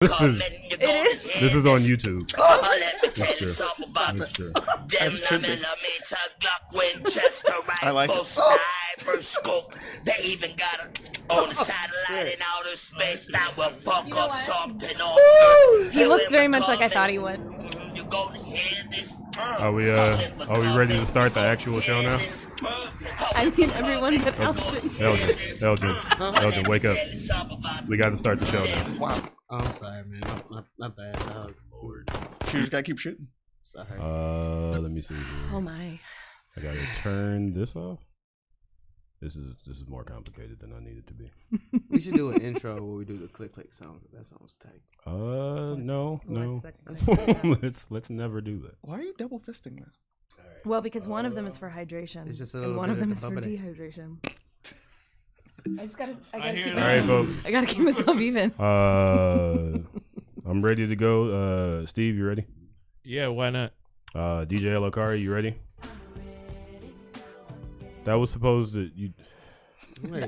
This is on YouTube. That's true. That's true. I like it. They even got it on the satellite in outer space that will fuck up something on. He looks very much like I thought he would. You gonna hear this? Are we ready to start the actual show now? I mean, everyone but Elgin. Elgin, wake up. We got to start the show now. Wow. Oh, I'm sorry, man. Not bad. Oh, Lord. Shooters gotta keep shooting. Sorry. Let me see here. Oh my. I gotta turn this off. This is more complicated than I need it to be. We should do an intro where we do the click song because that song's tight. No. Let's never do that. Why are you double fisting that? Well, because one of them is for hydration, It's just a and little one bit of them of is for company. dehydration. I gotta keep All right, myself. folks. I gotta keep myself even. I'm ready to go. Steve, you ready? Yeah, why not? DJ Elokari, you ready? That was supposed to.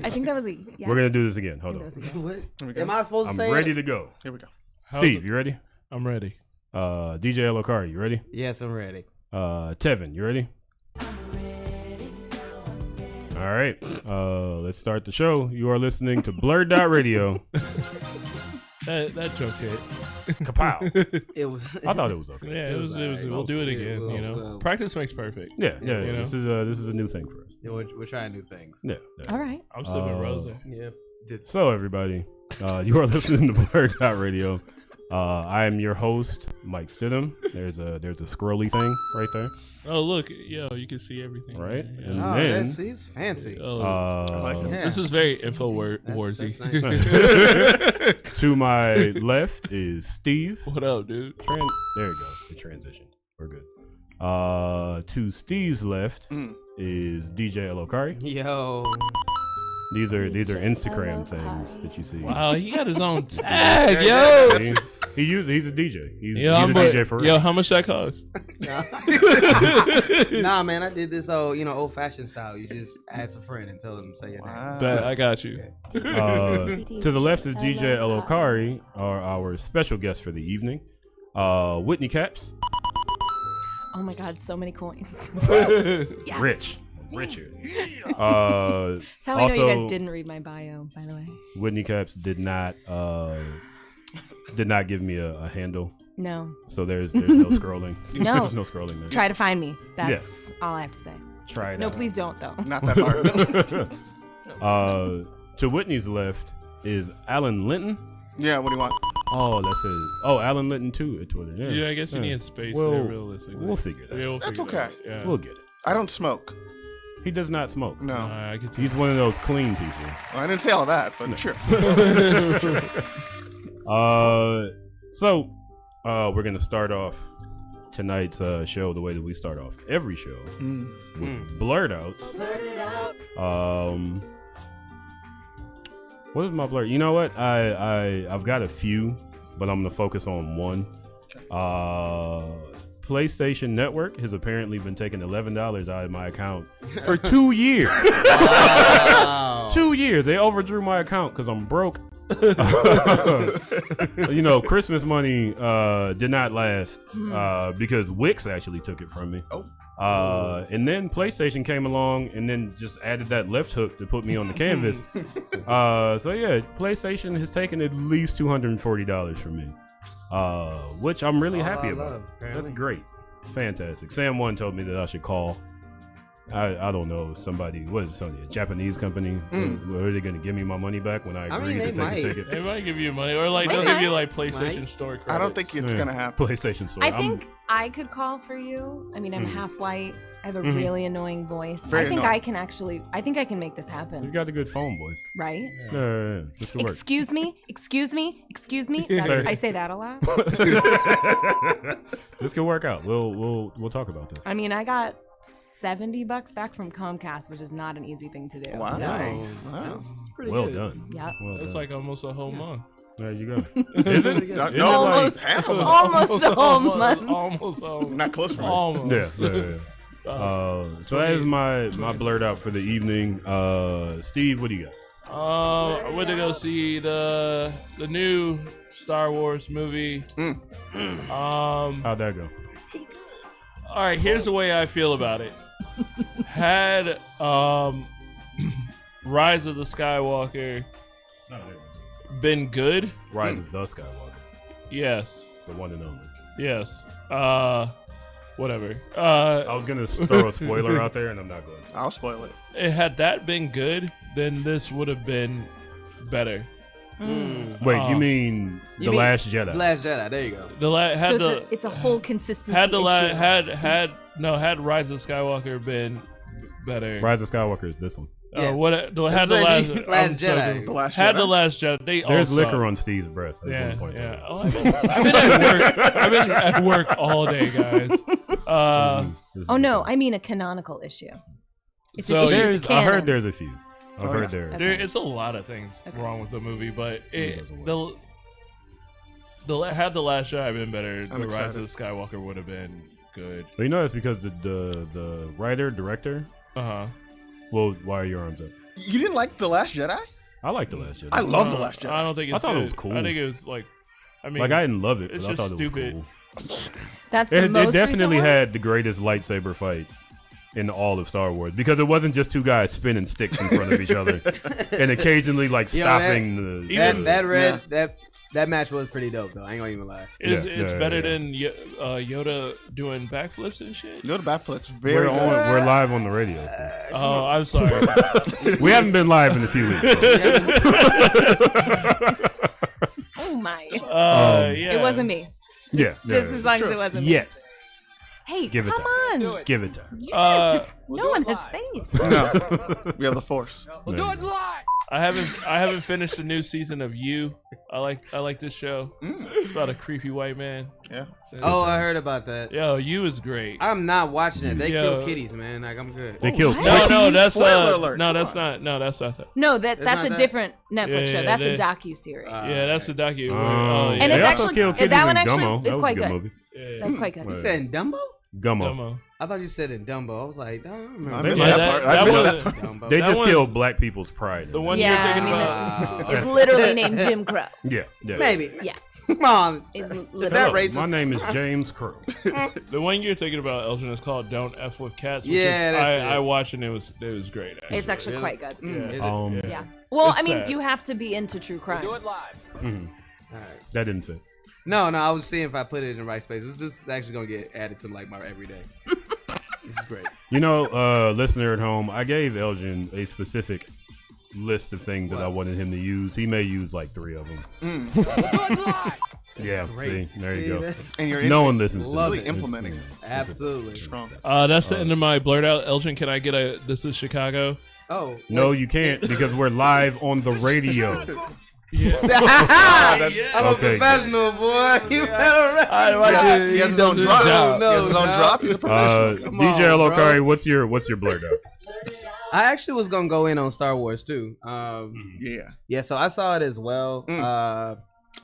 I think that was a yes. We're gonna do this again. Hold on. What? Here we go. Am I supposed to say I'm ready to go. Here we go. Steve, you ready? I'm ready. DJ Elokari, you ready? Yes, I'm ready. Tevin, you ready? All right. Let's start the show. You are listening to BlurdDotRadio. That joke hit. Kapow. It was. I thought it was okay. Yeah, it was. alright. We'll do it again. You know, practice makes perfect. Yeah. You know? This is a new thing for us. Yeah, we're trying new things. Yeah. All right. I'm sipping Rosa. Yeah. So everybody, you are listening to BlurdDotRadio. I am your host, Mike Stidham. There's a scrolly thing right there. Oh look, yo, you can see everything. Right. Yeah. And Oh, then he's fancy. Oh, I like it. Yeah. this is very InfoWarsy. That's nice. to my left is Steve. What up, dude? There you go. The transition. We're good. To Steve's left is DJ Elokari. Yo. These are Instagram things that you see. Wow, he got his own tag, yo. See? He's a DJ. He's Yo, a DJ for real. Yo, how much that cost? Nah, man, I did this old fashioned style. You just ask a friend and tell them to say your name. Bet, I got you. To the left is DJ Elokari, our special guest for the evening. Whitney Caps. Oh my God, so many coins. Yes. Richer. That's how I know you guys didn't read my bio, by the way. Whitney Caps did not give me a handle. No. So there's no scrolling. No. There's no scrolling there. Try to find me. That's all I have to say. Try it No, out. please don't, though. Not that hard. To Whitney's left is Alan Linton. Yeah, what do you want? Oh, that's it. Oh, Alan Linton too at Twitter. Yeah, I guess you need space Well, there, realistically. We'll figure that. Yeah, we'll That's figure it okay. out. Yeah. We'll get it. I don't smoke. He does not smoke. No. I get to He's one of those clean people. Well, I didn't say all that, but sure. So we're gonna start off tonight's show the way that we start off every show with blurred outs. What is my blur? You know what? I've got a few, but I'm gonna focus on one. PlayStation Network has apparently been taking $11 out of my account for 2 years. Wow. 2 years. They overdrew my account because I'm broke. Christmas money did not last because Wix actually took it from me. And then PlayStation came along and then just added that left hook to put me on the canvas. So yeah, PlayStation has taken at least $240 from me. Which I'm really happy about. That's great. Fantastic. Sam One told me that I should call. I don't know, somebody, what is it, a Japanese company? Are they going to give me my money back when I agree to take a ticket? They might give you money, or they'll give you PlayStation Store credits. I don't think it's going to happen. PlayStation Store. I think I could call for you. I mean, I'm half white. I have a really annoying voice. Very I think annoying. I think I can make this happen. You got a good phone voice. Right? Yeah. This could work. Excuse me. I say that a lot. This could work out. We'll talk about this. I mean, I got $70 back from Comcast, which is not an easy thing to do. Wow. So, Nice. Wow. That's pretty Well good. done. Yep. Well That's done. like almost a whole month. There you go. Is it? No, Is it Almost. half a month. Almost a whole month. Almost a whole month. Not close for me. Almost. Yeah. So that is my blurt out for the evening. Steve, what do you got? I went to go see the new Star Wars movie. How'd that go? All right, here's the way I feel about it. Had Rise of the Skywalker been good? Rise of the Skywalker. Yes. The one and only. Yes. Whatever. I was gonna throw a spoiler out there, and I'm not going to. I'll spoil it. Had that been good, then this would have been better. Wait, you mean The Last Jedi? The Last Jedi. There you go. It's a whole consistency had Rise of Skywalker been better. Rise of Skywalker is this one. Yes. Had the Last Jedi. The Last had Jedi. The Last Jedi. There's liquor on Steve's breath. I just Yeah, want to point that yeah. out. Oh, I've been at work all day, guys. This is Oh no, I mean a canonical issue. It's So an issue There's, with canon. I heard there's a few. I've Oh, heard yeah. there. There is a lot of things Okay. wrong with the movie, but It doesn't had The Last Jedi been better, I'm The Rise excited. of Skywalker would have been good. But you know that's because the writer, director. Well, why are your arms up? You didn't like The Last Jedi? I like The Last Jedi. I love The Last Jedi. I don't think it's I thought it good. was cool. I think it was like, I mean, Like I didn't love it, it's but I just thought stupid. it was cool. That's the It most definitely recent one? had the greatest lightsaber fight in all of Star Wars because it wasn't just two guys spinning sticks in front of each other and occasionally like You know, stopping That match was pretty dope though. I ain't gonna even lie. It's better than Yoda doing backflips and shit. Yoda backflips. Very We're good. we're live on the radio. So. Oh, I'm sorry. We haven't been live in a few weeks. Oh my. Yeah. It wasn't me. Just as long as it wasn't me. Yet. Hey, Give it come time. on. Give it time. You guys just, no one has faith. No, we have the Force. I haven't finished the new season of You. I like this show. It's about a creepy white man. Yeah. Oh, I heard about that. Yo, You is great. I'm not watching it. They Yo. kill kitties, man. Like I'm good. They killed. No, that's Spoiler alert, no, come that's on. not that. No, that's not a that? different Netflix show. Yeah, That's they- a docu-series. Yeah, that's a docu. And they it's also actually- killed kitties that one in actually Gummo. is That was a quite good good. movie. That's quite good. You said in Dumbo? Gummo. I thought you said in Dumbo. I was like, I don't I remember. missed Yeah, that part. that I missed was- that part. Dumbo. They That just one- killed black people's pride. The one Yeah, you're I thinking mean, about. it's literally named Jim Crow. Yeah. Maybe. Yeah. Come on. It's Is that literally- racist? My name is James Crow. The one you're thinking about, Elgin, is called "Don't F with Cats." Which Yeah, is, that's it. I watched and it was great. Actually. It's actually Really? quite good. Is it? Yeah. Well, It's I mean, sad. you have to be into true crime. All right. That didn't fit. No, I was seeing if I put it in the right space. This is actually gonna get added to like my everyday. This is great. You know, listener at home, I gave Elgin a specific list of things that I wanted him to use. He may use like 3 of them. Yeah, Great. see, there you go. that's And you're No one listens to Love this. it. It's, Implementing. you know, Absolutely. Strong. That's the end of my blurt out. Elgin, can I get a "This is Chicago"? Oh. No, you can't because we're live on the radio. I'm a Okay. professional, boy. You better Yeah, he has his own drop. job. He has his own No, drop. He's a professional. Come DJ on, Lokari, bro. what's your blurt out? I actually was gonna go in on Star Wars too. Yeah. So I saw it as well.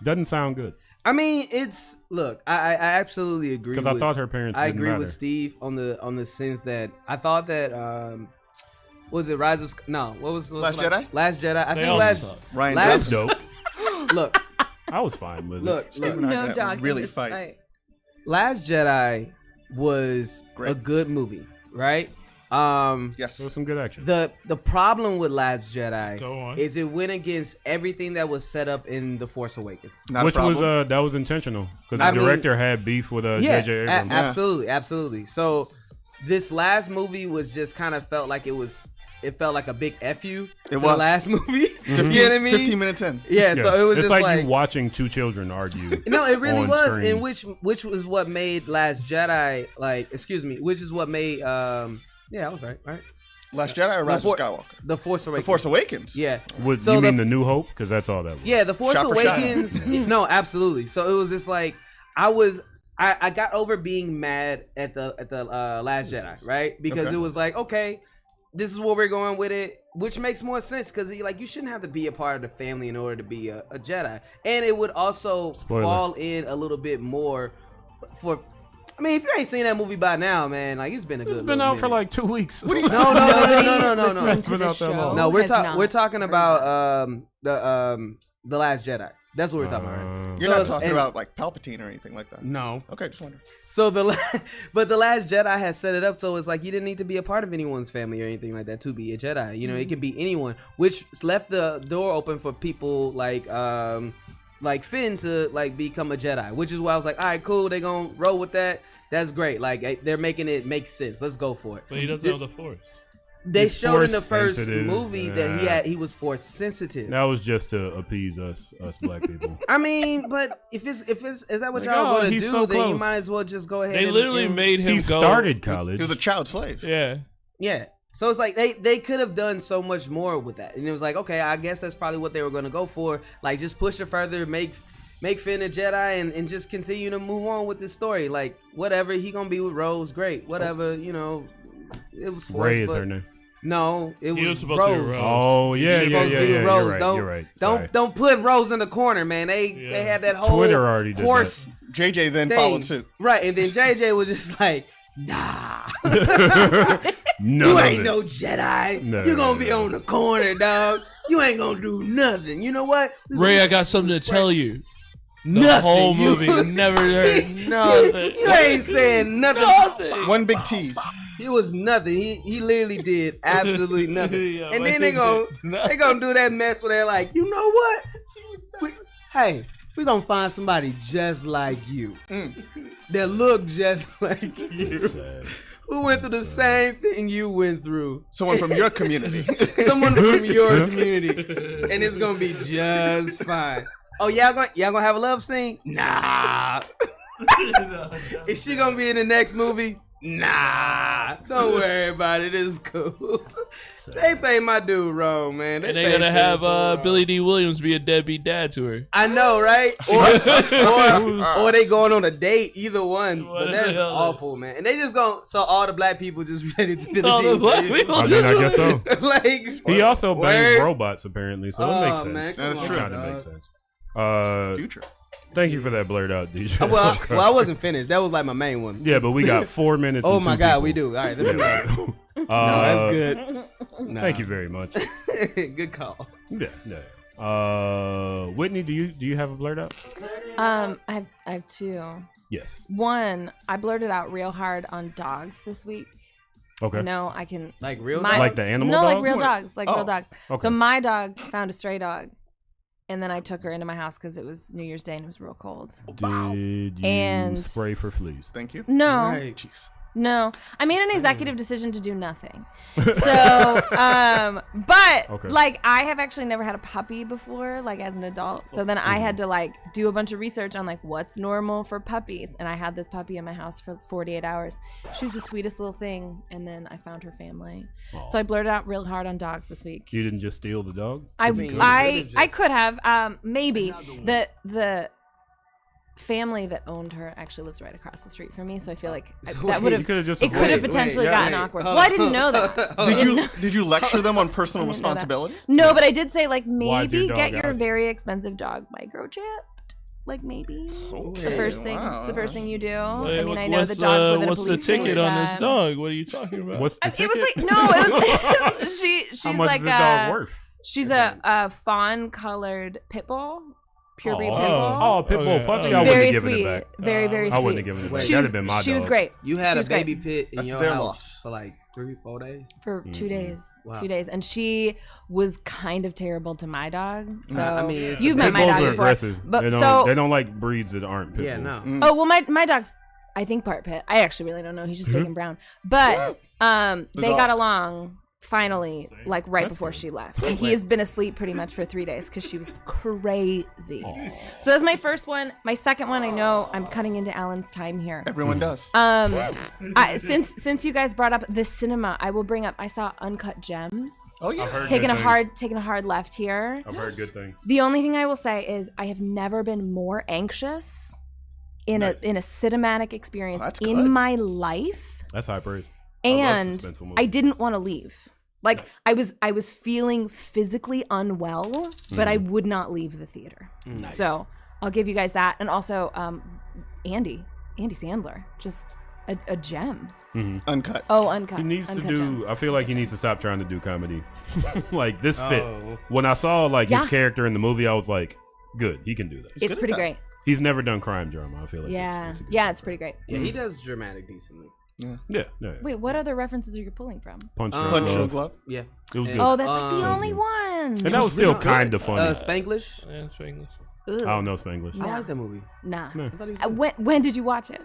Doesn't sound good I mean, it's look. I absolutely agree. because I with- thought her parents. I didn't agree matter. with Steve on the sense that I thought that was it Rise of no what was Last like- Jedi? Last Jedi. I They think all last suck. Ryan last Dope. look I was fine with look it. Steve and I No could dog really in this fight. fight. Last Jedi was Great. a good movie, right? Yes. There was some good action. The problem with Last Jedi Go on. is it went against everything that was set up in The Force Awakens. Not Which a problem. was that was intentional because I the mean- director had beef with Yeah, J.J. Abrams. absolutely. So this last movie was just kind of felt like it felt like a big F you It to was. the last movie. You know what I mean? 15 minutes in. Yeah, so it was it's just like you watching two children argue. no, it really on was, screen. and which was what made Last Jedi which is what made yeah, I was right. Last Jedi or Rise of Skywalker? The Force Awakens. The Force Awakens. Yeah. Would So you the- mean the New Hope? Because that's all that was. Yeah, The Force Shot for shot. Awakens. No, absolutely. So it was just like I got over being mad at the Last Jedi, right? Because Okay. it was like, okay, this is where we're going with it, which makes more sense because you shouldn't have to be a part of the family in order to be a Jedi, and it would also Spoiler. fall in a little bit more for I mean, if you ain't seen that movie by now, man, like it's been a good. It's been out for like 2 weeks. No. Listening to this show No, we're has talking about the Last Jedi. That's what we're talking about. Right? You're not talking about like Palpatine or anything like that. No. Okay, just wondering. So but the Last Jedi has set it up so it's like you didn't need to be a part of anyone's family or anything like that to be a Jedi. You know, it could be anyone, which left the door open for people like Finn to like become a Jedi, which is why I was like, all right, cool, they gonna roll with that. That's great. Like they're making it make sense. Let's go for it. But he doesn't have the Force. They showed in the first movie that he was Force sensitive. That was just to appease us black people. I mean, but if it's is that what y'all gonna do? So then you might as well just go ahead. They literally made him he go. Started college. He was a child slave. Yeah. Yeah. So it's like they could have done so much more with that, and it was like, okay, I guess that's probably what they were gonna go for. Like just push it further, make Finn a Jedi, and just continue to move on with the story. Like whatever, he gonna be with Rose, great. Whatever, you know, it was Force, Ray is her name. No, it was supposed to be Rose. Rose. Oh yeah. Rose. You're right. Don't put Rose in the corner, man. They had that whole Twitter already did horse. that. JJ then thing. followed suit. Right, and then JJ was just like, nah. No, you ain't no Jedi. No, you gonna be on the corner, dog. You ain't gonna do nothing. You know what? Ray, I got something to tell you. The Nothing. whole movie, never heard nothing. You ain't saying nothing. One big tease. It was nothing. He literally did absolutely nothing. Yeah, and but then he they gonna did nothing. they gonna do that mess where they're like, you know what? We gonna find somebody just like you that look just like you. Who went through the same thing you went through. Someone from your community. Someone from your community. And it's gonna be just fine. Oh, y'all gonna have a love scene? Nah. Is she gonna be in the next movie? Nah. Don't worry about it. It's cool. They pay my dude wrong, man. And they're gonna have Billy D. Williams be a deadbeat dad to her. I know, right? Or they going on a date, either one. But that's awful, man. And they just so all the black people just related to Billy D. Williams. I guess so. Like, he also bangs robots apparently, so it makes sense. Man, that's true. Kind of makes sense. Future. Thank you for that blurred out, DJ. Well, I wasn't finished. That was like my main one. Yeah, but we got 4 minutes. Oh and my two God, people. we do. All right, let's do that. No, that's good. Nah. Thank you very much. Good call. Yeah. Whitney, do you have a blurred out? I have two. Yes. One, I blurted out real hard on dogs this week. Okay. No, I can like real dogs? Like the animal No, dog? like real dogs, real dogs. Okay. So my dog found a stray dog, and then I took her into my house because it was New Year's Day and it was real cold. Did you spray for fleas? Thank you. No. Right. Jeez. No, I made an executive decision to do nothing. So, but like I have actually never had a puppy before, like as an adult. So then I had to like do a bunch of research on like what's normal for puppies. And I had this puppy in my house for 48 hours. She was the sweetest little thing. And then I found her family. Aww. So I blurted out real hard on dogs this week. You didn't just steal the dog? I could have, maybe the family that owned her actually lives right across the street from me, so I feel like that would have potentially gotten awkward. Well, I didn't know that. Did you lecture them on personal responsibility? No, but I did say like maybe get your very expensive dog microchipped. Like maybe the first thing. It's the first thing you do. Wait, I mean, I know the dogs live in a police What's the ticket state, on this dog? What are you talking about? What's the ticket? It was like it was she's How much like is this dog worth? She's a fawn colored pit bull. Pure breed pit bull. Oh, pit bull puppy. She's I wouldn't very have given sweet. it back. Very, very I sweet. wouldn't have given it back. She That'd was, have been my dog. she was great. You had She a was great. baby pit in That's your their house loss. for like 3-4 days? For 2 days. Wow. 2 days. And she was kind of terrible to my dog. So I mean, you've met Pit my bulls dog are before. aggressive. But They don't like breeds that aren't pit Yeah, bulls. no. Oh, well, my dog's, I think, part pit. I actually really don't know. He's just big and brown. But they got along finally, like right before she left. And he has been asleep pretty much for 3 days because she was crazy. So that's my first one. My second one, I know I'm cutting into Alan's time here. Everyone does. Since you guys brought up the cinema, I will bring up, I saw Uncut Gems. Oh yeah. Taking a hard left here. I've heard good things. The only thing I will say is I have never been more anxious in a cinematic experience in my life. That's high praise. And I didn't want to leave. Like I was feeling physically unwell, but I would not leave the theater. Nice. So I'll give you guys that. And also Andy Andy Sandler, just a gem. Mm-hmm. Uncut. Oh, uncut. He needs uncut to do. gems. I feel like he needs to stop trying to do comedy. Like this fit. When I saw like his character in the movie, I was like, good, he can do that. It's pretty great. He's never done crime drama. I feel like. It's pretty great. Yeah, he does dramatic decently. Yeah. Wait, what other references are you pulling from? Punch Drunk Love. Yeah. It was good. Oh, that's like the only one. And that was still kind of funny. Spanglish. Yeah, Spanglish. I don't know Spanglish. I like that movie. Nah. I thought he was good. When did you watch it?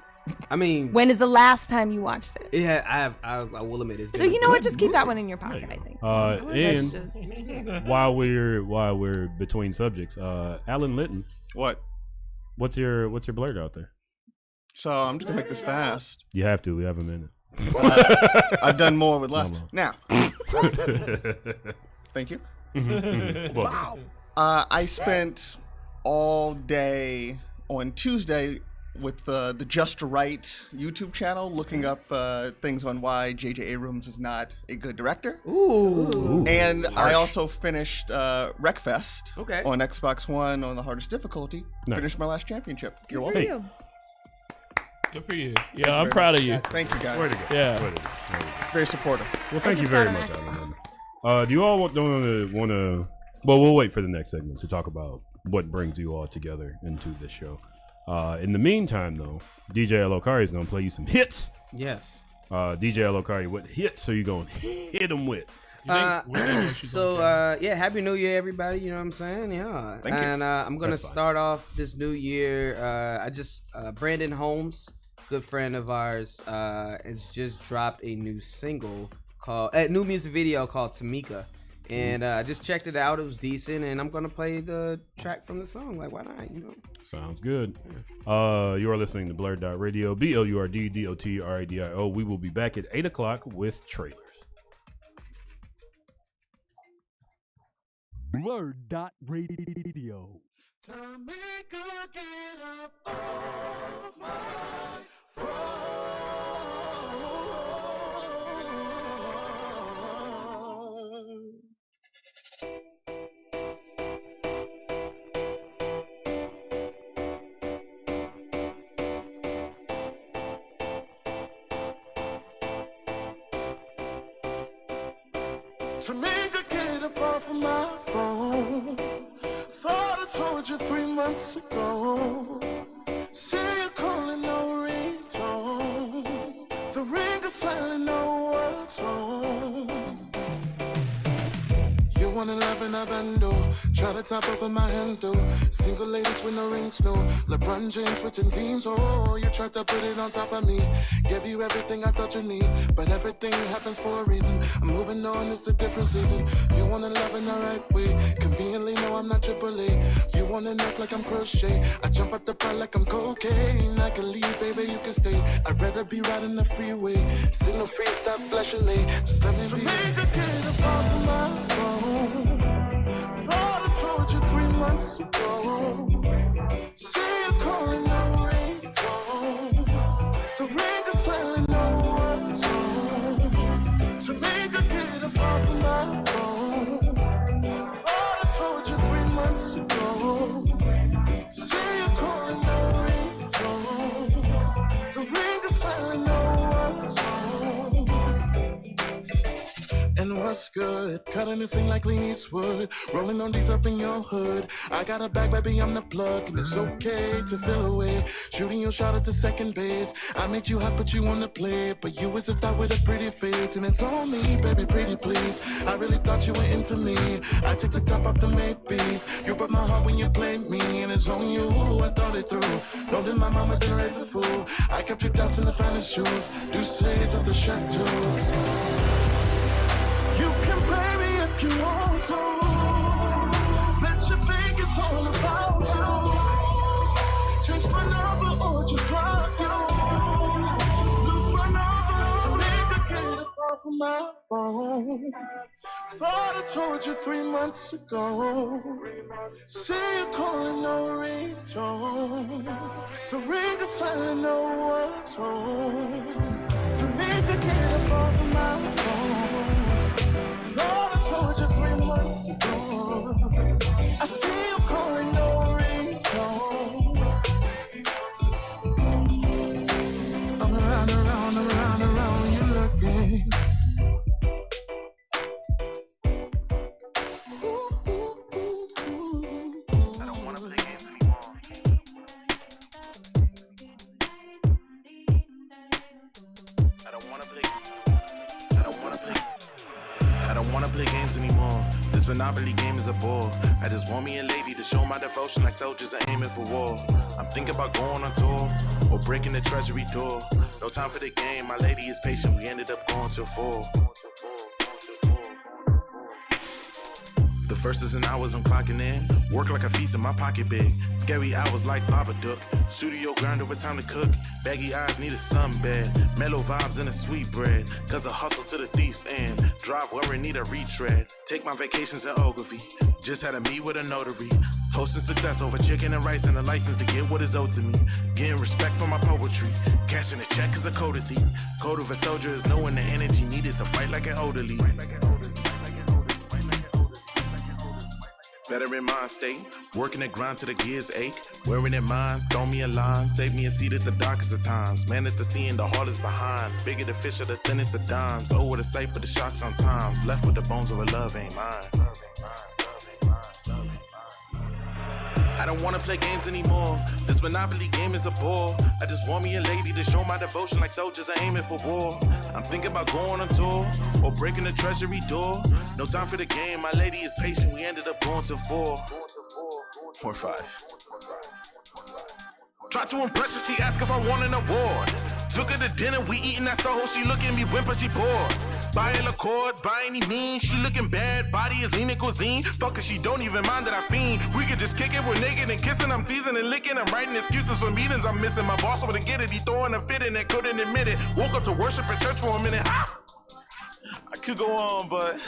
I mean, when is the last time you watched it? Yeah, I will admit it's. So you know what? Just keep that one in your pocket. I think. And while we're between subjects, Alan Linton. What? What's your blurt out there? So I'm just gonna make this fast. You have to. We have a minute. I've done more with less. Now. Thank you. Wow. I spent all day on Tuesday with the Just Right YouTube channel looking up things on why J.J. Abrams is not a good director. Ooh. And I also finished Wreckfest on Xbox One on the hardest difficulty. Nice. Finished my last championship. You're Good welcome. for you. Good for you. Yeah, I'm proud of you. Thank you, guys. Way to go. Yeah. Way to go. Very supportive. Well, thank you just very got much, an Alan. Xbox. Do you all want to? Well, we'll wait for the next segment to talk about what brings you all together into this show. In the meantime, though, DJ Elokari is gonna play you some hits. Yes. DJ Elokari, what hits are you gonna hit them with? Happy New Year, everybody. You know what I'm saying? Yeah. Thank you. And I'm gonna start off this new year. Brandon Holmes, good friend of ours, has just dropped a new new music video called Tamika. And I just checked it out. It was decent, and I'm gonna play the track from the song. Like, why not? You know. Sounds good. You are listening to BlurdDotRadio, BlurdDotRadio. We will be back at 8:00 with trailers. BlurdDotRadio. Tamika, get up off my throne. Tamika, get up off of my phone. Thought I told you 3 months ago. See you calling no ringtone. The ring is silent, know what's wrong. You want to love in a bando. Try to top over my handle. Single ladies with no rings, no. LeBron James switching teams. Oh, you tried to put it on top of me. Gave you everything I thought you need, but everything happens for a reason. I'm moving on, it's a different season. You wanna love in the right way. Conveniently, no, I'm not AAA. You wanna dance like I'm crochet. I jump out the pot like I'm cocaine. I can leave, baby, you can stay. I'd rather be riding the freeway. Signal free, stop flashing me. Just let me be. Make a get up off of my phone. Thought I told you 3 months ago. See you calling no ringtone. The ring is silent, no what's wrong. To make a get up off of my phone. Thought I told you 3 months ago. See you calling no ringtone. The ring is silent, no what's wrong. And what's good? Cutting this thing like Clint Eastwood. Rolling on these up in your hood. I got a bag, baby, I'm the plug. And it's okay to feel away. Shooting your shot at the second base. I made you hot, but you wanna play it. But you was a thought with a pretty face. And it's on me, baby, pretty please. I really thought you were into me. I took the top off the maybes. You broke my heart when you played me. And it's on you, I thought it through. Know that my mama didn't raise a fool. I kept you dust in the finest shoes. Do shades of the chateaus. You can play me if you want to. Bet you think it's all about you. Change my number or just block you. Lose my number to make a get up off of my phone. Thought I told you 3 months ago. See you calling no ringtone. The ring is silent, know what's wrong. To make a get up off of my phone. Thought I told you 3 months ago. I see you calling no ringtone. I don't wanna play games anymore. This Monopoly game is a bore. I just want me a lady to show my devotion like soldiers are aiming for war. I'm thinking about going on tour or breaking the treasury door. No time for the game, my lady is patient. We ended up going till 4. The verses and hours I'm clocking in. Work like a feast in my pocket big. Scary hours like Babadook. Studio grind over time to cook. Baggy eyes need a sunbed. Mellow vibes and a sweet bread. Cause I hustle to the thief's end. Drive where I need a retread. Take my vacations in Ogilvy. Just had a meet with a notary. Toasting success over chicken and rice and a license to get what is owed to me. Getting respect for my poetry. Cashing a check is a courtesy. Code of a soldier is knowing the energy needed to fight like an orderly. Better in mind state, working the grind till the gears ache. Wearing in minds, throw me a line, save me a seat at the darkest of times. Man at the scene, the heart is behind. Bigger the fish or the thinnest of dimes. Over the sight, but the shock sometimes. Left with the bones of a love ain't mine. I don't wanna play games anymore. This Monopoly game is a bore. I just want me a lady to show my devotion like soldiers are aiming for war. I'm thinking about going on tour or breaking the treasury door. No time for the game, my lady is patient. We ended up going till 4 or 5. Tried to impress her, she asked if I won an award. Took her to dinner, we eating at Soho. She look at me whimper, she bored. Buying Accords, by any means. She looking bad, body is lean and cuisine. Fuck her, she don't even mind that I fiend. We could just kick it, we're naked and kissing. I'm teasing and licking, I'm writing excuses for meetings I'm missing. My boss wanna get it, he throwing a fit in and couldn't admit it. Woke up to worship at church for a minute. I could go on, but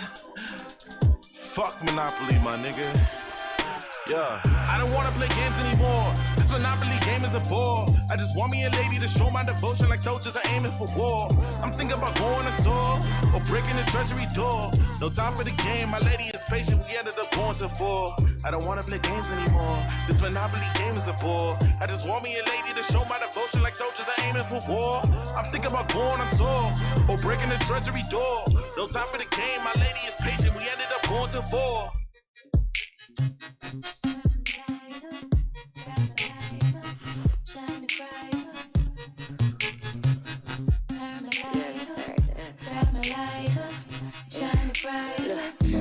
fuck Monopoly, my nigga. Yeah, I don't wanna play games anymore. This Monopoly game is a bore. I just want me a lady to show my devotion like soldiers are aiming for war. I'm thinking about going on tour or breaking the treasury door. No time for the game, my lady is patient. We ended up going to 4. I don't wanna play games anymore. This Monopoly game is a bore. I just want me a lady to show my devotion like soldiers are aiming for war. I'm thinking about going on tour or breaking the treasury door. No time for the game, my lady is patient. We ended up going to 4.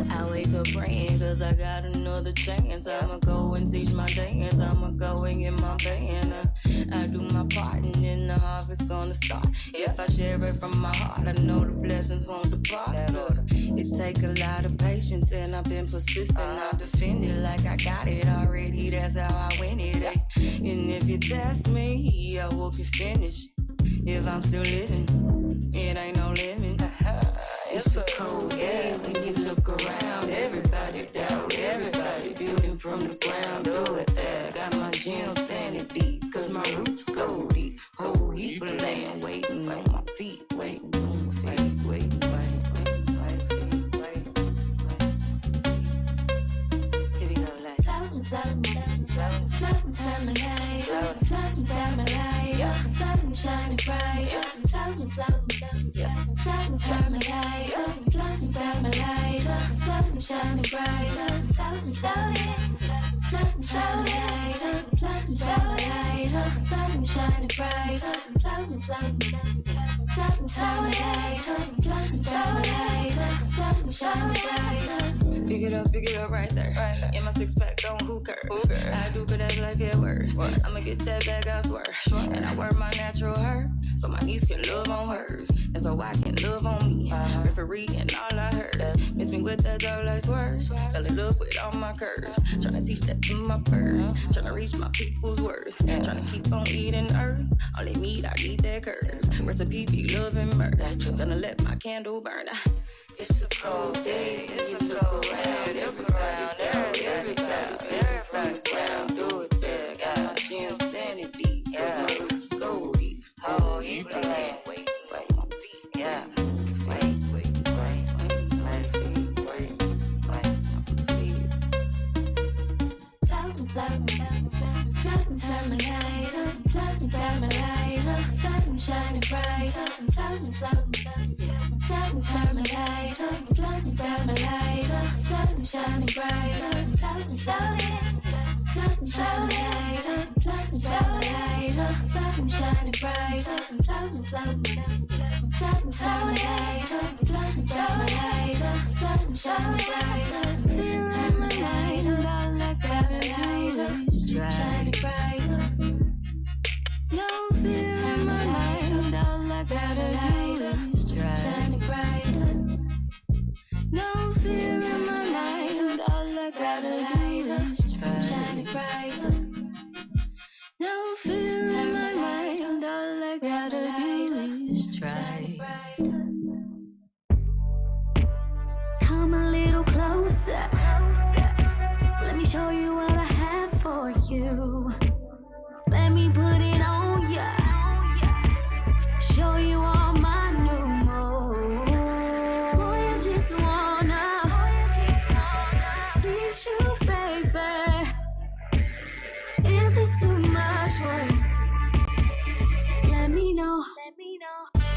I wake up praying cause I got another chance. I'ma go and teach my dance. I'ma go and get my band. I do my part and then the harvest gonna start. If I share it from my heart, I know the blessings won't depart. It take a lot of patience and I've been persistent. I defend it like I got it already. That's how I win it. And if you test me, I hope you finish. If I'm still living, it ain't no limit. It's a cold day when you look around. Everybody down, everybody building from the ground. Do it there, got my gym standing deep, cause my roots go deep. Whole heap of land waiting on my feet, waiting on my feet, waiting. Here we go, like shining bright, turn my light up, turn my light up, shining bright up, shining bright up. Pick it up right there. In my 6-pack, don't who curves. I do good as life, yeah, word. I'ma get that bag, I swear. And I work my natural herb, so my niece can love on hers, and so I can love on me. Referee and all I heard, miss me with that dog like swerve. Fell in love with all my curves, tryna teach that to my bird, tryna reach my people's worth, tryna keep on eating earth. Only meat, I need that curve. Recipe be love and murder. Gonna let my candle burn. It's a cold day, you look around, everybody down, everybody down, do it there. Got my gym standing deep, cause my roots go deep. Oh, you play, wait, my feet, yeah. Wait, my feet, wait, my feet. Turn my light up, shining bright up, turn my light up, shining bright up, shining bright up. shine brighter. Turn my light on, all I gotta do is shine brighter. No fear in my light on, all I gotta do is shine brighter. No fear in my light on, all I gotta do is shine brighter. No fear in my light and all I gotta do is try. Come a little closer. Let me show you what I have for you. Let me put it on ya. Show you all my new moves. Boy, I just wanna please you, baby. If it's too much for you, let me know.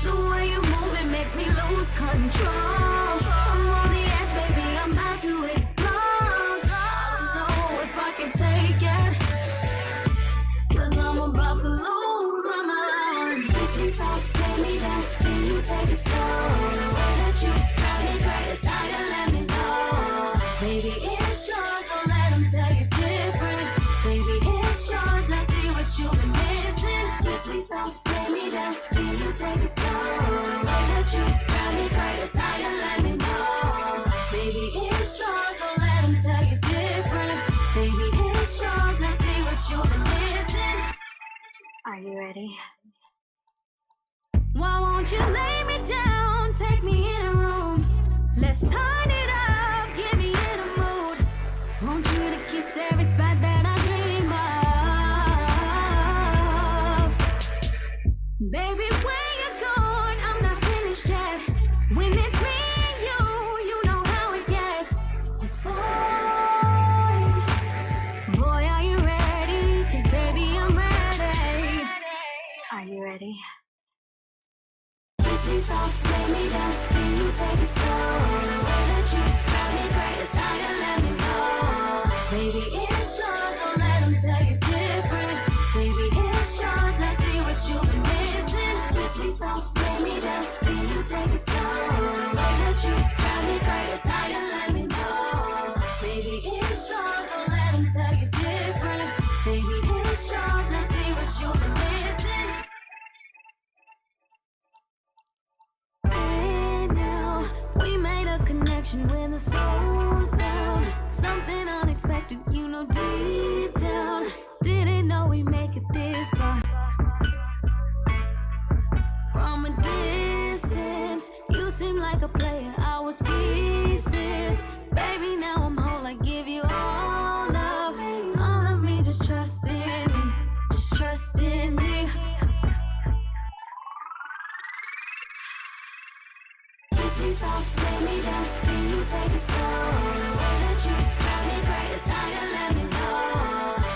The way you move it makes me lose control. I'm on the edge, baby, I'm about to explode. I don't know if I can take it, 'cause I'm about to lose my mind. Kiss me soft, lay me down, then you take it slow. The way that you drive me crazy, how you let me know. Baby, it's yours, don't let them tell you different. Baby, it's yours, let's see what you've been missing. Kiss me soft, lay me down, then you take it slow. The way that you drive me crazy, how you let me know. Baby, it's yours, don't let them tell you different. Baby, it's yours, let's see what you've been missing. Are you ready? Why won't you lay me down, take me in a room. Let's turn it up, get me in a mood. Want you to kiss every spot that I dream of. Baby, where you going? I'm not finished yet. When it's me and you know how it gets. It's boy, are you ready? 'Cause baby, I'm ready. Are you ready? Kiss me soft, lay me down, then you take it slow. The way that you drive me crazy, how you let me know. Baby, it's yours, don't let them tell you different. Baby, it's yours, let's see what you've been missing. Kiss me soft, lay me down, then you take it slow. The way that you drive me crazy, how you let me know. Baby, it's yours, don't let them tell you different. Baby, it's yours, let's see what you've been missing. And now we made a connection when the soul's bound. Something unexpected, you know deep down. Didn't know we'd make it this far. From a distance, you seem like a player, I was pieces. Baby, now I'm whole, I give you all of me, just trust in me, just trust in me. Kiss me soft, lay me down, then you take it slow. The way that you drive me crazy, how you let me know.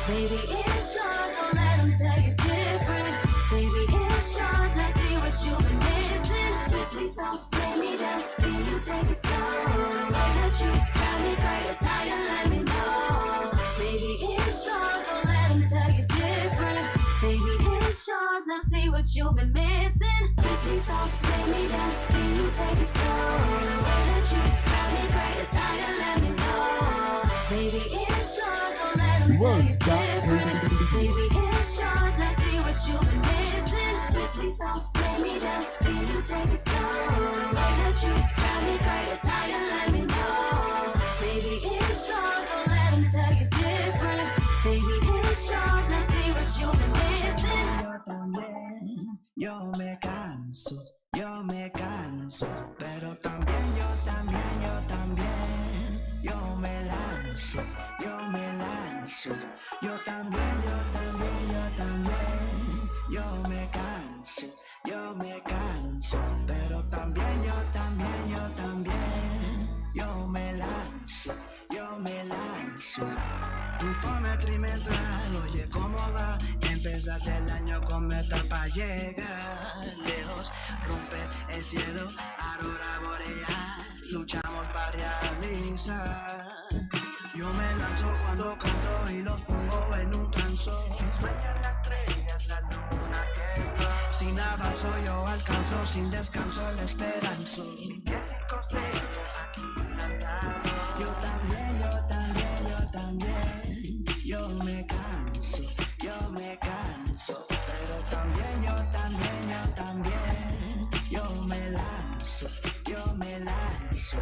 Baby, it's yours, don't let them tell you different. Baby, it's yours, let's see what you've been missing. Kiss me soft, lay me down, then you take it slow. The way that you drive me crazy, how you let me know. Baby, it's yours, don't let them tell you different. Baby, it's yours, let's see what you've been missing. Kiss me soft, lay me down, then you take it slow. The way that you drive me crazy, how you let me know. Baby, it's yours, don't let them tell you different. Baby, it's yours, let's see what you've been missing. Kiss me soft, lay me down, then you take it slow. The way that you drive me crazy, how you let me know. Baby, it's yours, don't let them tell you different. Baby, it's yours, let's see what you've been missing. Yo me canso, pero también, yo me lanzo, yo también, yo me canso, pero también, yo me lanzo. Informe trimestral, oye, ¿cómo va? Empezaste el año con meta pa' llegar lejos, rompe el cielo, aurora boreal, luchamos para realizar. Yo me lanzo cuando canto y los pongo en un transo. Si sueñan las estrellas, la luna que sin avanzo yo alcanzo, sin descanso la esperanza. Mi viejo cosecha, aquí la Yo también, yo también, yo también. Yo me canso, pero también, yo también, yo también. Yo me lanzo, yo me lanzo.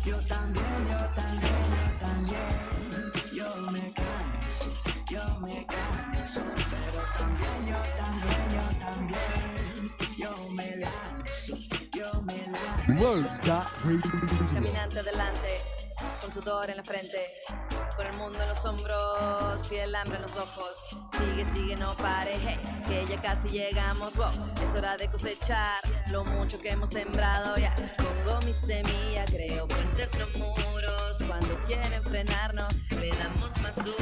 Yo también, yo también, yo también. Yo me canso, pero también, yo también, yo también. Yo me lanzo, yo me lanzo. Caminante adelante, con sudor en la frente, con el mundo en los hombros y el hambre en los ojos. Sigue, sigue, no pare, hey, que ya casi llegamos, wow. Es hora de cosechar lo mucho que hemos sembrado, ya. Pongo mi semilla, creo puentes, no muros. Cuando quieren frenarnos, le damos más duro.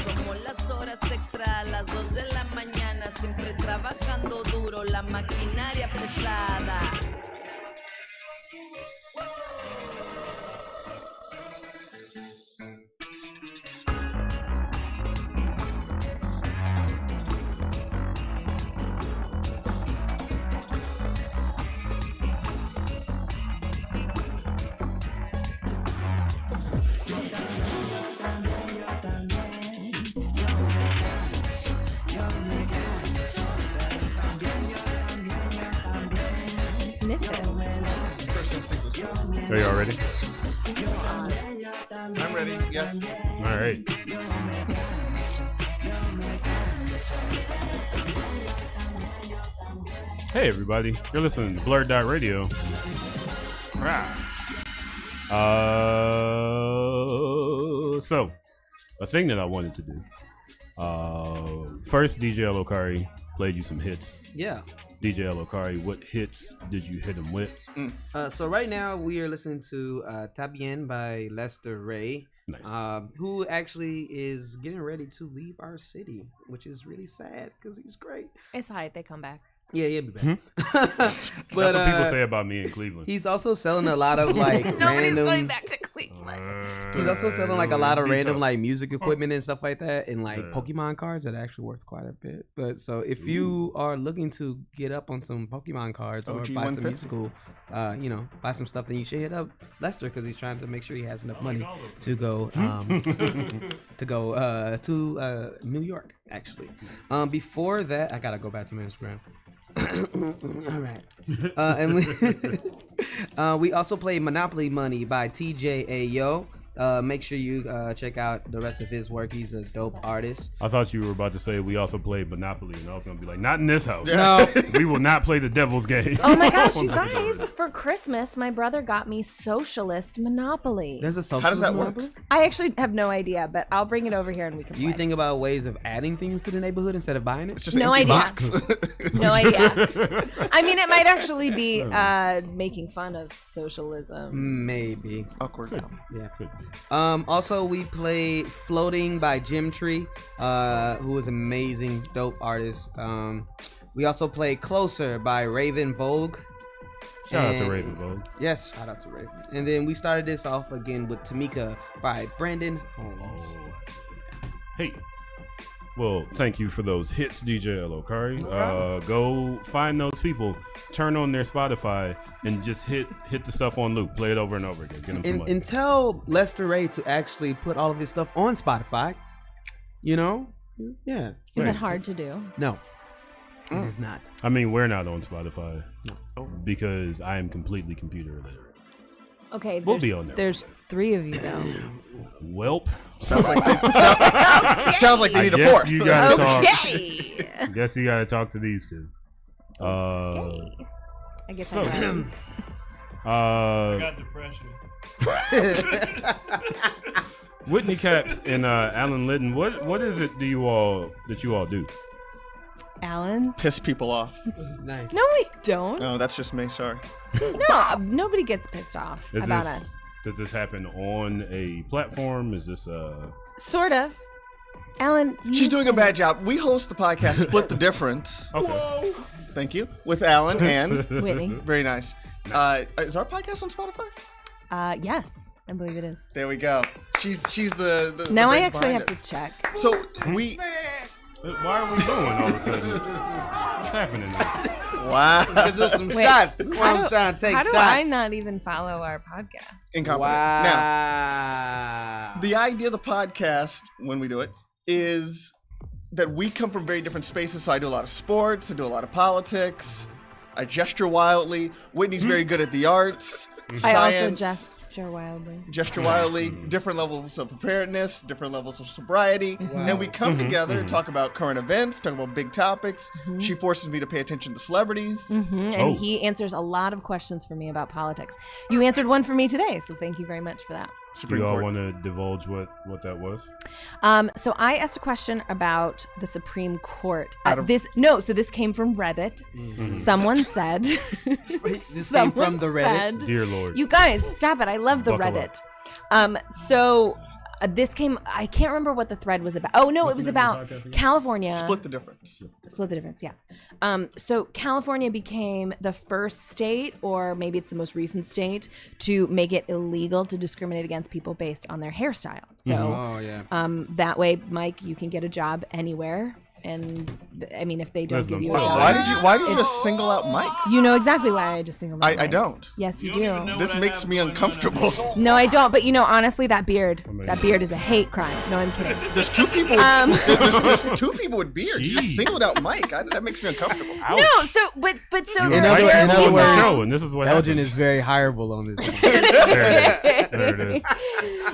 Somos las horas extra, las 2 de la mañana, siempre trabajando duro, la maquinaria pesada. Are y'all ready? I'm ready. Yes. All right. Hey everybody, you're listening to BlurdDotRadio. So a thing that I wanted to do. First, DJ Lokari played you some hits. Yeah. DJ Lokari, what hits did you hit him with? So right now we are listening to Tabien by Lester Ray, Nice. who actually is getting ready to leave our city, which is really sad because he's great. It's hype. They come back. Yeah, he'll be back. That's what people say about me in Cleveland. He's also selling a lot of like Nobody's random. going back to Cleveland. He's also selling like a lot of Be random tough. like music equipment and stuff like that, and like Yeah. Pokemon cards that are actually worth quite a bit. But so if you are looking to get up on some Pokemon cards or OG buy some 150. musical, buy some stuff, then you should hit up Lester because he's trying to make sure he has enough money to go to New York. Actually, before that, I gotta go back to my Instagram. All right. And we also play Monopoly Money by TJAyo. Make sure you check out the rest of his work. He's a dope artist. I thought you were about to say we also played Monopoly, and I was gonna be like, not in this house. No. We will not play the devil's game. Oh my gosh, you guys! For Christmas, my brother got me Socialist Monopoly. There's a socialist How does that work? Monopoly? I actually have no idea, but I'll bring it over here and we can Do you play. think about ways of adding things to the neighborhood instead of buying it? It's just No an empty idea. box. No idea. I mean, it might actually be making fun of socialism. Maybe. Awkward. Yeah. Good. Also, we play Floating by Jim Tree, who is an amazing, dope artist. We also play Closer by Raven Vogue. Shout out to And- Raven Vogue. Yes, shout out to Raven. And then we started this off again with Tamika by Brandon Holmes. Hey. Well, thank you for those hits, DJ Lokari. Go find those people, turn on their Spotify, and just hit the stuff on loop. Play it over and over again. Get them some money. And tell Lester Ray to actually put all of his stuff on Spotify. You know? Yeah. Is it hard to do? No, it is not. I mean, we're not on Spotify Oh. because I am completely computer illiterate. Okay, We'll be on there. There's 3 of you though. Welp. Sounds like they need a guess fourth. you gotta talk. Okay. Guess you gotta talk to these two. Okay. I guess so- I'm I Uh, got depression. Whitney Caps and Alan Linton. What is it you all do? Alan? Piss people off. Nice. No, we don't. No, that's just me. Sorry. No, nobody gets pissed off Is about this- us. Does this happen on a platform? Is this Sort of. Alan, you She's doing a said bad it. job. We host the podcast Split the Difference. okay? Thank you. With Alan and Whitney. very nice. Is our podcast on Spotify? Yes, I believe it is. There we go. She's the Now I brains actually behind have it. to check. So we Why are we going all of a sudden? What's happening now? Wow. Because of some shots. That's why I'm trying to take how shots. do I not even follow our podcast? Incompetent. Wow. Now, the idea of the podcast, when we do it, is that we come from very different spaces. So I do a lot of sports. I do a lot of politics. I gesture wildly. Whitney's very good at the arts. I also Science. gesture wildly. Gesture wildly, different levels of preparedness, different levels of sobriety, and we come together and talk about current events, talk about big topics. She forces me to pay attention to celebrities. And he answers a lot of questions for me about politics. You answered one for me today, so thank you very much for that. Do you all want to divulge what that was? So I asked a question about the Supreme Court. Out of- So this came from Reddit. Someone said. This came from the Reddit. Dear Lord. You guys, stop it. I love the Buckle Reddit. This came, I can't remember what the thread was about. Oh, no, it was about California. Split the difference. Split the difference, yeah. So California became the first state, or maybe it's the most recent state, to make it illegal to discriminate against people based on their hairstyle. So that way, Mike, you can get a job anywhere. And I mean, if they don't give you a job, Why did you just single out Mike? you know exactly why I just singled out I Mike. don't. Yes, you do. This makes me uncomfortable. No, I don't. But honestly, that beard is a hate crime. No, I'm kidding. There's two people. There's two people with beards. You just singled out Mike. That makes me uncomfortable. No, so but so You there were right in on other the words, show, and this is what Elgin happens. is very hireable on this. There it is.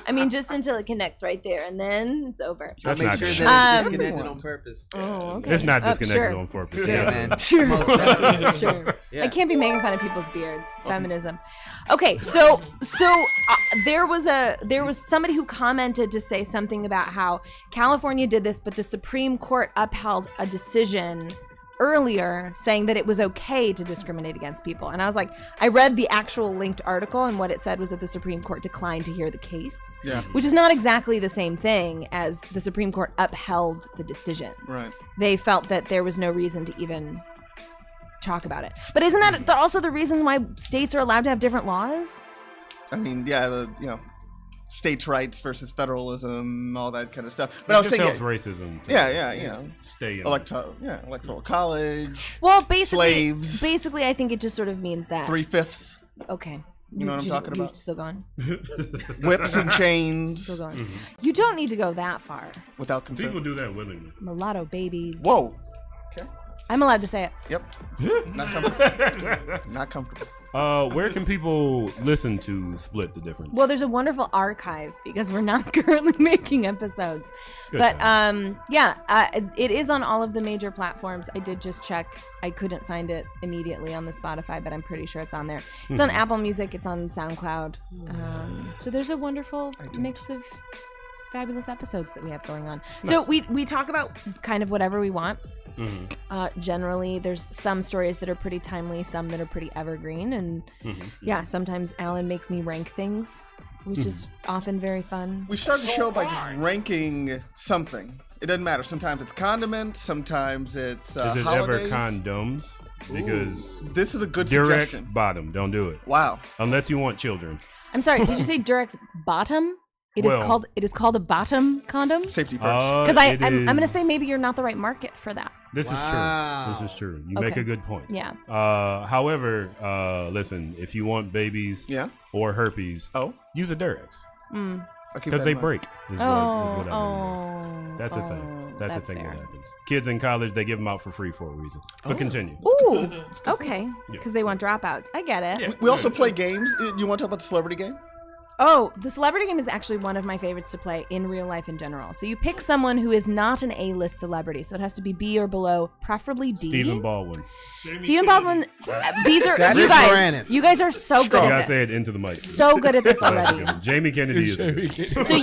I mean, just until it connects right there, and then it's over. I'll That's make not sure good. that it's disconnected on purpose. Oh, okay. It's not disconnected sure. on purpose. Yeah, Yeah, man. Sure. Most definitely. Sure. Yeah. I can't be making fun of people's beards. Feminism. Okay, so there was somebody who commented to say something about how California did this, but the Supreme Court upheld a decision earlier saying that it was okay to discriminate against people. And I was like, I read the actual linked article, and what it said was that the Supreme Court declined to hear the case. Yeah. Which is not exactly the same thing as the Supreme Court upheld the decision. Right. They felt that there was no reason to even talk about it. But isn't that also the reason why states are allowed to have different laws? I mean, yeah, states' rights versus federalism, all that kind of stuff. But I was thinking, helps racism. Stay in. Electoral college. Well, slaves. Basically, I think it just sort of means that 3/5. Okay. You know what I'm talking about? You're still going. Whips and chains. Still going. You don't need to go that far. Without consent. People do that willingly. Mulatto babies. Whoa. Okay. I'm allowed to say it. Yep. Not comfortable. Not comfortable. Where can people listen to Split the Difference? Well, there's a wonderful archive because we're not currently making episodes. Good But it is on all of the major platforms. I did just check. I couldn't find it immediately on the Spotify, but I'm pretty sure it's on there. It's on Apple Music. It's on SoundCloud. So there's a wonderful mix of fabulous episodes that we have going on. So we talk about kind of whatever we want. Generally, there's some stories that are pretty timely, some that are pretty evergreen, and sometimes Alan makes me rank things, which is often very fun. We start the show by just ranking something. It doesn't matter. Sometimes it's condiments, sometimes it's Is it holidays. ever condoms? Because This is a good Durex suggestion. bottom, don't do it. Wow. Unless you want children. I'm sorry, did you say Durex bottom? It is called a bottom condom? Safety first. Because I'm going to say maybe you're not the right market for that. This is true. This is true. You make a good point. Yeah. However, listen, if you want babies or herpes, use a Durex. Because they break. Is what I mean. That's a thing. That's a thing fair. that happens. Kids in college, they give them out for free for a reason. But continue. Ooh, okay. Because they want dropouts. I get it. Yeah. We also play games. You want to talk about the celebrity game? Oh, the celebrity game is actually one of my favorites to play in real life in general. So you pick someone who is not an A-list celebrity. So it has to be B or below, preferably D. Stephen Baldwin. Stephen Baldwin. These are That you is guys. Moranis. You guys are so You good gotta at say it this. into the mic. So good at this already. Jamie Kennedy is good. So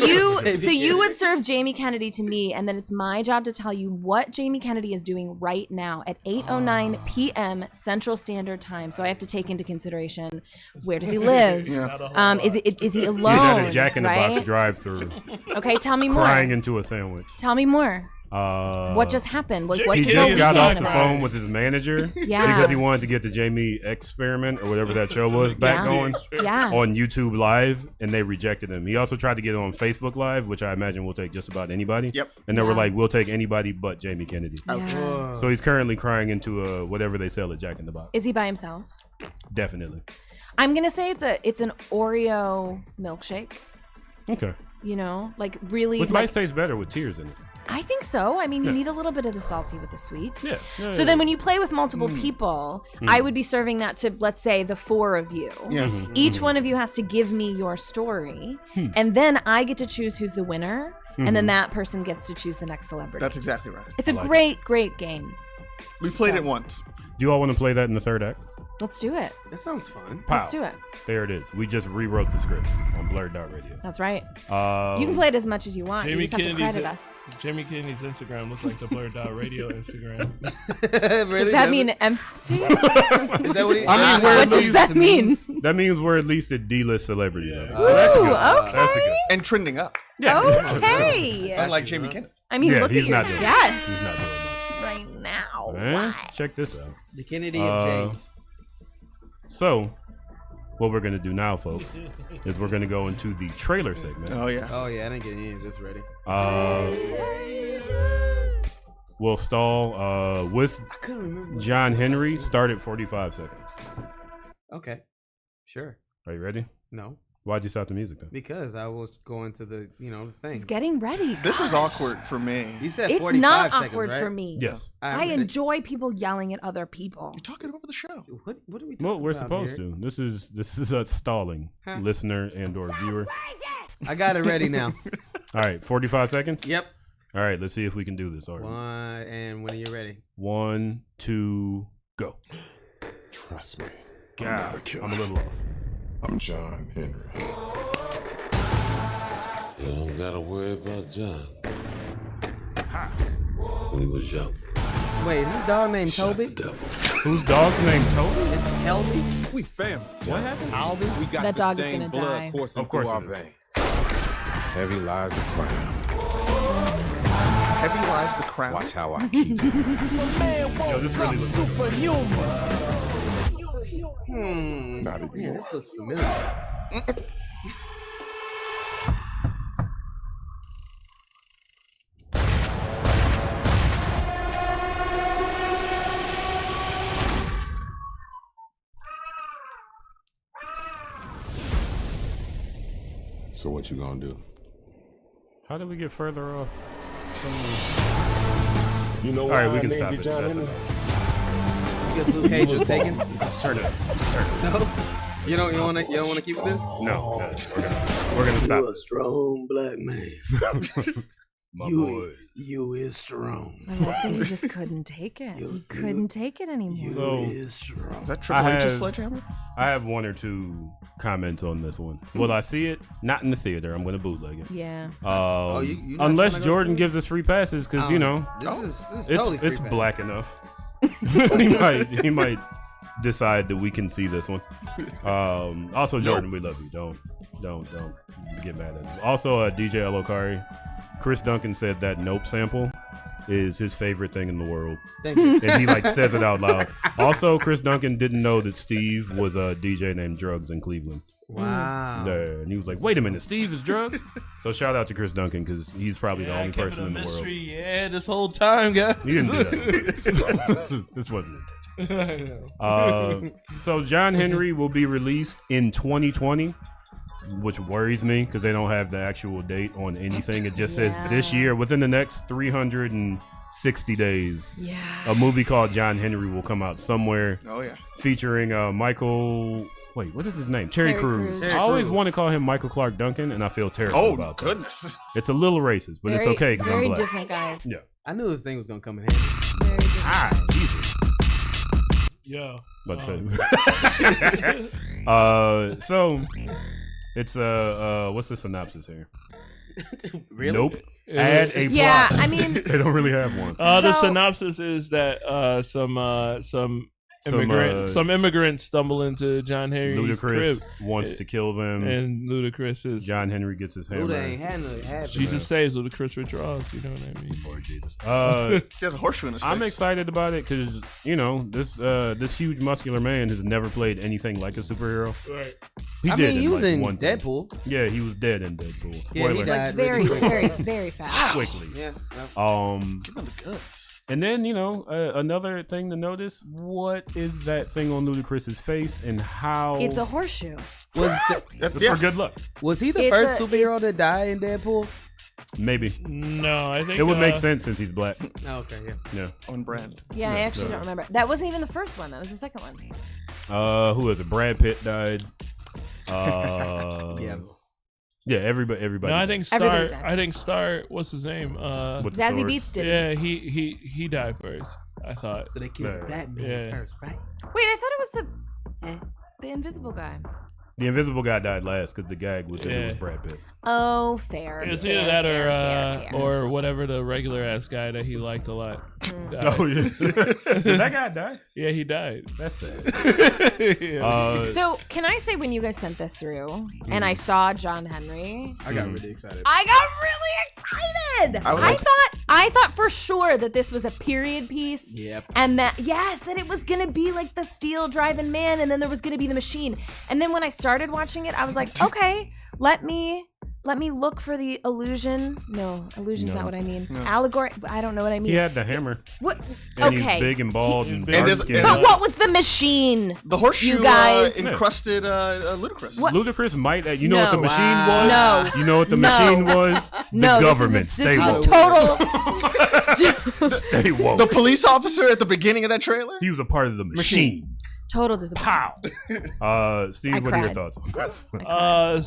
you would serve Jamie Kennedy to me, and then it's my job to tell you what Jamie Kennedy is doing right now at 8:09 p.m. Central Standard Time. So I have to take into consideration, where does he live? Is he alone? He's at a Jack in the right? Box drive-through, Okay, tell me more. crying into a sandwich. Tell me more. What just happened? Like, He what's so just got off weekend the about? phone with his manager Yeah. because he wanted to get the Jamie Experiment or whatever that show was back going on YouTube Live, and they rejected him. He also tried to get it on Facebook Live, which I imagine will take just about anybody. Yep. And they were like, we'll take anybody but Jamie Kennedy. Yeah. So he's currently crying into whatever they sell at Jack in the Box. Is he by himself? Definitely. I'm gonna say it's an Oreo milkshake. Okay. You know, like really. Which like, might taste better with tears in it. I think so. I mean, you need a little bit of the salty with the sweet. Yeah. So then when you play with multiple people, I would be serving that to, let's say, the 4 of you. Yes. Each one of you has to give me your story, and then I get to choose who's the winner, and then that person gets to choose the next celebrity. That's exactly right. It's a great game. We played it once. Do you all want to play that in the third act? Let's do it. That sounds fun. Pow. Let's do it. There it is. We just rewrote the script on BlurdDotRadio. That's right. You can play it as much as you want. You just have to credit us. Jamie Kennedy's Instagram looks like the BlurdDotRadio Instagram. Does that mean empty? Is that what he what does that mean? That means we're at least a D-list celebrity. Yeah. So that's good. Okay. That's a good. And trending up. Yeah. Okay. Unlike Jamie Kennedy. I mean, look he's at your not doing guess He's not doing much. right now. Check this out. The Kennedy of James. So, what we're going to do now, folks, is we're going to go into the trailer segment. Oh, yeah. Oh yeah, I didn't get any of this ready. We'll stall with I couldn't remember. John Henry. Start at 45 seconds. Okay, sure. Are you ready? No, Why'd you stop the music, though? because I was going to the the thing. He's getting ready. This is awkward for me. You said It's 45 not seconds, awkward right? for me. Yes. I enjoy people yelling at other people. You're talking over the show. What are we talking Well, we're about supposed here? to. This is a stalling listener and or viewer. I got it ready now. All right, 45 seconds. Yep. All right, let's see if we can do this. All right. And when are you ready? 1, 2, go. Trust me. God, I'm a little off. I'm John Henry. You don't gotta worry about John. When he was young. Wait, is this dog named Shot Toby? the devil. Whose dog's named Toby? It's Kelby? We family. What happened? Albie? We got That the dog is same gonna blood die. coursing Of course through our it is. veins. Heavy lies the crown. Heavy lies the crown. Watch how I keep it. Yo, this really looks Not Man, anymore. this looks familiar. So what you gonna do? How did we get further off? You know All why right, we I can named stop you it. John That's Henry? enough. Because Luke Cage was taken? Turn it up. No? You don't want to keep this? No, we're gonna stop. You a strong black man. My boy. You is strong. I love that he just couldn't take it. He couldn't take it anymore. So is strong. Is that Triple H's have- sledgehammer? I have 1 or 2 comments on this one. Will I see it? Not in the theater. I'm gonna bootleg it. Yeah. Unless you not trying to go Jordan see it? gives us free passes, because you know This is it's totally free it's pass. black enough. he might decide that we can see this one. Also, Jordan, we love you. Don't get mad at us. Also, DJ Elokari, Chris Duncan said that Nope sample is his favorite thing in the world, Thank you. and he like says it out loud. Also, Chris Duncan didn't know that Steve was a DJ named Drugs in Cleveland. Wow. Yeah, and he was like, "Wait a minute, Steve is Drugs." So shout out to Chris Duncan because he's probably the only person in the world. Yeah, this whole time, guys. You didn't do that. This wasn't intentional. So John Henry will be released in 2020, which worries me because they don't have the actual date on anything. It just says this year, within the next 360 days. Yeah. A movie called John Henry will come out somewhere. Oh, yeah. Featuring Michael. Wait, what is his name? Terry Crews. Terry I always Crews. want to call him Michael Clark Duncan, and I feel terrible Oh, about that. goodness. It's a little racist, but it's okay because I'm Very black. different guys. Yeah. I knew this thing was going to come in handy. Very different. Ah, Jesus. Yo. But so it's what's the synopsis here? Really? Nope. Add a Yeah, plot. I mean, They don't really have one. The So- synopsis is that some Some immigrants stumble into John Henry's crib. Ludacris wants to kill them, and Ludacris is John Henry gets his hammer. Luda ain't had no Jesus saves, Ludacris withdraws. You know what I mean? Lord Jesus. He has a horseshoe in his face. I'm excited about it because this huge muscular man has never played anything like a superhero. Right. He was in one thing. Deadpool. Yeah, he was dead in Deadpool. Yeah, he Spoiler. died Very, really quick. very, very fast. Quickly. Yeah. Give him the goods. And then, another thing to notice, what is that thing on Ludacris's face and how... It's a horseshoe. Was for good luck. Was he the first superhero to die in Deadpool? Maybe. No, I think... It would make sense since he's black. Oh, okay, yeah. Yeah. On brand. Yeah, I actually don't remember. That wasn't even the first one. That was the second one. Who was it? Brad Pitt died. Yeah. Yeah, everybody. No, I think Everybody Star. died. I think Star. What's his name? With the Zazie swords. Beetz did. Yeah, he died first. I thought. So they killed that man first, right? Wait, I thought it was the invisible guy. The invisible guy died last because the gag was in it with Brad Pitt. Oh, fair. It's fair, either that fair. or whatever the regular ass guy that he liked a lot. died. Oh yeah, did that guy die? Yeah, he died. That's sad. Yeah. So, can I say when you guys sent this through and I saw John Henry, I got really excited. I got really excited. I thought for sure that this was a period piece. Yep. And that it was gonna be like the steel driving man, and then there was gonna be the machine. And then when I started watching it, I was like, okay, let me look for the illusion. No, illusion's not what I mean. No. Allegory. I don't know what I mean. He had the hammer. What? And Okay. he's big and bald and And dark there's- skinned. and- But what was the machine? The horseshoe You guys. encrusted Ludacris. What? Ludacris might. You know what the No. machine Wow. was? No. You know what the No. machine was? The No, government. this Stay was a woke. total, Stay woke. The police officer at the beginning of that trailer? He was a part of the machine. total disappointment. Pow. Steve, I what are your cried. thoughts on this?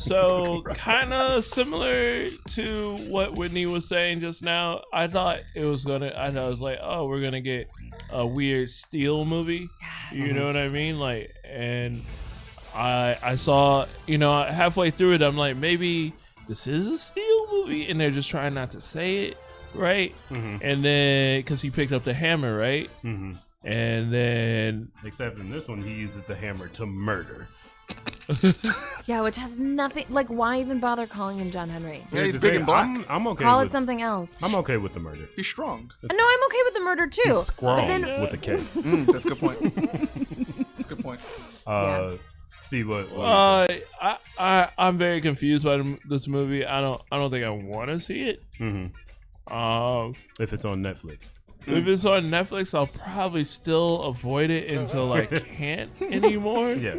So kind of similar to what Whitney was saying just now. I thought it was like, oh, we're gonna get a weird steel movie. You know what I mean? Like, and I saw, halfway through it, I'm like, maybe this is a steel movie, and they're just trying not to say it, right? Mm-hmm. And then because he picked up the hammer, right? Mm-hmm. And then Except in this one, he uses the hammer to murder. Yeah, which has nothing. Like, why even bother calling him John Henry? Yeah, he's the big thing, and black. I'm okay. Call with, it something else. I'm okay with the murder. He's strong. No, I'm okay with the murder too. He's strong But then, with a K. That's a good point. That's a good point. Steve, what? I'm very confused by this movie. I don't think I want to see it. Mm-hmm. If it's on Netflix. If it's on Netflix, I'll probably still avoid it until I can't anymore. Yeah.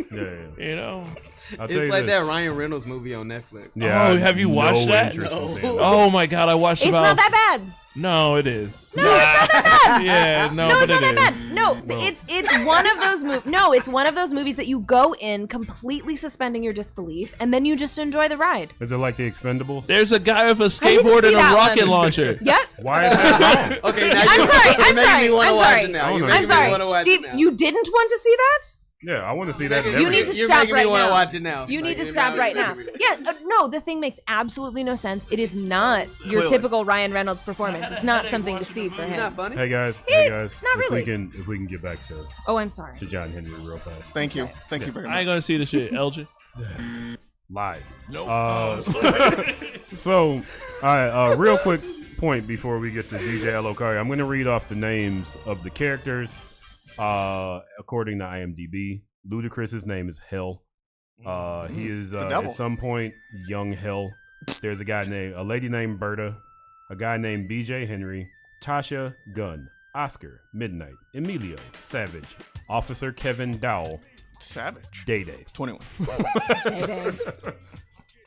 I'll tell It's you like this. that Ryan Reynolds movie on Netflix. Yeah, Oh, have you watched that? interest in No. seeing that. Oh my god, I watched it's about. not that bad. No, it is. No, it's not that bad. Yeah, no, No, but it's not it that is. bad. No, it's one of those movies. No, it's one of those movies that you go in completely suspending your disbelief, and then you just enjoy the ride. Is it like The Expendables? There's a guy with a didn't skateboard see and a that rocket one. launcher. Yep. Why is that wrong? Okay, now I'm you're sorry. I'm making sorry. me wanna I'm watch sorry. it now. I'm You're I'm making me wanna sorry, watch Steve. it now. You didn't want to see that? Yeah, I want to see that. in You every- need to You're stop making me right wanna now. watch it now. You need Like, to you're stop now- right now. Yeah, no, the thing makes absolutely no sense. It is not your Clearly. typical Ryan Reynolds performance. It's not something to see for It's him. not funny. Hey guys, not if really. we can get back to Oh, I'm sorry. John Henry real fast. Thank you. Thank you very I ain't much. gonna see the shit, Elgin. Live. So, all right, real quick point before we get to DJ Alokari. I'm going to read off the names of the characters according to IMDb. Ludacris's name is Hell. He is devil. at some point young Hell. There's a lady named Berta, a guy named BJ Henry, Tasha Gunn, Oscar Midnight, Emilio Savage, Officer Kevin Dowell, Savage. Day Day. 21. Day-Day.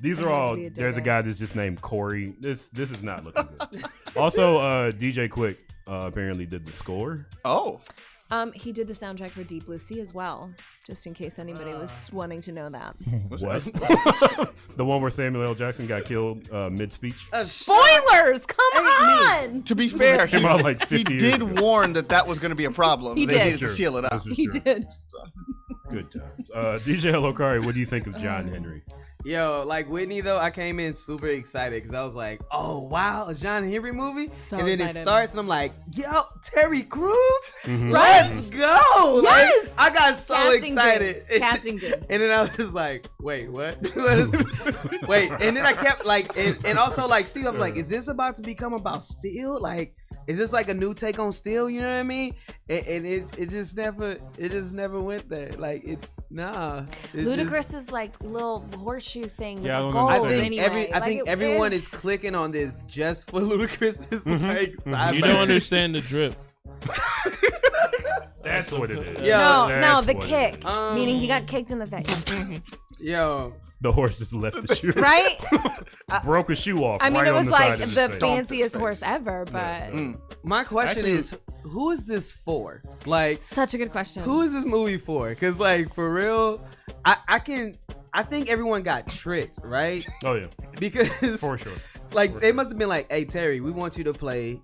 These I are hate all. to be a There's a Day-Day. guy that's just named Corey. This is not looking good. Also, DJ Quick apparently did the score. Oh. He did the soundtrack for Deep Blue Sea as well, just in case anybody was wanting to know that. What? The one where Samuel L. Jackson got killed mid-speech. Spoilers! Come on! To be fair, Came out like 50 years did ago. warn that was going to be a problem. He They did. needed to seal it up. This is He true. did. Good times. DJ Alokari, what do you think of John Henry? Yo, like Whitney though, I came in super excited because I was like, "Oh wow, a John Henry movie!" So and then excited. it starts, and I'm like, "Yo, Terry Crews, Mhm. let's go!" Yes! Like, I I got so Casting excited. dream. Casting dream. And then I was just like, wait, what? Wait. And then I kept like, and also like Steve, I was like, is this about to become about Steel? Like, is this like a new take on Steel? You know what I mean? And it just never went there. Like Ludacris's like little horseshoe thing was I gold don't know. anyway. I think everyone is clicking on this just for Ludacris's like side. You don't understand the drip. That's what it is. No, the kick. Meaning he got kicked in the face. Yo. The horse just left the shoe. Right? Broke a shoe off. I mean, right it was on the like side of the his face. fanciest horse ever, but My question is, who is this for? Like, such a good question. who is this movie for? Because like for real, I think everyone got tricked, right? Oh yeah, Because for sure. like they must have been like, hey Terry, we want you to play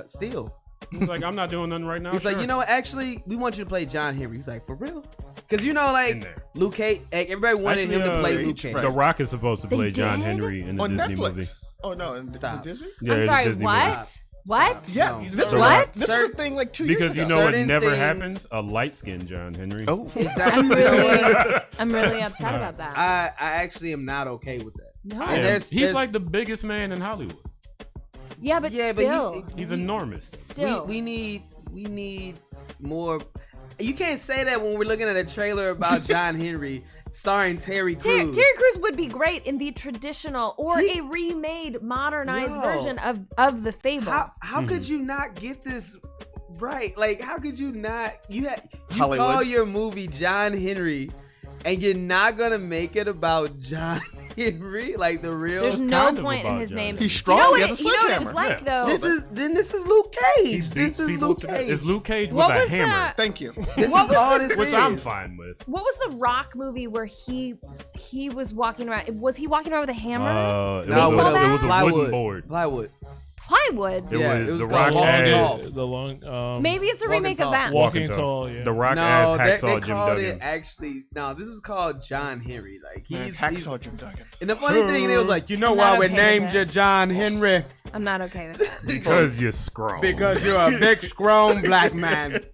Steel. He's like, I'm not doing nothing right now. He's like, you know what? Actually, we want you to play John Henry. He's like, for real? Because you know, like Luke Cage, everybody wanted him to play Luke Cage. The Rock is supposed to play John did? Henry in the On Disney Netflix. movie. Oh no, is Stop. it Disney? Yeah, I'm it's a sorry, Disney what? movie. What? Yeah, No. this What? was a thing like 2 years Because ago. you know what Certain never things- happens? A light-skinned John Henry. Oh, Exactly. I'm really upset about that. I actually am not okay with that. No. And He's like the biggest man in Hollywood. Yeah, but still. He's enormous. Still. We need more. You can't say that when we're looking at a trailer about John Henry starring Terry Crews. Terry Crews would be great in the traditional or a remade, modernized version of the Fable. How could you not get this right? Like, how could you not? You Hollywood. call your movie John Henry, and you're not gonna make it about John Henry, like the real. There's no point in his name. He's strong. You know He what has a it was sledgehammer. like though? This is Luke Cage. He This beats is people Luke to death. Cage. It's Luke Cage What with a was hammer. that? thank you. This What is was all the- this Which is. I'm fine with. What was the Rock movie where he was walking around? Was he walking around with a hammer? It Baseball was bat? a wooden Plywood. board. Plywood. Plywood. It was The called Rock Walking Tall. as The long. Maybe it's a Walking remake Tall. of that. Walking Tall. Yeah. The Rock No, as they Hacksaw Jim called Duggan. it actually. No, this is called John Henry. Like he's Hacksaw Jim Duggan. And the funny thing, it was like, you know I'm why not we okay with named it. you John Henry? I'm not okay with that. Because you're scrawny. Because you're a big, strong black man.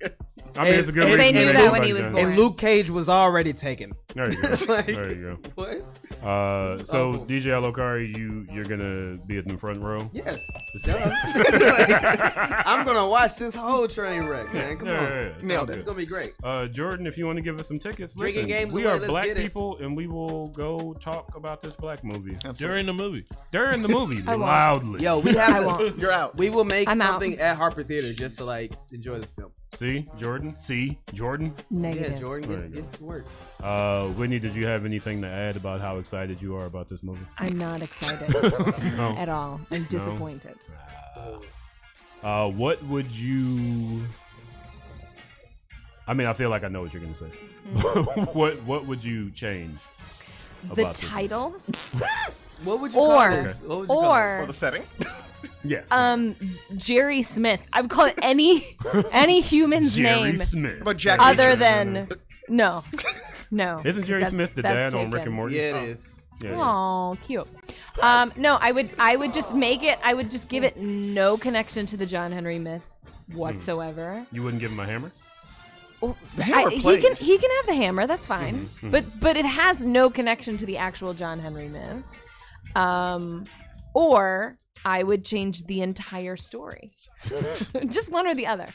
I mean, it's a good and reason they to knew make that it when about he was John. born. And Luke Cage was already taken. There you go. Like, There you go. What? So awful. DJ Alokari, you're gonna be in the front row. Yes. Like, I'm gonna watch this whole train wreck, man. Come on. Nailed It's it. gonna be great. Jordan, if you want to give us some tickets, Drinking listen, games we away, are let's black get it. people, and we will go talk about this black movie During the movie. during the movie I won't. loudly. Yo, we I have. won't. You're out. We will make I'm out. something at Harper Theater just to like enjoy this film. See, Jordan. See, Jordan. Negative. Yeah, Jordan, There you get to work. Whitney, did you have anything to add about how excited you are about this movie? I'm not excited No. at all. I'm disappointed. What would you? I mean, I feel like I know what you're gonna say. What would you change? The about this title What would you call or this? What would you call it? Or or the setting. movie? Yeah. Jerry Smith. I would call it any human's Jerry name Smith. But Jack other Reacher. than no. Isn't Jerry That's- Smith the that's dad on Rick taken. and Morty? Yeah, it is. Yeah, it is. Oh, cute. No, I would just make it. I would just give it no connection to the John Henry myth whatsoever. You wouldn't give him a hammer? The hammer he plays. can have the hammer. That's fine. But it has no connection to the actual John Henry myth. Or I would change the entire story. Just one or the other.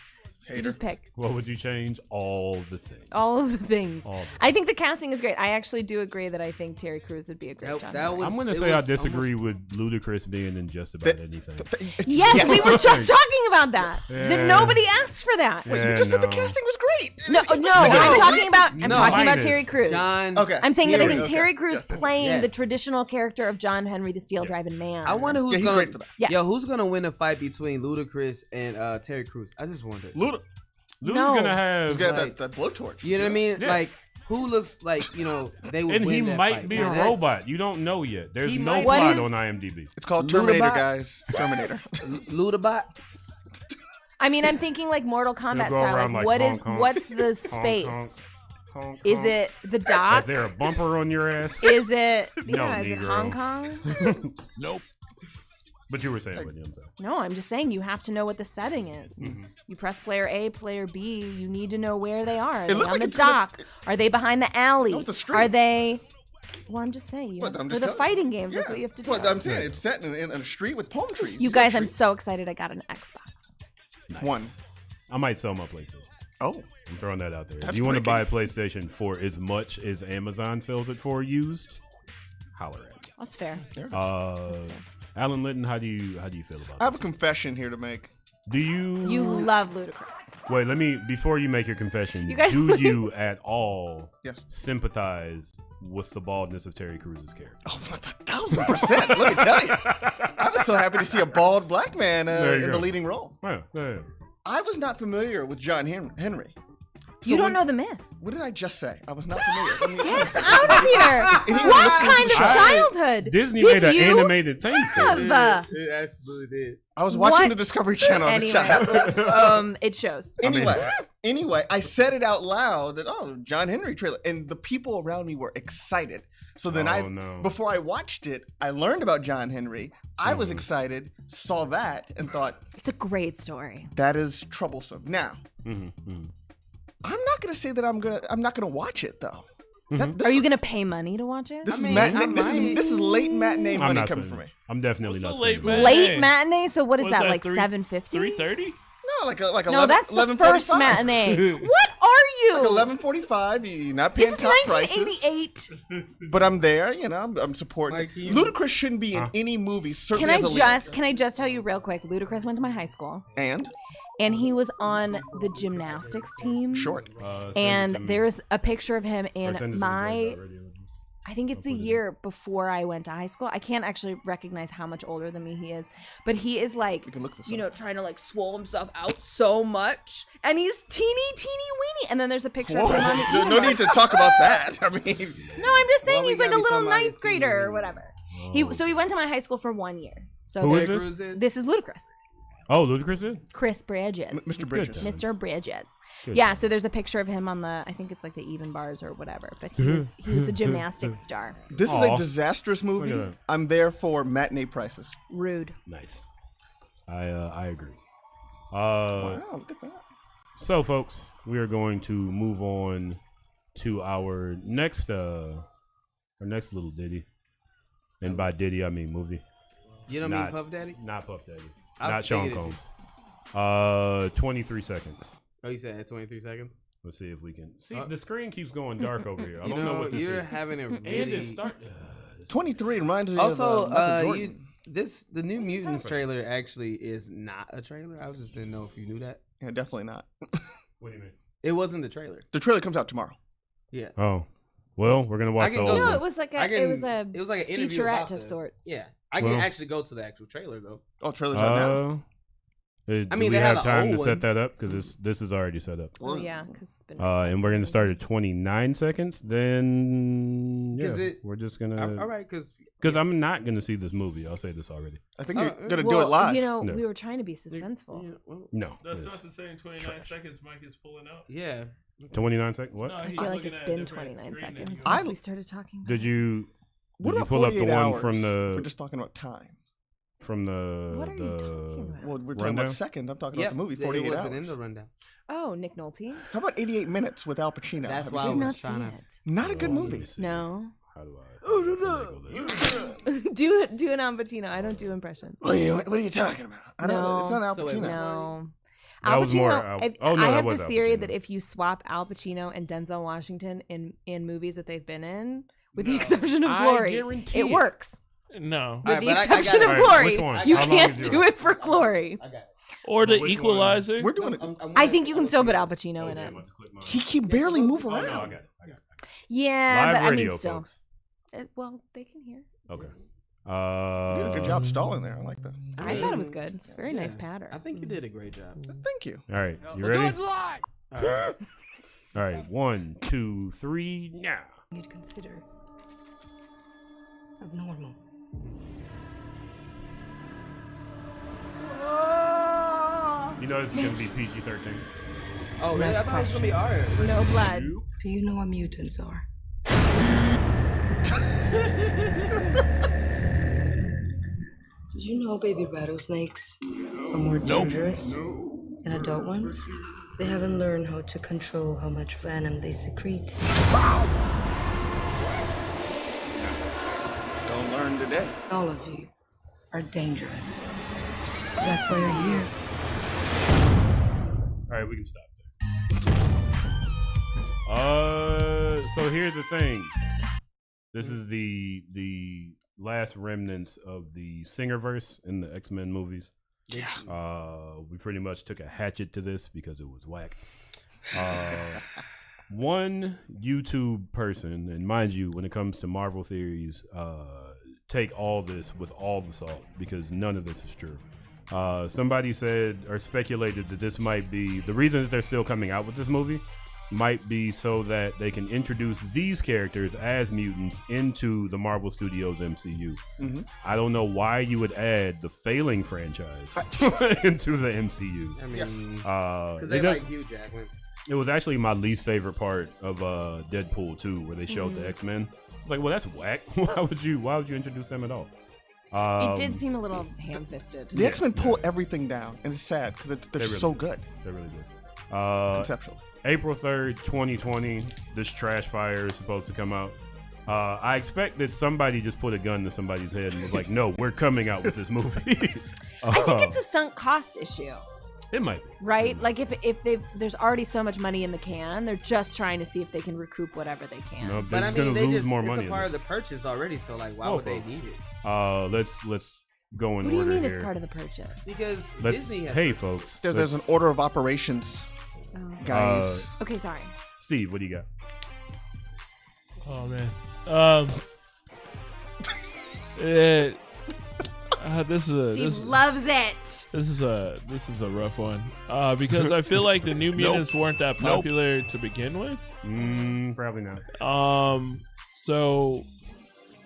You just pick What would you change? All the things. all of the things. All. I think the casting is great. I actually do agree that I think Terry Crews would be a great John Henry. I'm gonna it say I was disagree with Ludacris being in just about anything. Yes, we were just talking about that. Yeah. That nobody asked for that. Wait, Yeah, you just said the no. casting was great. No, I'm talking about Minus Terry Crews. John. Okay. I'm saying that I Henry. think Terry Crews Yes, yes, playing the yes. traditional character of John Henry, the steel driving man. I wonder who's Yeah, he's gonna. great for that. Yes. Yo, who's gonna win a fight between Ludacris and Terry Crews? I just wonder. Luda. Luda's No. gonna have, He's got Like- that blowtorch. You know what I mean? Yeah. Like, who looks like they would and win he that might fight? be Now, a that's- robot. You don't know yet. There's He no might- What plot is- on IMDb. It's called Terminator, Ludabot? guys. Terminator. Ludabot. I mean, I'm thinking like Mortal Kombat go style. around Like, like what's honk, honk, the honk, space? honk, Is honk. it the Is dock? there a bumper on your ass? Is it No, is it Negro. Hong Kong? Nope. But you were saying, Whitney, I'm sorry. No, I'm just saying you have to know what the setting is. Mm-hmm. You press player A, player B. You need to know where they are. Are they looks on like the it's gonna- dock? Are they behind the alley? No, it's the street. Are they? Well, I'm just saying. What, I'm For just the telling fighting you. games, that's what you have to do. Well, I'm saying it's set in a street with palm trees. You guys, I'm so excited. I got an Xbox. One. I might sell my PlayStation. Oh. I'm throwing that out there. That's If you want to pretty buy a PlayStation for as much as Amazon sells it for used, holler at me. That's fair. Alan Linton, how do you feel about I have a this? confession here to make. Do you You love Ludacris. wait? Let me before you make your confession. You guys- do you at all Yes. sympathize with the baldness of Terry Crews' character? Oh, 1,000%. Let me tell you. I was so happy to see a bald black man There you in go. the leading role. Yeah. I was not familiar with John Henry. You don't know the myth. What did I just say? I was not familiar. Let me- Get out of here! anyone What listening to kind the of show- childhood Disney did made an you animated thing for it. have? It absolutely did. I was watching What? the Discovery Channel as a child. Anyway, it shows. Anyway, I said it out loud that, John Henry trailer. And the people around me were excited. So then before I watched it, I learned about John Henry. I was excited, saw that, and thought, It's a great story. that is troublesome. Now, I'm not gonna say that I'm not gonna watch it though. Are you gonna pay money to watch it? This is late matinee I'm money not coming spending from me. it. I'm definitely What's not a late spending it. Late matinee? So what is What's that? that, Like 3 $7.50? 3:30? No, like No, 11, that's the 11:45. first matinee. What are you? Like 11:45. You're not paying This is top prices. 1988. But I'm there. I'm supporting. Mikey. Ludacris shouldn't be in any movie. Can Certainly I as a lead. can I just tell you real quick? Ludacris went to my high school, and he was on the gymnastics team. Short. And there's a picture of him Or send it in to my. BlurdDotRadio. I think it's the year before I went to high school. I can't actually recognize how much older than me he is, but he is like, can look this you up. know, trying to like swole himself out so much, and he's teeny weeny. And then there's a picture of him on the No Eagles. need to talk about that. I mean, No, I'm just saying Well, we he's like gotta a be little somebody's ninth grader teeny or weeny. whatever. So he went to my high school for 1 year. So Who is there's this? this is Ludacris. Oh, Ludacris did? Chris Bridges. Mr. Bridges. Mr. Bridges. Good Yeah, so there's a picture of him on the, I think it's like the Even Bars or whatever, but he was the gymnastics star. This is Aw. a disastrous movie. Look at that. I'm there for matinee prices. Rude. Nice. I agree. Wow, look at that. So, folks, we are going to move on to our next little ditty, and by ditty I mean movie. You don't mean Puff Daddy? Not Puff Daddy. I Not Sean figured Combs. 23 seconds. Oh, you said at 23 seconds? Let's see if we can see. The screen keeps going dark over here. I You don't know know, what this you're is. having a And really... it start. 23 reminds me Also, of Michael Jordan. the New Mutants trailer actually is not a trailer. I just didn't know if you knew that. Yeah, definitely not. What do you mean? It wasn't the trailer. The trailer comes out tomorrow. Yeah. Oh, well, we're gonna watch the can old go one. No, it was like I can- it was a it was like an interview about featurette of the- sorts. Yeah. I can Well- actually go to the actual trailer though. Oh, trailer's out now. I Do mean, we they have have the time to old set one. that up because this is already set up. Oh yeah, because it's been. And we're gonna start at 29 seconds. Then yeah, 'Cause we're just gonna. All right, because I'm not gonna see this movie. I'll say this already. I think you're gonna do Well, it live. you know, No. we were trying to be suspenseful. No. That's it not is. the same 29 seconds Mike is pulling out. yeah. 29 seconds. What? No, I he's feel like looking it's at a been different 29 screen than seconds you are. since we started talking. Did you? What Did you about pull up the 48 one hours from the? We're just talking about time. From the. What are you talking about? Well, we're talking rundown? about seconds. I'm talking Yep, about the movie, it 48 wasn't in hours. the rundown. Oh, Nick Nolte. How about 88 minutes with Al Pacino? That's Have why you I seen Did was that? not see trying to- it. Not a good Oh, let movie. me see. No. How do I? do an Al Pacino. I don't do impressions. What are you talking about? I don't know. It's not Al So wait, Pacino. No. That Al was more Pacino. Al- if- oh, no, I that have was this Al theory Pacino. that if you swap Al Pacino and Denzel Washington in movies that they've been in, with the exception of I Glory, guarantee it it. works. No. With Alright, the but I exception got of it. Alright, Glory, which one? you How long can't is do yours? it for Glory. I got it. Or the Which one? Equalizer. We're doing it. I think you can still put Al Pacino in it. He barely move Oh, no, I around. got it. I got it. Yeah, Live but I radio, mean, still. folks. Well, they can hear. Okay. You did a good job stalling there. I like that. I thought it was good. It's a very nice Yeah. pattern. I think you did a great job. Thank you. All right. You ready? All right. 1, 2, 3. Now. You'd consider abnormal. You know this is gonna be PG-13. Oh, really? I thought it was gonna be R. No blood. Do you know what mutants are? Did you know baby rattlesnakes are more dangerous than adult ones? They haven't learned how to control how much venom they secrete. Don't learn today. All of you are dangerous. That's why you're here. All right, we can stop there. So here's the thing. This is the last remnants of the Singerverse in the X-Men movies. Yeah. We pretty much took a hatchet to this because it was whack. One YouTube person, and mind you, when it comes to Marvel theories, take all this with all the salt because none of this is true. Somebody said or speculated that this might be the reason that they're still coming out with this movie might be so that they can introduce these characters as mutants into the Marvel Studios MCU. Mm-hmm. I don't know why you would add the failing franchise into the MCU. I mean, because they like Hugh Jackman. It was actually my least favorite part of Deadpool 2, where they showed the X-Men. I was like, well, that's whack. Why would you introduce them at all? It did seem a little ham-fisted. The X-Men pull everything down, and it's sad because they're really so good. They're really good. Conceptual. April 3rd, 2020, this trash fire is supposed to come out. I expect that somebody just put a gun to somebody's head and was like, no, we're coming out with this movie. I think it's a sunk cost issue. It might be. Right? Like if there's already so much money in the can, they're just trying to see if they can recoup whatever they can. No, but I mean, it's a part of the purchase already, so like, why would they need it? Let's go in order here. What do you mean it's part of the purchase? Because Disney has folks. There's an order of operations, guys. Okay, sorry. Steve, what do you got? Oh man. Steve loves it. This is a rough one because I feel like the New Mutants weren't that popular to begin with. Probably not. So,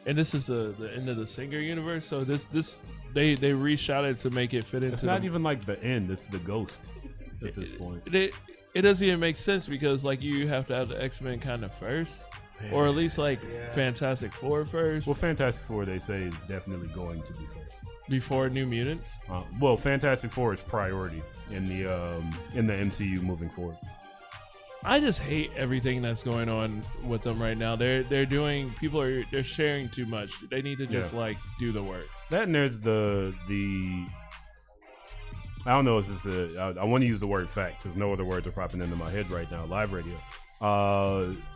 and this is the end of the Singer universe. So they reshot it to make it fit into. It's not even like the end. It's the ghost at this point. It doesn't even make sense because like you have to have the X-Men kind of first. Or at least like Fantastic Four first. Well, Fantastic Four they say is definitely going to be first before New Mutants. Well, Fantastic Four is priority in the MCU moving forward. I just hate everything that's going on with them right now. They're sharing too much. They need to just like do the work. That and there's the I don't know if this is I want to use the word fact because no other words are popping into my head right now. Live radio.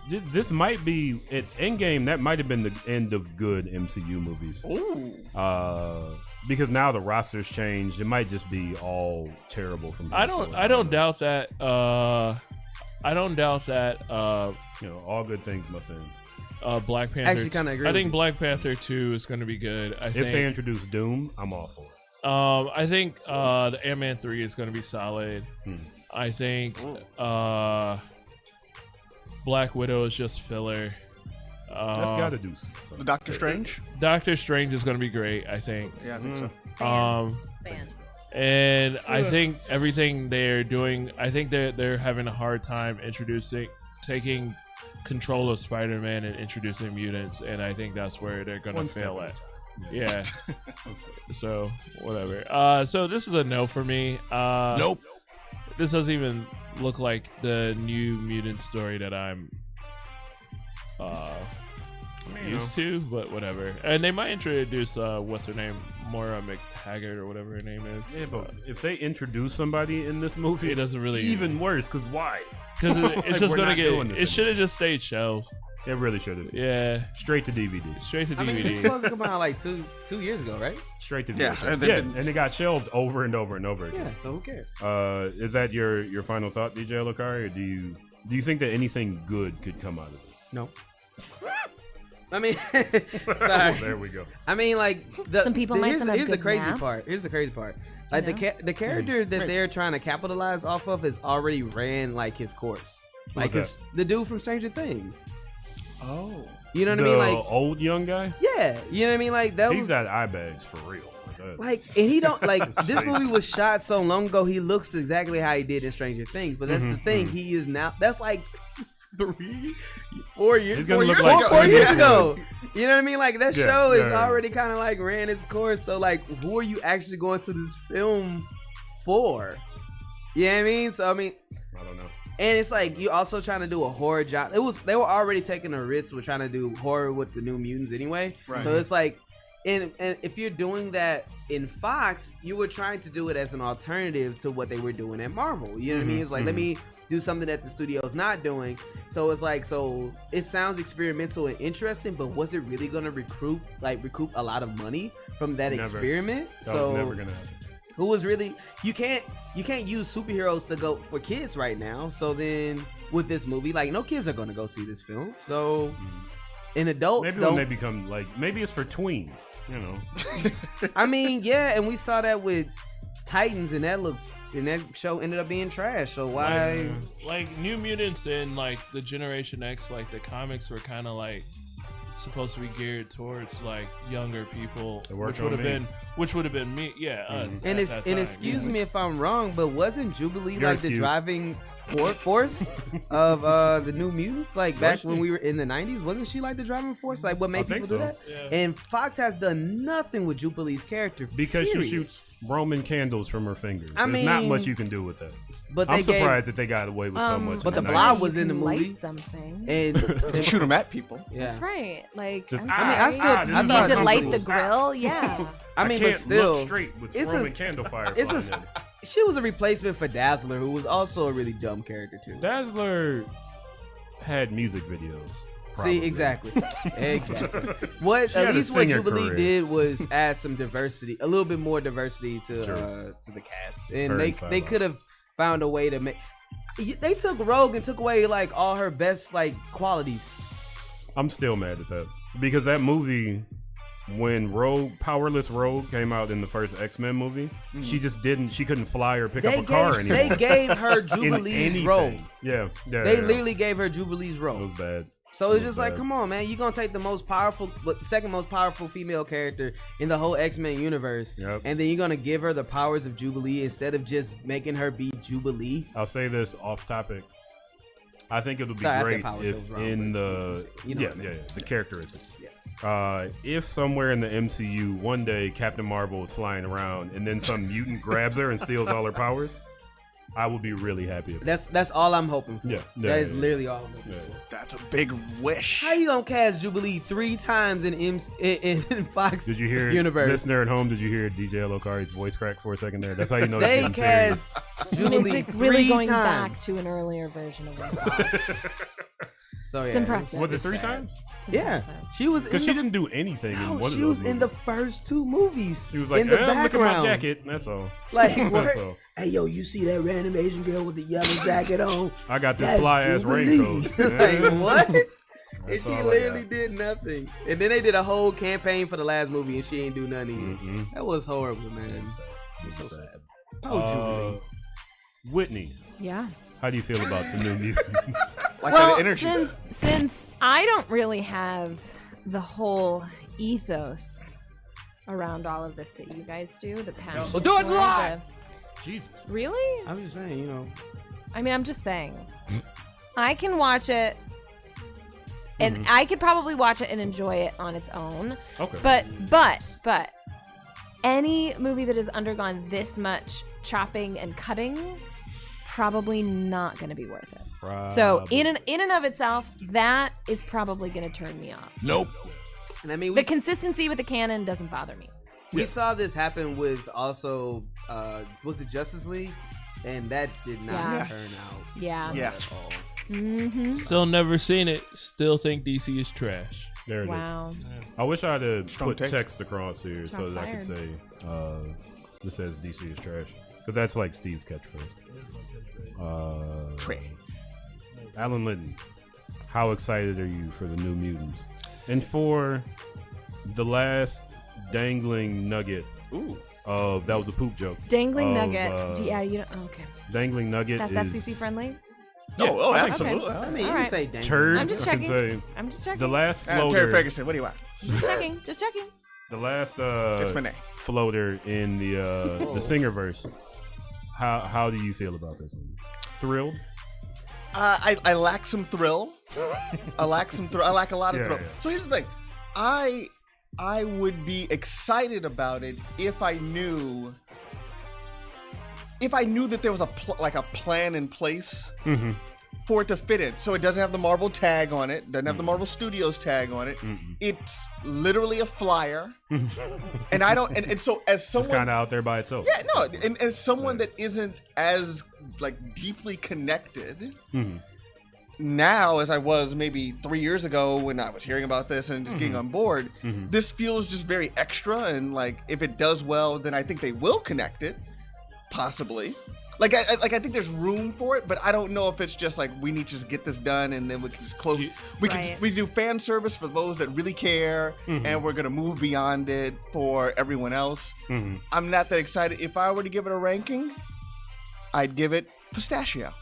This might be at Endgame. That might have been the end of good MCU movies. Ooh. Because now the roster's changed. It might just be all terrible from. I don't doubt that. I don't doubt that. All good things must end. Black Panther. Actually, kind of agree. I think Black Panther 2 is going to be good. If they introduce Doom, I'm all for it. I think the Ant-Man 3 is going to be solid. I think Black Widow is just filler. That's got to do something. The Doctor Strange? Doctor Strange is going to be great, I think. Yeah, I think so. Fan. And I think everything they're doing, I think they're having a hard time taking control of Spider-Man and introducing mutants, and I think that's where they're going to fail at. Yeah. So, whatever. So this is a no for me. Nope. This doesn't even look like the New Mutant story that I'm used to, but whatever. And they might introduce what's her name, Moira McTaggart or whatever her name is. Yeah, but if they introduce somebody in this movie, it doesn't really even worse. Because why? Because it's just gonna get. It should have anymore. Just stayed shelved. It really should have. Yeah. Straight to DVD. Straight to DVD. I mean, it's supposed to come out like two years ago, right? Straight to Yeah, DVD. And it got shelved over and over and over again. Yeah, so who cares? Is that your final thought, DJ Lokari, or do you think that anything good could come out of this? No. I mean, sorry. There we go. I mean, like some people might have here's the good crazy naps. part. Here's the crazy part. Like the character that they're trying to capitalize off of has already ran like his course. Like the dude from Stranger Things. Oh. You know what I mean? Like old young guy? Yeah. You know what I mean? Like that He's got eye bags for real. Like, and he don't like this movie was shot so long ago. He looks exactly how he did in Stranger Things. But that's the thing. He is now. That's like 4 years ago. You know what I mean? Like that show is already kind of like ran its course. So like, who are you actually going to this film for? You know what I mean? So I mean, I don't know. And it's like you also trying to do a horror job. They were already taking a risk with trying to do horror with the New Mutants anyway. Right. So it's like, and if you're doing that in Fox, you were trying to do it as an alternative to what they were doing at Marvel. You know what I mean? It's like, let me do something that the studio's not doing. So it's like, so it sounds experimental and interesting, but was it really gonna recoup a lot of money from that experiment? That was never gonna happen. Who was really, you can't use superheroes to go for kids right now. So then with this movie, like no kids are gonna go see this film. So and adults maybe when they become like, maybe it's for tweens, you know. I mean, yeah, and we saw that with Titans, and that show ended up being trash. So why? Like New Mutants and like the Generation X, like the comics were kind of like supposed to be geared towards like younger people, which would have been me, us. And excuse me if I'm wrong, but wasn't Jubilee like the driving force of the New Mutants? Like back when we were in the 90s, wasn't she like the driving force? Like what made people do that? Yeah. And Fox has done nothing with Jubilee's character because she shoots Roman candles from her fingers. There's not much you can do with that. But I'm surprised that they got away with so much. But the Blob was in the movie. Light something. And shoot them at people. Yeah. That's right. Like, I thought you need to light the grill. Yeah. I mean, but still, look straight with it's Roman candle fire. She was a replacement for Dazzler, who was also a really dumb character too. Dazzler had music videos. Probably. See, exactly. What at least what Jubilee did was add some diversity, a little bit more diversity to the cast, and they could have found a way to make. They took Rogue and took away like all her best like qualities. I'm still mad at that because that movie, when Powerless Rogue came out in the first X-Men movie, she couldn't fly or pick up a car anymore. They gave her Jubilee's role. Yeah. They literally gave her Jubilee's role. It was bad. So it's just like, come on, man. You're going to take the second most powerful female character in the whole X-Men universe, and then you're going to give her the powers of Jubilee instead of just making her be Jubilee? I'll say this off topic. I think it would be great if in the the characteristics. If somewhere in the MCU one day Captain Marvel is flying around and then some mutant grabs her and steals all her powers, I will be really happy. That's all I'm hoping for. That is literally all I'm hoping for. That's a big wish. How you gonna cast Jubilee 3 times in Fox Did you hear universe? Listener at home, did you hear DJ Lokari's voice crack for a second there? That's how you know they cast Jubilee really 3 going times. back to an earlier version of himself. So yeah, it's impressive. Was it 3 times? Yeah, she was because she didn't do anything. No, in one she was in the first 2 movies. She was like, in the background. Look at my jacket. That's all. Like, that's all. Hey, yo, you see that random Asian girl with the yellow jacket on? I got this fly ass raincoat. Like what? And she literally did nothing. And then they did a whole campaign for the last movie, and she ain't do nothing. That was horrible, man. It's so sad. Oh, Jubilee. Whitney. Yeah. How do you feel about the New Mutants? Since I don't really have the whole ethos around all of this that you guys do, the passion. So do it live. Jesus. Really? I'm just saying, you know. I mean, I'm just saying. I can watch it, and I could probably watch it and enjoy it on its own. Okay. But any movie that has undergone this much chopping and cutting, probably not going to be worth it. Probably. So in and of itself, that is probably going to turn me off. Nope. And I mean, the consistency with the canon doesn't bother me. We saw this happen with also was it Justice League, and that did not turn out. Yeah. Yes. Mm-hmm. Still never seen it. Still think DC is trash. There it is. Wow. I wish I had put text across here so that I could say this says DC is trash, because that's like Steve's catchphrase. Alan Linton, how excited are you for the New Mutants and for the last dangling nugget of that was a poop joke. Dangling nugget. Yeah, you don't. Okay. Dangling nugget. That's FCC friendly. Oh, absolutely. Okay. I mean, you can say dangling. Turd, I'm just checking. The last floater. Terry Ferguson, what do you want? Just checking. The last it's my name. Floater in the Singerverse. How do you feel about this one? Thrilled? I lack some thrill. I lack a lot of thrill. Yeah. So here's the thing. I would be excited about it if I knew that there was a plan in place for it to fit in. So it doesn't have the Marvel tag on it, doesn't have the Marvel Studios tag on it. It's literally a flyer. And I don't and so as someone it's kind of out there by itself. Yeah, no, and as someone that isn't as like deeply connected now as I was maybe 3 years ago when I was hearing about this and just getting on board, this feels just very extra, and like if it does well, then I think they will connect it, possibly. Like I think there's room for it, but I don't know if it's just like we need to just get this done and then we can just close. We do fan service for those that really care, and we're gonna move beyond it for everyone else. I'm not that excited. If I were to give it a ranking, I'd give it pistachio.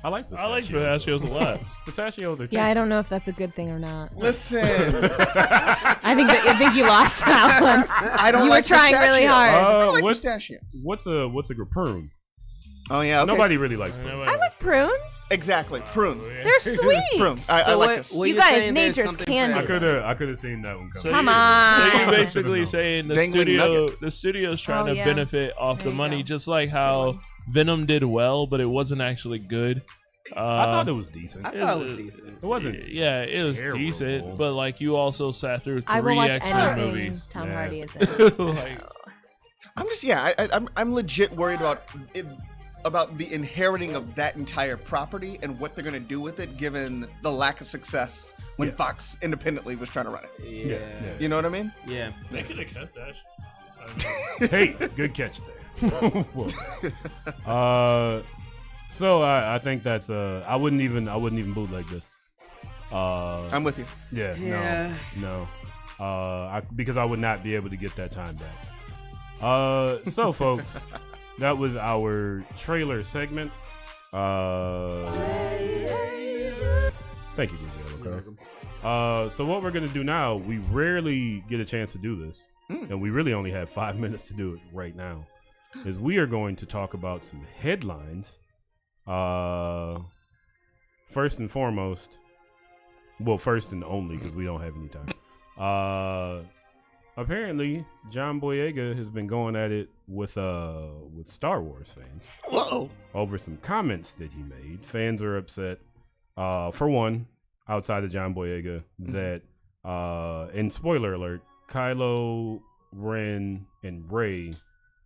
I like pistachios a lot. Pistachios are tasty. Yeah, I don't know if that's a good thing or not. Listen, I think you lost that one. I don't. You like were trying really hard. I like pistachios. What's a prune? Oh yeah, okay. Nobody really likes prunes. I like prunes. Exactly, prune. They're sweet. Prune. I like this. You guys, nature's candy. I could have seen that one coming. Come on. So you're basically saying the studio's trying to benefit off the money, just like how Venom did well, but it wasn't actually good. I thought it was decent. I thought it was decent. It wasn't. Yeah, it was terrible. decent, but like you also sat through 3 I will watch X-Men anything movies. Tom Hardy is in. Like, I'm just I'm legit worried about the inheriting of that entire property and what they're going to do with it, given the lack of success when Fox independently was trying to run it. Yeah. You know what I mean? Yeah. they could have kept that. Hey, good catch there. So I think that's I wouldn't even bootleg this. I'm with you. Yeah. No. Because I would not be able to get that time back. So folks, that was our trailer segment. Thank you, DJ. So what we're gonna do now? We rarely get a chance to do this, and we really only have 5 minutes to do it right now. Is we are going to talk about some headlines. First and foremost, first and only because we don't have any time. Apparently, John Boyega has been going at it with Star Wars fans. Whoa! Over some comments that he made. Fans are upset. For one, outside of John Boyega, that and spoiler alert, Kylo Ren and Rey,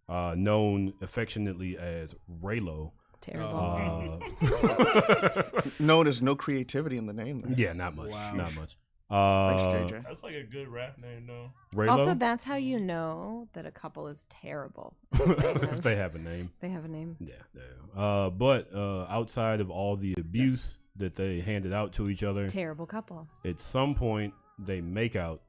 known affectionately as Reylo. Terrible. Known as no creativity in the name there. Yeah, not much. Wow. Not much. Thanks, JJ. That's like a good rap name, though. Reylo? Also, that's how you know that a couple is terrible. If they have a name. They have a name. Yeah. But outside of all the abuse that they handed out to each other, Terrible couple. at some point they make out.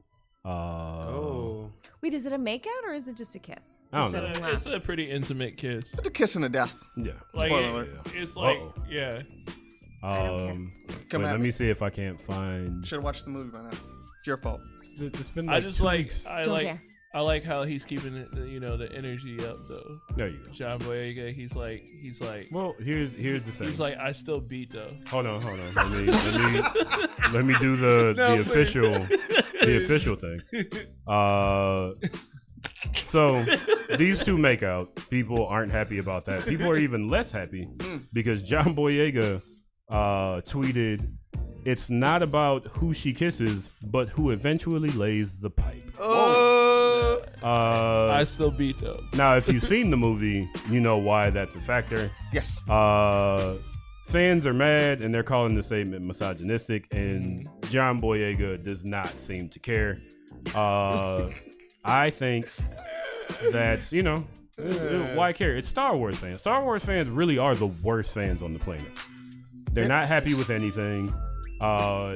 Wait, is it a makeout or is it just a kiss? I don't know. It's a pretty intimate kiss. It's a kiss and a death. Yeah. Like, Spoiler alert. It's like, Uh-oh. don't Come wait, at let me. me see if I can't find. Should have watched the movie by now. It's your fault. It's been I just 2 like weeks. Don't care. I like how he's keeping it, the energy up though. There you go. John Boyega, he's like. Well, here's the thing. He's like, I still beat though. Hold on. Let me do the official thing. So these two make out. People aren't happy about that. People are even less happy because John Boyega tweeted, "It's not about who she kisses, but who eventually lays the pipe." I still beat though. Now, if you've seen the movie, you know why that's a factor. Yes. Fans are mad and they're calling the statement misogynistic, and John Boyega does not seem to care. I think that's, why care? It's Star Wars fans. Star Wars fans really are the worst fans on the planet. They're not happy with anything.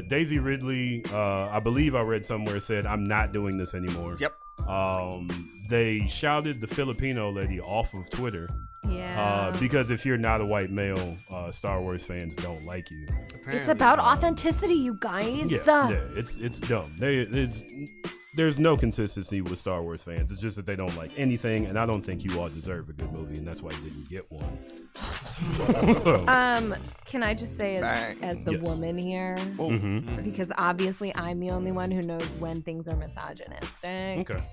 Daisy Ridley, I believe I read somewhere, said, "I'm not doing this anymore." Yep. They shouted the Filipino lady off of Twitter. Yeah. Because if you're not a white male, Star Wars fans don't like you. It's about authenticity, you guys. Yeah, it's dumb. There's no consistency with Star Wars fans. It's just that they don't like anything, and I don't think you all deserve a good movie, and that's why you didn't get one. Can I just say as the woman here, because obviously I'm the only one who knows when things are misogynistic. Okay.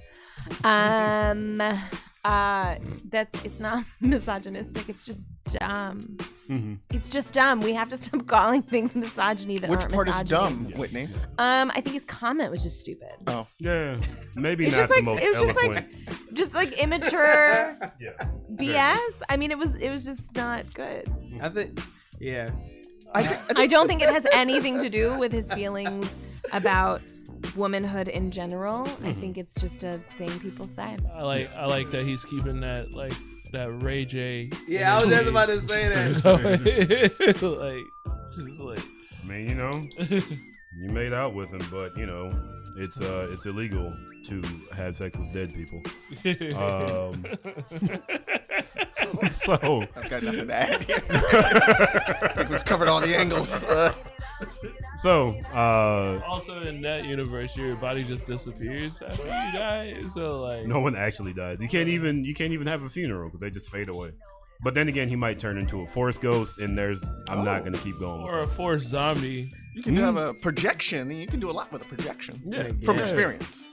It's not misogynistic. It's just dumb. It's just dumb. We have to stop calling things misogyny that aren't misogyny. Which part is dumb, Whitney? I think his comment was just stupid. Oh. Yeah. Maybe It's not just the like most it was eloquent. just like immature Yeah. BS. I mean, it was just not good. I think, yeah. I don't think it has anything to do with his feelings about womanhood in general. I think it's just a thing people say. I like that he's keeping that that Ray J. Yeah, I was just about to say that. Just like. I mean, you made out with him, but it's illegal to have sex with dead people. So I've got nothing to add here. I think we've covered all the angles. So also in that universe, your body just disappears after you die. So like, no one actually dies. You can't even have a funeral because they just fade away. But then again, he might turn into a force ghost, and I'm not gonna keep going. Or a force zombie. You can have a projection. You can do a lot with a projection. Yeah, from experience.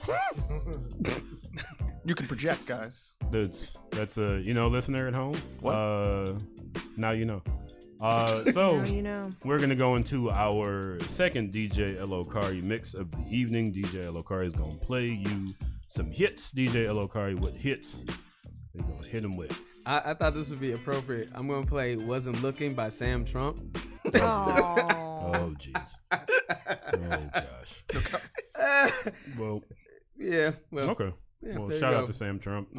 You can project, guys. That's a listener at home. What? Now you know. Now you know. We're gonna go into our second DJ Elokari mix of the evening. DJ Elokari is gonna play you some hits. DJ Elokari, what hits they're gonna hit him with? I thought this would be appropriate. I'm gonna play "Wasn't Looking" by Sam Trump. Oh jeez. Oh gosh. Well. Yeah. Well. Okay. Yeah, Well, there shout you out go. to Sam Trump.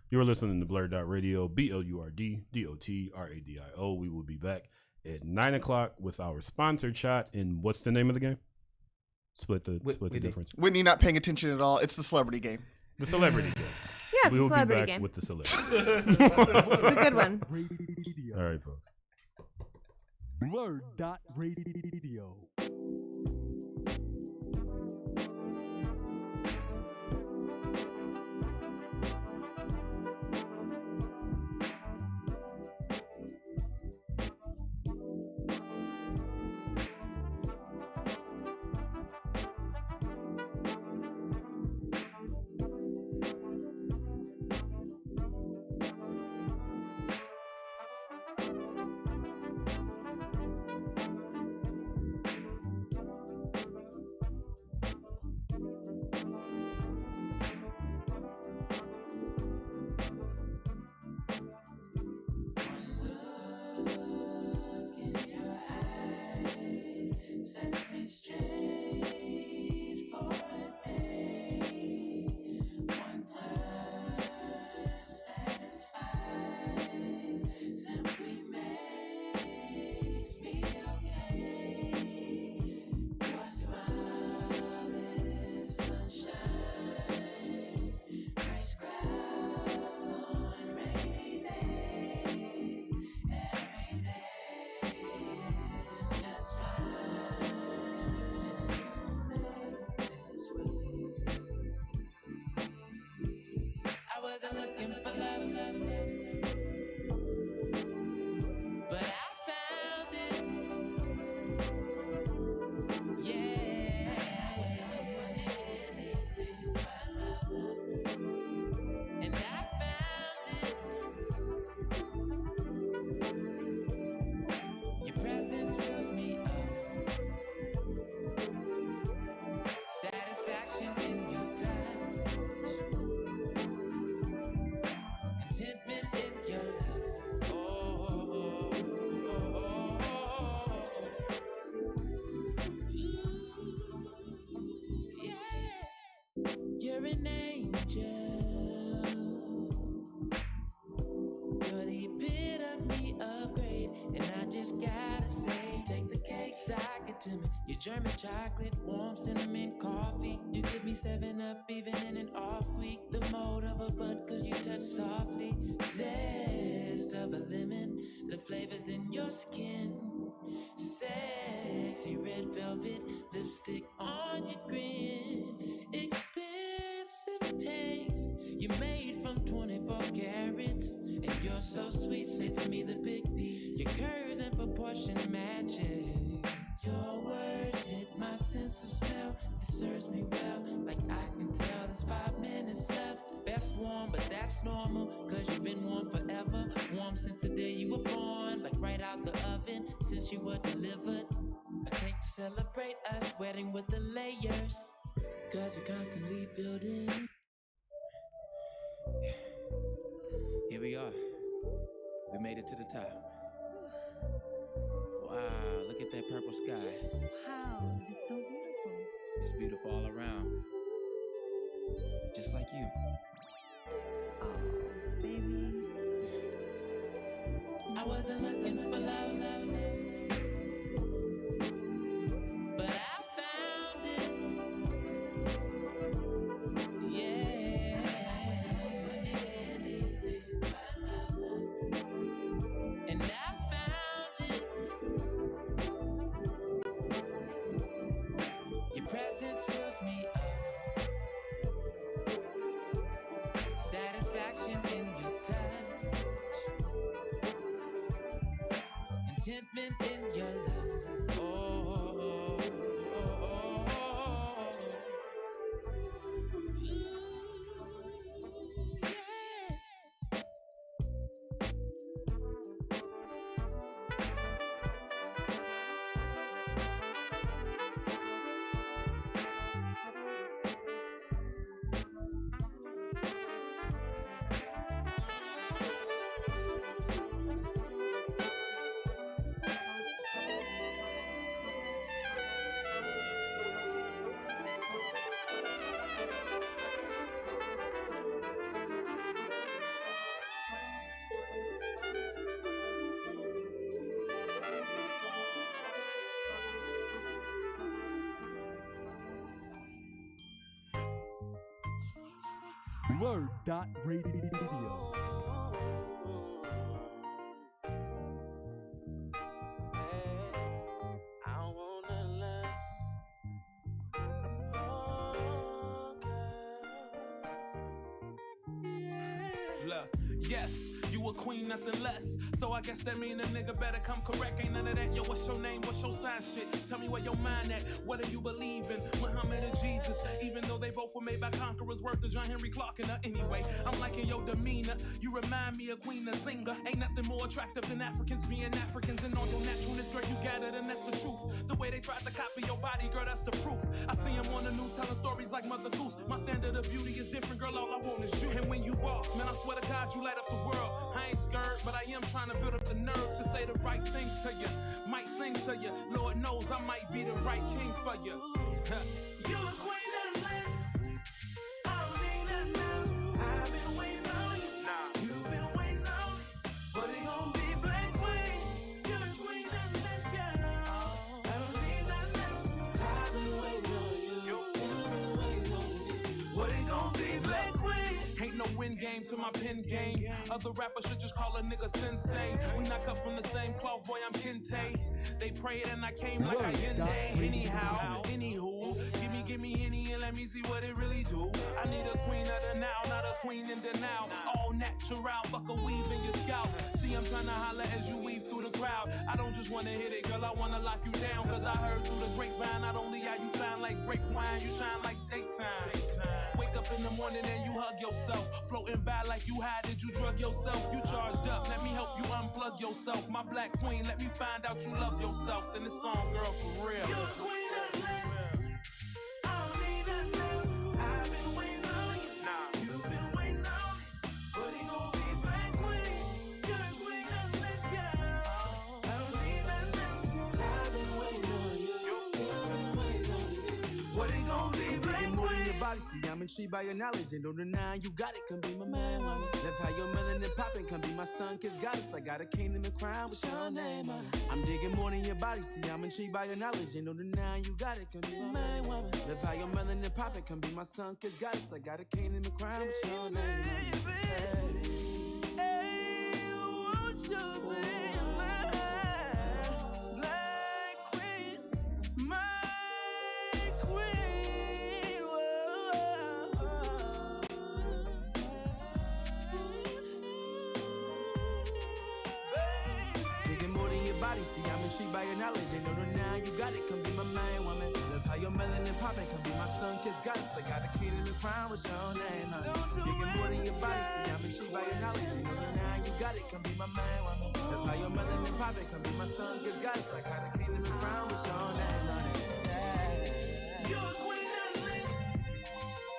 You're listening to BlurdDotRadio, BlurdDotRadio. We will be back at 9:00 with our sponsored shot. And what's the name of the game? Split the difference. Whitney not paying attention at all. It's the celebrity game. The celebrity game. Yeah, it's we a will be celebrity back game. with the celebrity. It's a good one. All right, folks. BlurdDotRadio. You're an angel. You're the epitome of great. And I just gotta say, take the cake, sock it to me. Your German chocolate, warm cinnamon coffee. You give me 7-Up even in an off week. The mold of a bud cause you touch softly. Zest of a lemon, the flavors in your skin. Sexy red velvet, lipstick on your grin. Expensive taste, you made from 24 carats. And your so sweet, saving me the big piece. Your curves and proportion matches. Your words hit my sense of smell. It serves me well, like I can tell there's 5 minutes left. Best warm, but that's normal, cause you've been warm forever. Warm since the day you were born, like right out the oven, since you were delivered. A cake to celebrate us, wedding with the layers, cause we're constantly building. Here we are. We made it to the top. Wow, look at that purple sky. Wow, this is so beautiful. It's beautiful all around. Just like you. Oh, baby. I wasn't looking for love, but I found it. Yeah. And I found it. Your presence fills me up. Satisfaction in your touch. Contentment in your love. Oh, BlurdDotRadio. Yes, you a queen, nothing less. So I guess that mean a nigga better come correct. Ain't none of that. Yo, what's your name? What's your sign? Shit. Tell me where your mind at. What do you believe in? Muhammad or Jesus? Even though they both were made by conquerors, worth of John Henry Clark in her anyway. I'm liking your demeanor. You remind me of Queen Nzinga. Ain't nothing more attractive than Africans being Africans. And all your naturalness, girl, you got it, and that's the truth. The way they tried to copy your body, girl, that's the proof. I see them on the news telling stories like Mother Goose. My standard of beauty is different, girl. All I want is you. And when you walk, man, I swear to God, you light up the world. I ain't scared, but I am trying to build up the nerve to say the right things to you. Might sing to you. Lord knows I might be the right king for you. You a queen of the list. I don't need nothing else. I've been waiting on you. You've been waiting on me. But it gon' be Black Queen. You're the queen of the list, girl. I don't need nothing else. I've been waiting on you. You've been waiting on me. But it gon' be Black Queen. Ain't no win game to my pen game. Other rappers should just call a nigga sensei. We not cut from the same cloth, boy, I'm Kente. They prayed and I came like I Yende. Anyhow, anywho, give me any and let me see what it really do. I need a queen of the now, not a queen in the now. All natural, fuck a weave in your scalp. See, I'm trying to holler as you weave through the crowd. I don't just wanna hit it, girl, I wanna lock you down. Cause I heard through the grapevine, not only are you fine like grape wine, you shine like daytime. Wake up in the morning and you hug yourself. Floating by like you high, did you drug yourself? You charged up, let me help you unplug yourself. My black queen, let me find out you love yourself. Then this song, girl, for real. You're a queen of the list. I don't need nothing else. I've been waiting on you. You've been waiting on me. But it gon' be Black Queen. You're the queen of the list, girl. I don't need nothing else. I've been waiting on you. You've been waiting on me. But it gon' be Black Queen. Body, see, I'm intrigued by your knowledge. And on the 9, you got it, can be my man, woman. Love how your melanin poppin', can be my sun, kiss goddess. I got a kingdom and crown with your name on it. I'm digging more than your body, see, I'm intrigued by your knowledge. And on the 9, you got it, can be my man, woman. Love how your melanin poppin', can be my sun, kiss goddess. I got a kingdom and crown with your name on it. Hey, won't you be my Black Queen, my queen? Whoa. body, see I'm intrigued by your knowledge. They know that now you got it, come be my main woman. Love how your melanin poppin', come be my sun-kissed goddess. I got a key to the crown with your name, honey. Digging more than your body, see I'm intrigued by your knowledge. They know that now you got it, come be my main woman. Love how your melanin poppin', come be my sun-kissed goddess. I got a key to the crown with your name, honey. Yeah. You're a queen of the list.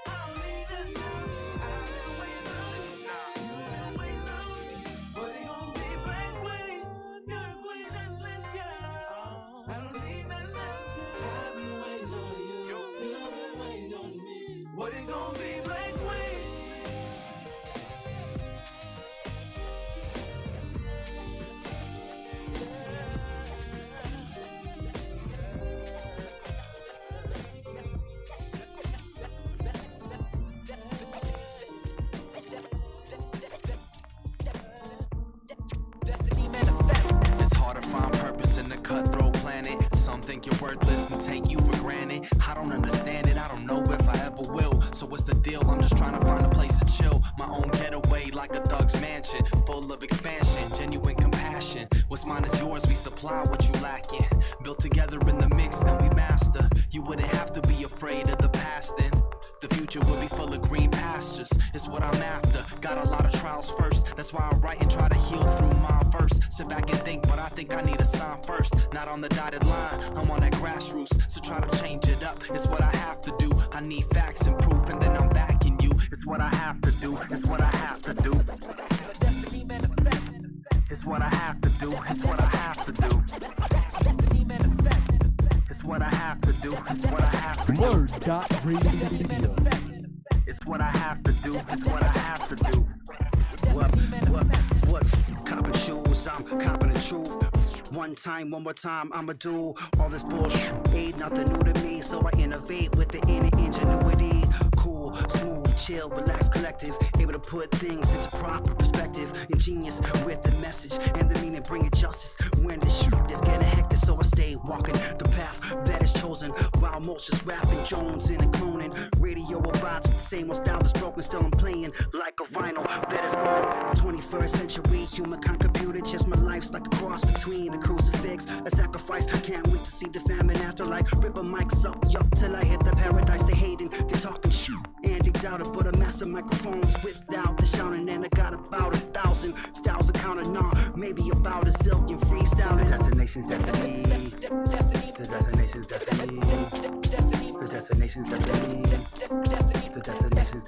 I don't need nothing else. I've been waiting on you. You've been waiting on me. But it gon' be black queen. You're a queen of the list, girl. I don't need nothing else. I've been waiting on you. You've been waiting on me. What it gon' be, black queen? It's hard to find purpose in the cutthroat planet. Some think you're worthless and take you for granted. I don't understand it, I don't know if I ever will. So what's the deal? I'm just trying to find a place to chill. My own getaway like a thug's mansion, full of expansion, genuine compassion. What's mine is yours, we supply what you lacking. Built together in the mix, then we master. You wouldn't have to be afraid of the past then. The future will be full of green pastures. It's what I'm after. Got a lot of trials first. That's why I write and try to heal through my verse. Sit back and think, but I think I need a sign first. Not on the dotted line, I'm on that grassroots. So try to change it up. It's what I have to do. I need facts and proof, and then I'm backing you. It's what I have to do. It's what I have to do. Destiny manifest. It's what I have to do. It's what I have to do. Destiny manifest. It's what I have to do. It's what I have to do. BlurdDotRadio. It's what I have to do. It's what I have to do. What? Copping shoes, I'm copping the truth. One time, one more time, I'ma do all this bullshit. Ain't nothing new to me, so I innovate with the inner ingenuity. Cool, smooth, chill, relaxed, collective. Able to put things into proper perspective. Ingenious with the message and the meaning, bringing justice. When this shit is getting hectic, so I stay walking the path that is chosen. While most just rapping Jones in and cloning. Radio robots with the same old style that's broken, still I'm playing like a vinyl that is gold. 21st century, humankind computer. Just my life's like a cross between a crucifix, a sacrifice. Can't wait to see the famine afterlife. Rip a mics up, yup, till I hit the paradise. They hating, they talking shit, and they doubt it. But I master microphones without the shouting. And I got about 1,000 styles of counting on, maybe about a zillion freestyling. The destination's destiny. The destination's destiny. The destination's destiny. The destination's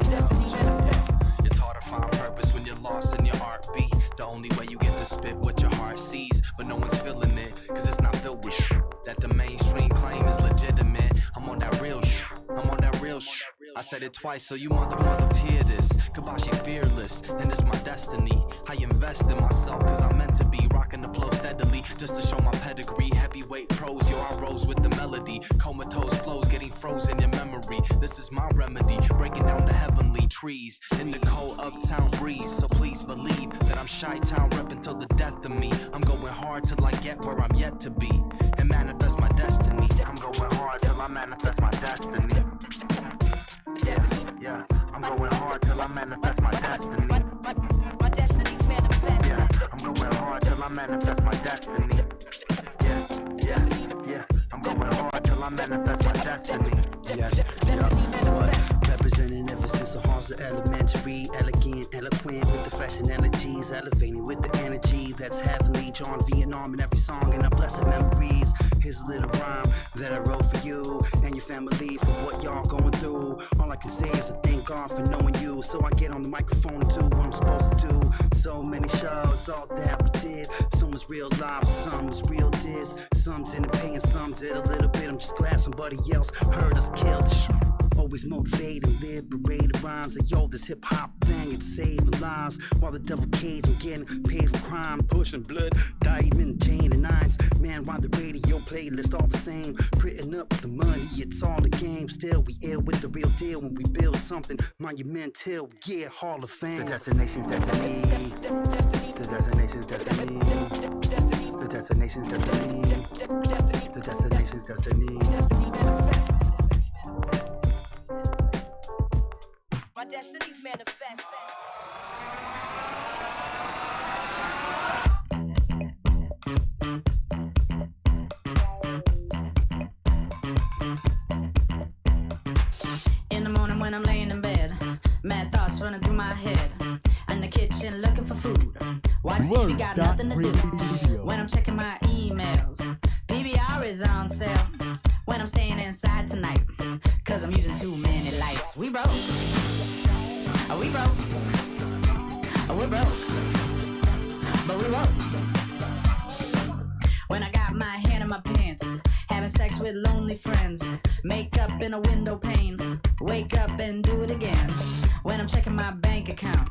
destiny. It's hard to find purpose when you're lost in your heartbeat. The only way you get to spit what your heart sees, but no one's feeling it, cause it's not filled with that the mainstream claim is legitimate. I'm on that real I'm on that real I said it twice, so you mother hear this. Kabashi fearless, and it's my destiny. I invest in myself, cause I'm meant to be rocking the flow steadily, just to show my pedigree. Heavyweight pros, yo, I rose with the melody. Comatose flows getting frozen in memory. This is my remedy, breaking down the heavenly trees in the cold uptown breeze. So please believe that I'm Chi-Town reppin' till the death of me. I'm going hard till I get where I'm yet to be and manifest my destiny. I'm going hard till I manifest my destiny. Yeah, I'm going hard till I manifest my destiny. My destiny's manifest. Yeah, I'm going hard till I manifest my destiny. Yeah, I'm going hard till I manifest my destiny. Yes, representing ever since the halls of elementary. Elegant, eloquent with the fashion energies. Elevating with the energy that's heavenly. John Vietnam in every song and our blessed memories. Here's a little rhyme that I wrote for you and your family for what y'all going through. All I can say is I thank God for knowing you. So I get on the microphone and do what I'm supposed to do. So many shows, all that we did. Some was real live, some was real diss. Some didn't pay and some did a little bit. I'm just glad somebody else heard us kill the shit. Always motivating, liberated rhymes. Like, yo, this hip-hop thing, it's saving lives. While the devil cage and getting paid for crime. Pushing blood, diamond, chain and nines. Man, why the radio playlist all the same? Printing up the money, it's all a game. Still, we ill with the real deal when we build something monumental. We get Hall of Fame. The destination's destiny. The destination's destiny. The destination's destiny. The destination's destiny. My destiny's manifest. BlurdDotRadio. got nothing to do. When I'm checking my emails, PBR is on sale. When I'm staying inside tonight, cause I'm using too many lights. We broke. We broke. We're broke. But we woke. When I got my hand in my pants, having sex with lonely friends, makeup in a window pane, wake up and do it again. When I'm checking my bank account,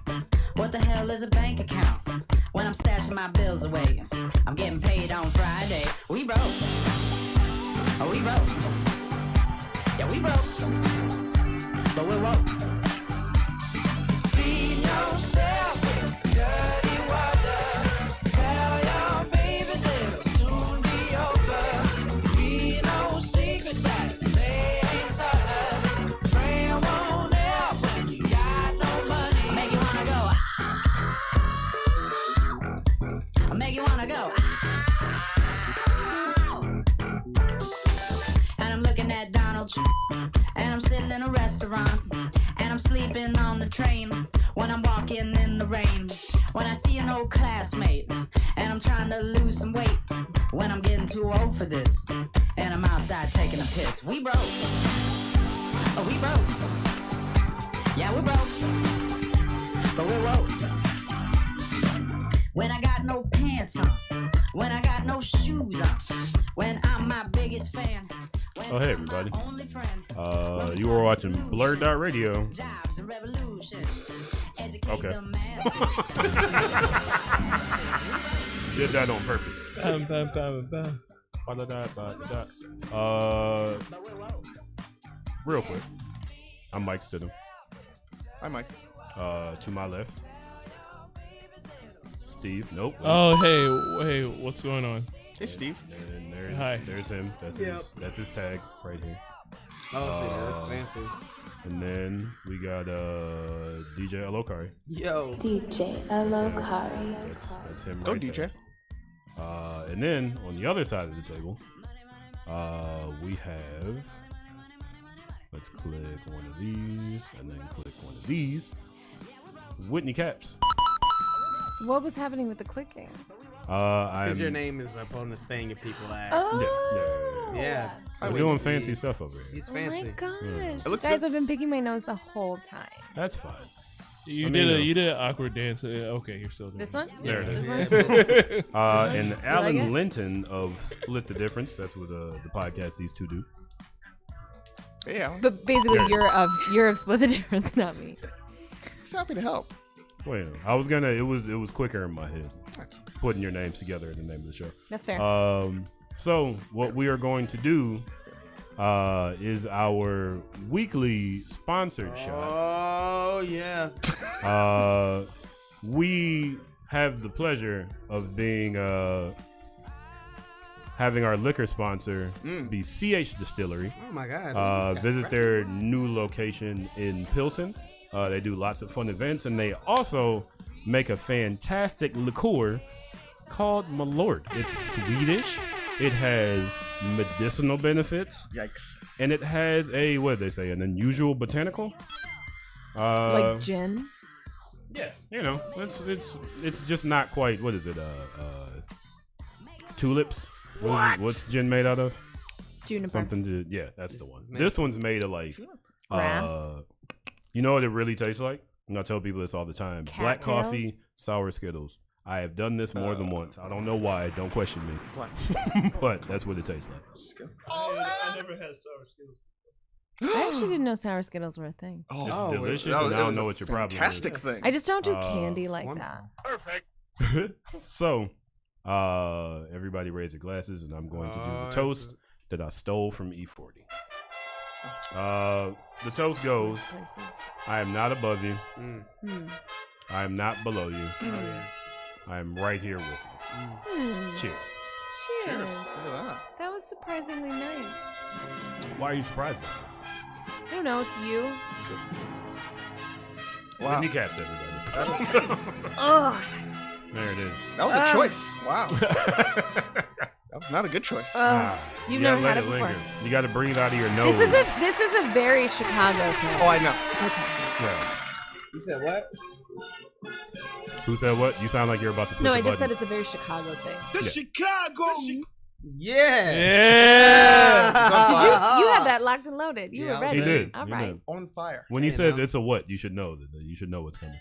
what the hell is a bank account? When I'm stashing my bills away, I'm getting paid on Friday. We broke. We broke. Yeah, we broke. But we're woke. Clean yourself with dirty water. Tell your babies it'll soon be over. Be no secrets that they ain't taught us. Praying won't help when you got no money. I make you wanna go. I make you wanna go. And I'm looking at Donald Trump. And I'm sitting in a restaurant. And I'm sleeping on the train. When I'm walking in the rain. When I see an old classmate. And I'm trying to lose some weight. When I'm getting too old for this. And I'm outside taking a piss. We broke. Oh, we broke. Yeah, we broke. But we're woke. When I got no pants on. When I got no shoes on. When I'm my biggest fan. Oh, hey, everybody. You were watching BlurdDotRadio. Okay. Did that on purpose. Real quick. I'm Mike Stidham. Hi, Mike. To my left. Steve. Nope. Oh, hey, what's going on? Hey, Steve. And there's him. That's his tag right here. Oh, that's fancy. And then we got DJ Alokari. Yo. DJ Alokari. That's him. Go, right DJ. There. And then on the other side of the table, we have. Let's click one of these and then click one of these. Whitney Caps. What was happening with the clicking? Because your name is up on the thing if people ask. Oh. Yeah. So I'm doing fancy stuff over here. He's fancy. Oh my gosh. Yeah. Guys, I've been picking my nose the whole time. That's fine. You did an awkward dance. Okay, you're still doing This one? There it is. This one? And You Alan like it? Linton of Split the Difference. That's what the podcast these two do. Hey, Alan. But basically, you're of Split the Difference, not me. Just happy to help. Wait, I was gonna. It was quicker in my head. That's okay. Putting your names together in the name of the show. That's fair. So what we are going to do is our weekly sponsored shot. Oh yeah. We have the pleasure of being having our liquor sponsor be CH Distillery. Oh my God. Visit their new location in Pilsen. They do lots of fun events, and they also make a fantastic liqueur called Malort. It's Swedish. It has medicinal benefits. Yikes. And it has a, what did they say, an unusual botanical? Like gin? Yeah, you know, it's just not quite, what is it, tulips? What's gin made out of? Juniper. Something to, yeah, that's the one. This one's made of like, grass. You know what it really tastes like? And I tell people this all the time. Black Cattails? coffee, sour Skittles. I have done this more than once. I don't know why. Don't question me. But that's what it tastes like. I never had sour Skittles. I actually didn't know sour Skittles were a thing. It's delicious, and I don't know what your problem is. Fantastic thing. I just don't do candy like wonderful. that. Perfect. So, everybody raise your glasses, and I'm going to do the toast that I stole from E40. The toast goes, I am not above you. I am not below you. I am right here with you. Cheers. Cheers. Look at that. That was surprisingly nice. Why are you surprised by this? I don't know, it's you. Wow. Whitney Caps, everybody. Ugh. There it is. That was a choice. Wow. That was not a good choice. You've never had it linger. before. You got to breathe out of your nose. This is a very Chicago thing. Oh, I know. Okay. Yeah. You said what? Who said what? You sound like you're about to push No, a I just said button. it's a very Chicago thing. The Chicago. Yeah. You had that locked and loaded. You were ready. He did. All He right. did. On fire. When he says it's a what, you should know that you should know what's coming.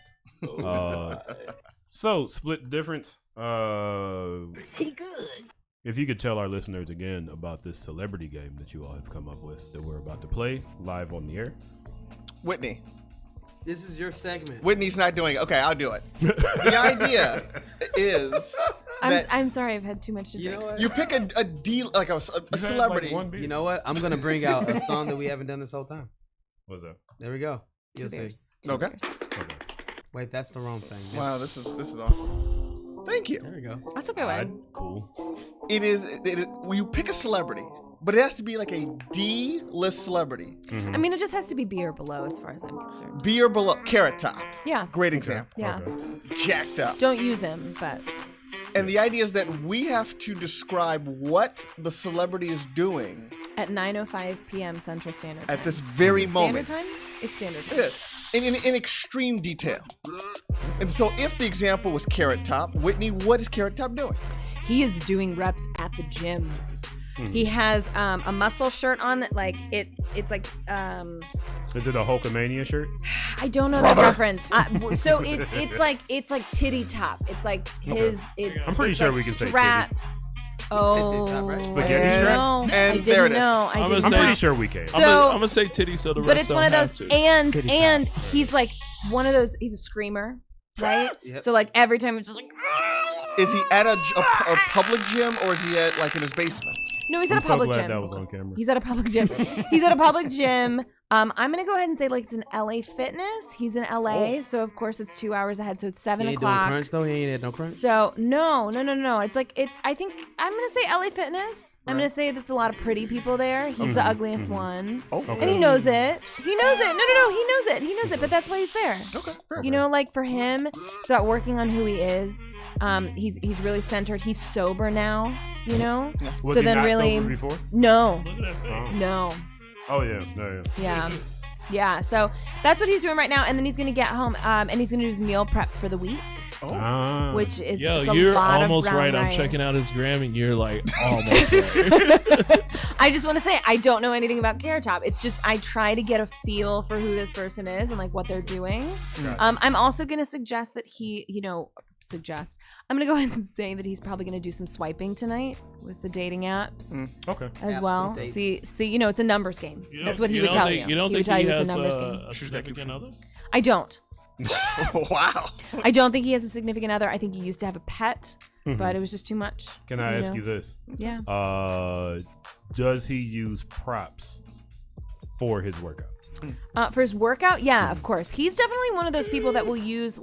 So split difference. He good. If you could tell our listeners again about this celebrity game that you all have come up with that we're about to play live on the air. Whitney. This is your segment. Whitney's not doing it. Okay, I'll do it. The idea is I'm sorry, I've had too much to drink. you pick a deal, like a celebrity. You know what? I'm gonna bring out a song that we haven't done this whole time. What's that? There we go. You'll see. Okay. Wait, that's the wrong thing. Wow, this is awful. Thank you. There we go. That's okay, Wade. Cool. It is. You pick a celebrity, but it has to be like a D-list celebrity. I mean, it just has to be B or below as far as I'm concerned. B or below. Carrot Top. Yeah. Great example. Yeah. Jacked up. Don't use him, but. And the idea is that we have to describe what the celebrity is doing At 9:05 p.m. Central Standard Time. at this very moment. Standard Time? It's Standard Time. It is. In extreme detail. And so if the example was Carrot Top, Whitney, what is Carrot Top doing? He is doing reps at the gym. He has a muscle shirt on that it's like Is it a Hulkamania shirt? I don't know that reference. So it's like titty top. It's like his. I'm pretty sure like we can say straps. Oh, Spaghetti straps? no, And I didn't there it is. know. I didn't I'm know. pretty sure we can. So- I'm gonna say titty so the But rest it's don't one of have those, to. and he's like one of those. He's a screamer, right? Yep. So like every time it's just like. Is he at a public gym or is he at like in his basement? No, he's I'm at a so public glad gym. that was on camera. He's at a public gym. He's at a public gym. I'm gonna go ahead and say like it's an LA Fitness. He's in LA, so of course it's 2 hours ahead. So it's 7 He ain't doing o'clock. crunch though. He ain't had no crunch. So no. I think I'm gonna say LA Fitness. I'm gonna say that's a lot of pretty people there. He's the ugliest one. Oh, And he knows it. He knows it. No, he knows it. He knows it. But that's why he's there. Okay, fair. You know, like for him, it's about working on who he is. He's really centered. He's sober now. You know. Was So he then not really sober before? no, Look at that face. no. Oh yeah, yeah. Yeah. So that's what he's doing right now, and then he's gonna get home, and he's gonna do his meal prep for the week, Ah. which is Yo, it's a you're lot almost of brown right. I'm rice. checking out his gram, and you're like almost right. I just want to say I don't know anything about Carrot Top. It's just I try to get a feel for who this person is and like what they're doing. I'm also gonna suggest that I'm gonna go ahead and say that he's probably gonna do some swiping tonight with the dating apps. Okay. As Apps well. and dates. See, it's a numbers game. You That's don't- what he you would don't tell think- you. You don't He would think tell he you it's a has numbers game. a significant other? I don't. Wow. I don't think he has a significant other. I think he used to have a pet, but it was just too much. Can I ask know? you this? Yeah. Does he use props for his workout? For his workout, yeah, of course. He's definitely one of those people that will use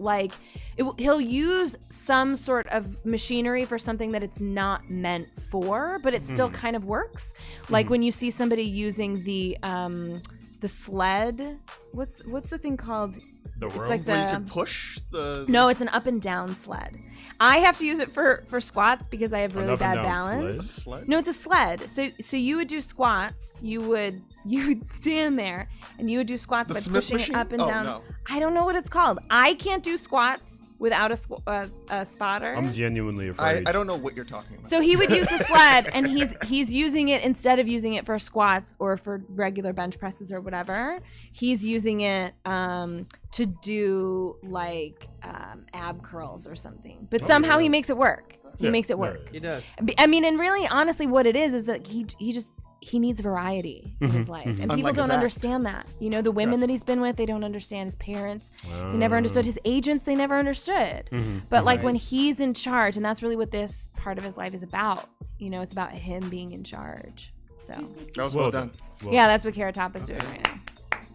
he'll use some sort of machinery for something that it's not meant for, but it still kind of works. Like when you see somebody using the sled. What's the thing called? The It's row? like Where you the can push the. no, it's an up and down sled. I have to use it for squats because I have An really up and bad down balance. sled? No, it's a sled. So you would do squats. You would stand there and you would do squats The by Smith pushing machine? it up and Oh, down. no. I don't know what it's called. I can't do squats without a spotter. I'm genuinely afraid. I don't know what you're talking about. So he would use the sled, and he's using it instead of using it for squats or for regular bench presses or whatever. He's using it to do like ab curls or something. But somehow he makes it work. He makes it work. He does. I mean, and really, honestly, what it is that he needs variety in his life, and people Unlike don't his act. understand that. You know, the women that he's been with, they don't understand. His parents, they never understood. His agents, they never understood. But like when he's in charge, and that's really what this part of his life is about. You know, it's about him being in charge. So That was well done. yeah, that's what Carrot Top is doing right now.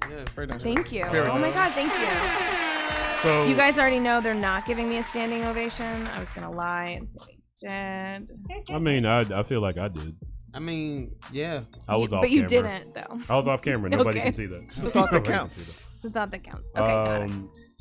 Yeah. Very nice. Thank you. Very Oh my nice. God, thank you. So You guys already know they're not giving me a standing ovation. I was gonna lie and say they did. I mean, I feel like I did. I mean, yeah. I was off But you camera. didn't though. I was off camera. Nobody Okay. can see that. It's the thought that Nobody can counts. see that. It's the thought that counts. Okay, got it.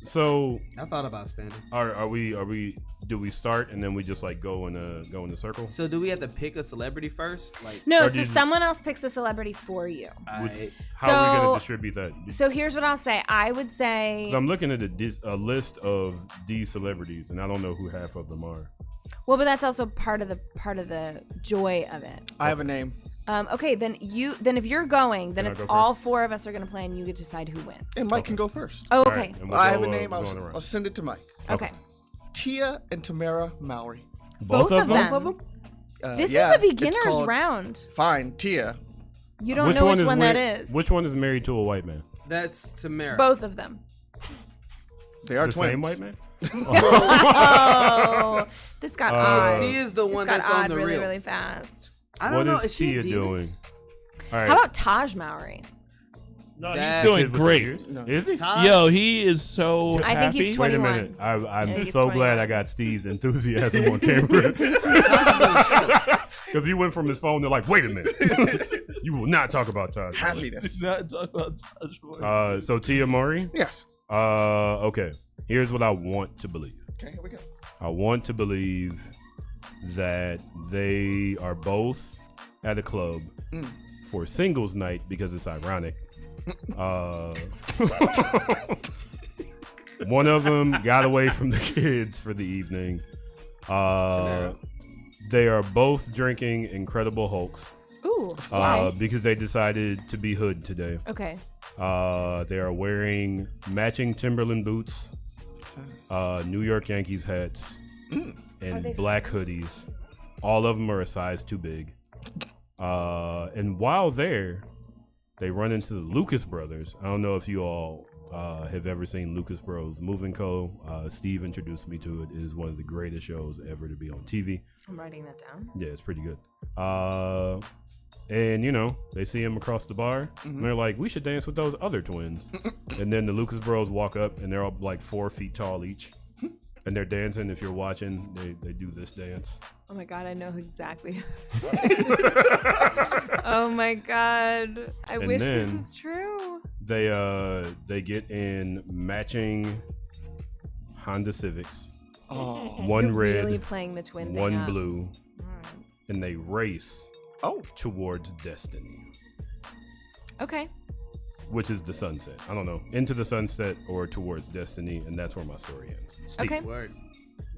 So I thought about standing. Are we? Do we start and then we just like go in a circle? So do we have to pick a celebrity first? Like No, so someone else picks a celebrity for you. How are we gonna distribute that? So here's what I'll say. I would say. I'm looking at a list of these celebrities, and I don't know who half of them are. Well, but that's also part of the joy of it. I have a name. Okay, then if you're going, then it's all four of us are gonna play, and you get to decide who wins. And Mike can go first. Oh, okay. Right, I have a name. I'll send it to Mike. Okay. Tia and Tamara Mowry. Both of them? This is a beginner's round. Fine, Tia. You don't know which one that is. Which one is married to a white man? That's Tamara. Both of them. They are the twins. same white man? Oh, this got odd. Tia is the one that's on the really, reel. really fast. I don't know. What is Tia doing? All right. How about Taj Mowry? No, he's doing great. No. Is he? Yo, he is so I think he's Wait 21. a minute. I'm I think so he's glad 21. I got Steve's enthusiasm on camera. Because he went from his phone to like, wait a minute. You will not talk about Taj. Happiness. Not talk about Taj. So Tia Mowry? Yes. Okay. Here's what I want to believe. Okay, here we go. I want to believe that they are both at a club for singles night because it's ironic. One of them got away from the kids for the evening. They are both drinking Incredible Hulks. Ooh. Why? Because they decided to be hood today. Okay. They are wearing matching Timberland boots, New York Yankees hats, and black hoodies. All of them are a size too big. And while there, they run into the Lucas Brothers. I don't know if you all have ever seen Lucas Bros Moving Co. Steve introduced me to it. It is one of the greatest shows ever to be on TV. I'm writing that down. Yeah, it's pretty good. And you know, they see him across the bar, and they're like, "We should dance with those other twins." And then the Lucas Bros walk up, and they're all like 4 feet tall each, and they're dancing. If you're watching, they do this dance. Oh my god, I know exactly. Oh my god, I wish this was true. They get in matching Honda Civics. Oh, one You're red, really playing the twin thing one up. blue, and they race towards destiny. Okay. Which is the sunset. I don't know. Into the sunset or towards destiny, and that's where my story ends. Steve. Okay. Word.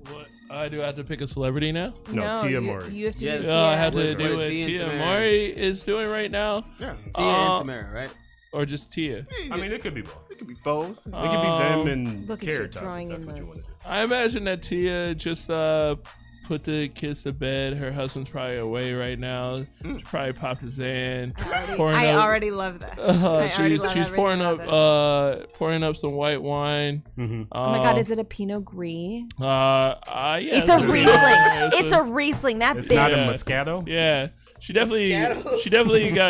What? Do I have to pick a celebrity now? No, Tia Mowry. You have to do Oh, I have to What do what Tia and Tia Tamara. Mowry is doing right now. Yeah. Tia and Tamara, right? Or just Tia. I mean, it could be both. It could be both. It could be them and Look at you Carrot Top. throwing If that's in what you those. want to do. I imagine that Tia just put the kids to bed. Her husband's probably away right now. She probably popped his in. I already love this. She's pouring up some white wine. Mm-hmm. Oh my god, is it a Pinot Gris? Yeah, It's a Riesling. It's a Riesling. That It's big. not a Moscato? Yeah. She definitely got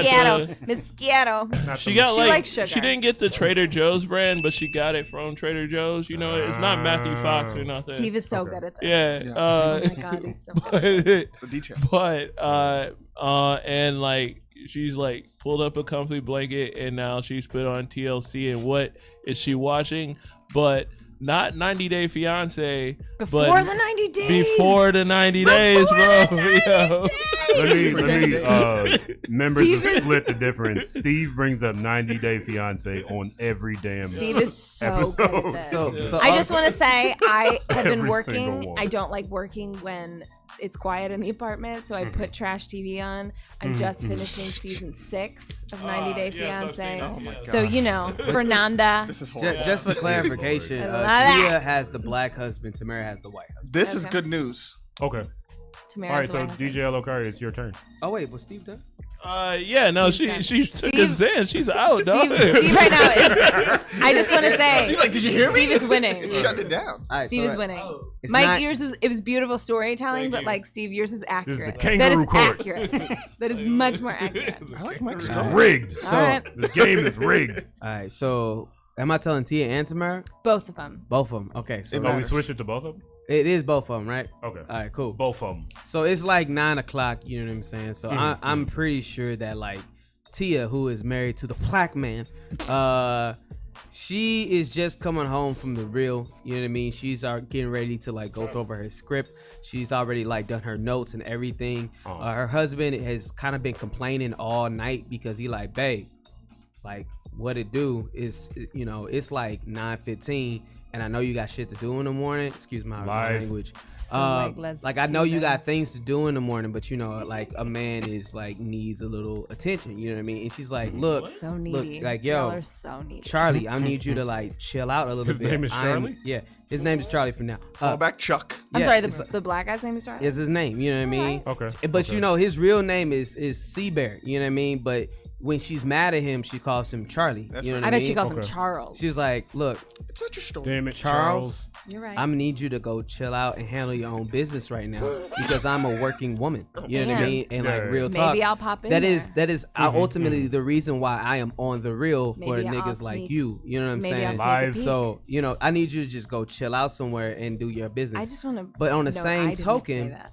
Moscato. she got She like likes sugar. she didn't get the Trader Joe's brand, but she got it from Trader Joe's. You know, it's not Matthew Fox or nothing. Steve is so good at this. Yeah. Oh my god, he's so good. The detail. But and like she's like pulled up a comfy blanket and now she's put on TLC and what is she watching? But not 90 Day Fiance. Before but the 90 days. Before the 90 days, bro. Yo. Let me members of Split the Difference. Steve brings up 90 Day Fiance on every damn Steve is so episode. good at this. So I just want to say I have been Every working. single one. I don't like working when it's quiet in the apartment, so I put trash TV on. I'm just finishing season 6 of 90 Day Fiance. Oh my god. So you know, Fernanda. This is horrible. Just for clarification, I love Tia that. has the black husband, Tamara has the white husband. This is Okay. good news. Okay. Tamara's All right, the so white husband. DJ Elokari, it's your turn. Oh wait, was Steve done? Yeah, no, she took a Zen. She's out, dog. Steve right now is. I just want to say. Steve, like, did you hear me? Steve is winning. It shut it down. All right, Steve so is winning. it's Mike, not- yours was beautiful storytelling, but like Steve, yours is This accurate. is a That kangaroo is court. accurate. That is much more accurate. I like Mike's story. Rigged. So, All right. This game is rigged. all right, so am I telling Tia and Tamara? Both of them. Both of them. Okay, so It Oh, we matters. switched it to both of them? it is both of them, right? Okay. All right, cool. Both of them. So it's like 9 o'clock, you know what I'm saying? So I'm pretty sure that like Tia, who is married to the black man, she is just coming home from the real. You know what I mean? She's getting ready to like go over her script. She's already like done her notes and everything. Her husband has kind of been complaining all night because he like, babe, like what it do is, you know, it's like 9:15 and I know you got shit to do in the morning. Excuse my language. Like I know you got things to do in the morning, but you know, like a man is like needs a little attention. You know what I mean? And she's like, look, so needy. look, like Y'all yo, are so needy. Charlie, I need you to like chill out a little bit. His name is Charlie? Yeah, his name is Charlie for now. Call back Chuck. I'm sorry, the black guy's name is Charlie? Is his name, you know what I mean? Okay. But you know, his real name is Seabear, you know what I mean? But when she's mad at him, she calls him Charlie. You know what I mean? bet she calls him Charles. She was like, look, it's such a story. Damn it, Charles. You're right. I'm gonna need you to go chill out and handle your own business right now because I'm a working woman. You know what I mean? And like real talk. Maybe I'll pop in That there. is ultimately the reason why I am on the real for Maybe I'll niggas like sneak- you. You know what I'm maybe saying? I'll sneak a peek. So, you know, I need you to just go chill out somewhere and do your business. I just want to. But on the no, I same didn't say token, that.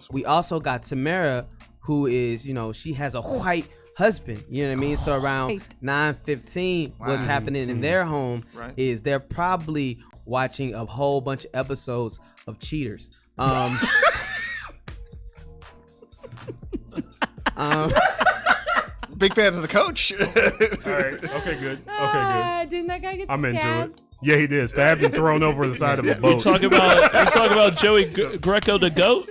we also got Tamara, who is, you know, she has a white husband. You know what I mean? So around 9:15, what's happening in their home is they're probably watching a whole bunch of episodes of Cheaters. Big fans of the coach. All right. Okay, good. Okay, good. Didn't that guy get I'm stabbed? into it. Yeah, he did. Stabbed and thrown over the side of a boat. You talk about Joey Greco the goat.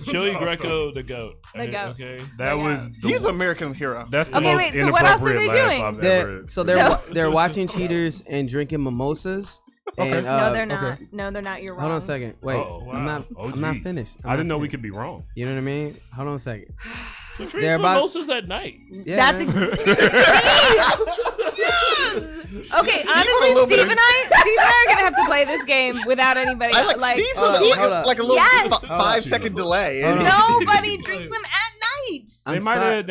Joey Greco the goat. The goat. Okay. That was. He's an American hero. That's the Okay, most wait, so what else are they inappropriate laugh doing? I've ever. They're watching Cheaters and drinking mimosas. And, No, they're not. okay. No, they're not. You're wrong. Hold on a second. Wait, Oh, wow. I'm not OG. finished. I didn't know we could be wrong. You know what I mean? Hold on a second. Who drinks mimosas at night? Yeah, That's man. Okay, honestly, Steve and I are gonna have to play this game without anybody. I like Steve's like a little Yes. 5-second delay. Nobody drinks them at night. They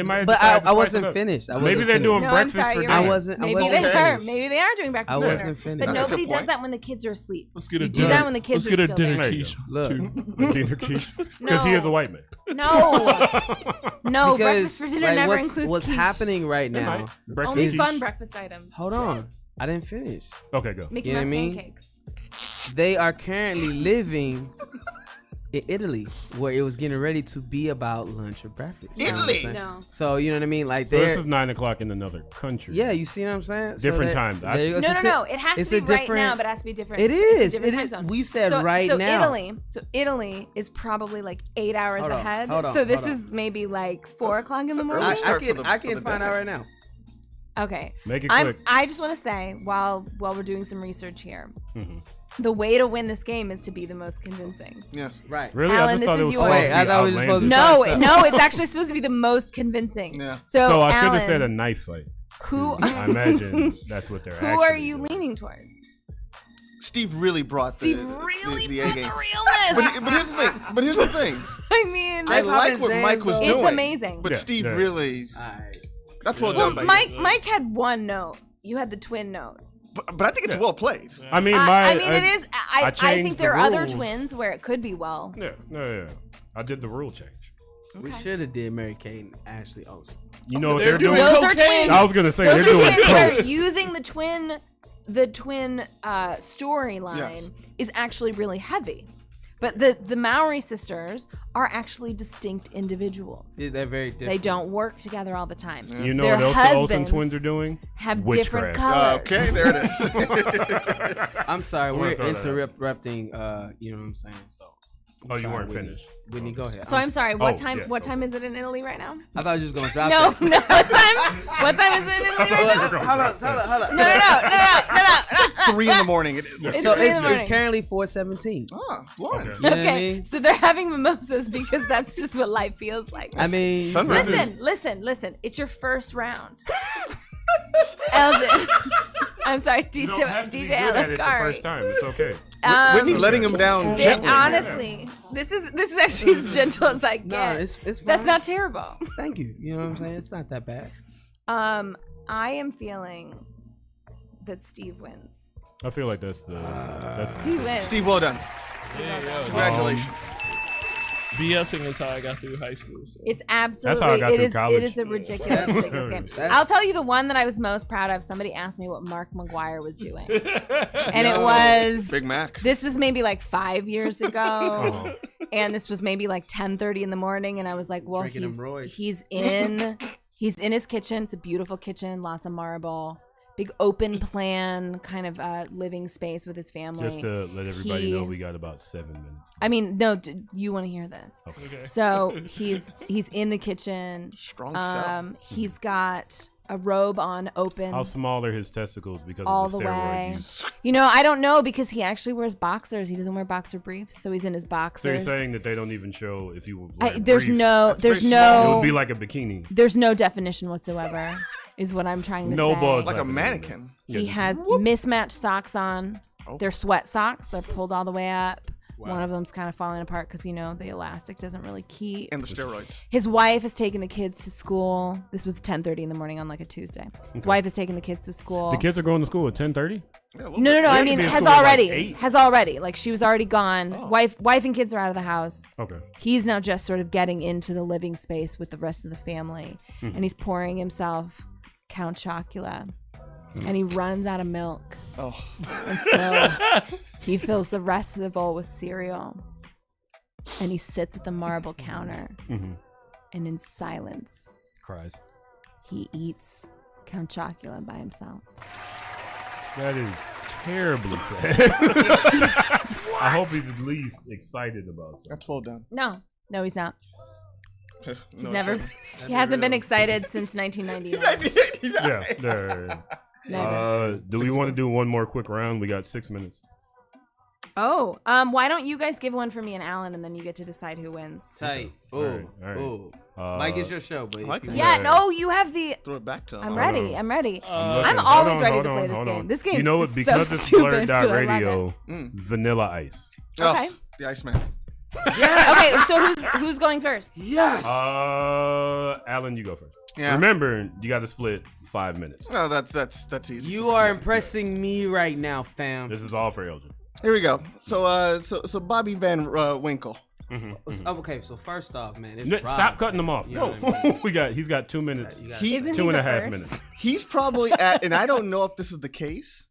might have. But I wasn't finished. Maybe they're doing No, breakfast I'm sorry, for you're dinner. right. I wasn't Maybe finished. Maybe they are doing breakfast I for dinner. wasn't finished. But That's a good nobody does point. that when the kids are asleep. Let's get a You do dinner. that when the kids Let's are get a still dinner there. quiche. Look, Dinner because he is a white man. No, because breakfast for dinner like, never what's, includes what's quiche. happening right now? Only is- fun breakfast items. Hold on, I didn't finish. Okay, go. Mickey You know Mouse what I mean? pancakes. They are currently living in Italy, where it was getting ready to be about lunch or breakfast. You know what I'm Italy? saying? No. So you know what I mean? Like So they're this is 9 o'clock in another country. yeah, you see what I'm saying? Different they're- times. there you go. No. It has it's to a be right different- now, but it has to be different. It it's a is. different It time is. zone. We said right now. So Italy is probably like 8 hours Hold on, ahead. hold on, so this hold on. is maybe like 4 o'clock in the morning. I can find out right now. Okay. Make it quick. I just want to say while we're doing some research here, the way to win this game is to be the most convincing. Yes. Right. Really? Alan, I just this thought it is was yours. supposed Wait, to I be thought we were supposed to outlandish. No, it's actually supposed to be the most convincing. Yeah. So I should Alan, have said a knife fight. Who? I imagine that's what they're. Who are you leaning towards? Steve really brought the Steve really the brought A game. the realness. But here's the thing. I mean, I like what Mike was doing. It's amazing. But Yeah, Steve yeah. really. That's well Well, done by you. Mike had one note. You had the twin note. But I think it's well played. I mean, it is. I changed think the there are other rules. twins where it could be well. Yeah. I did the rule change. We should have did Mary Kate and Ashley Olsen. You know what they're doing? Those are twins. I was gonna say those they're are doing twins where coke. using the twin storyline is actually really heavy. But the Maori sisters are actually distinct individuals. Yeah, they're very different. They don't work together all the time. You know Their what else the Olsen husbands twins are doing? have Witchcraft. different colors. Okay, there it is. I'm sorry, Just wanna we're throw that out. interrupting. You know what I'm saying? So. Oh, you sorry, weren't Whitney. finished. Whitney, go ahead. So I'm sorry. What Oh, time? yeah. What time is it in Italy right now? I thought you was gonna drop No, it. no. What time is it in Italy right now? Hold on. No. 3 in the morning. It's So 3 in the it's morning. currently 4:17. Ah, Lawrence. You know what I Okay, mean? so they're having mimosas because that's just what life feels like. I mean, Listen. It's your first round. Elgin. I'm sorry, You don't have to be DJ good at it the Alucari. first time. It's okay. Whitney letting him down gently. Honestly, this is actually as gentle as I get. No, it's fine. That's not terrible. Thank you. You know what I'm saying? It's not that bad. I am feeling that Steve wins. I feel like that's the. Steve wins. Steve, well done. Congratulations. BSing is how I got through high school. So. It's absolutely. That's how I got through college. It is a ridiculous game. I'll tell you the one that I was most proud of. Somebody asked me what Mark McGuire was doing, and it was Big Mac. This was maybe like 5 years ago, and this was maybe like 10:30 in the morning, and I was like, well, he's in his kitchen. It's a beautiful kitchen, lots of marble. Big open plan kind of living space with his family. Just to let everybody know, we got about 7 minutes. I mean, no, you want to hear this? Okay. So he's in the kitchen. Strong cell. He's got a robe on, open. How small are his testicles because all of the the steroid way? use? You know, I don't know because he actually wears boxers. He doesn't wear boxer briefs, so he's in his boxers. So you're saying that they don't even show if you were there's briefs? no. It would be like a bikini. There's no definition whatsoever. Is what I'm trying to say. Balls like a mannequin. He has mismatched socks on. They're sweat socks. They're pulled all the way up. Wow. One of them's kind of falling apart because, you know, the elastic doesn't really keep. And the steroids. His wife is taking the kids to school. This was 10:30 in the morning on like a Tuesday. His wife is taking the kids to school. The kids are going to school at 10:30? No. I mean, has already. Like she was already gone. Oh. Wife and kids are out of the house. Okay. He's now just sort of getting into the living space with the rest of the family. Mhm. And he's pouring himself Count Chocula. And he runs out of milk. Oh. And so he fills the rest of the bowl with cereal. And he sits at the marble counter. Mhm. And in silence, Cries. he eats Count Chocula by himself. That is terribly sad. I hope he's at least excited about something. That's full done. No, he's not. No, He's never. it's He hasn't been excited since 1999. Yeah. Do we want to do one more quick round? We got 6 minutes. Oh, why don't you guys give one for me and Alan, and then you get to decide who wins. Tight. All right. Ooh. Mike, it's your show, but No, you have the. Throw it back to him. I'm ready. I'm looking. always Hold ready on, to play hold this on. game. This game. You know what? Is Because so it's stupid, but I love BlurdDotRadio, it. Vanilla Ice. Okay. The Iceman. Okay, so who's going first? Yes. Alan, you go first. Yeah. Remember, you got to split 5 minutes. No, that's easy. You are impressing me right now, fam. This is all for Elgin. Here we go. So Bobby Van Winkle. Okay, so first off, man, it's Stop cutting them off. You know what I mean? He's got 2 minutes. Isn't Two he and the a half first? minutes. He's probably at, and I don't know if this is the case.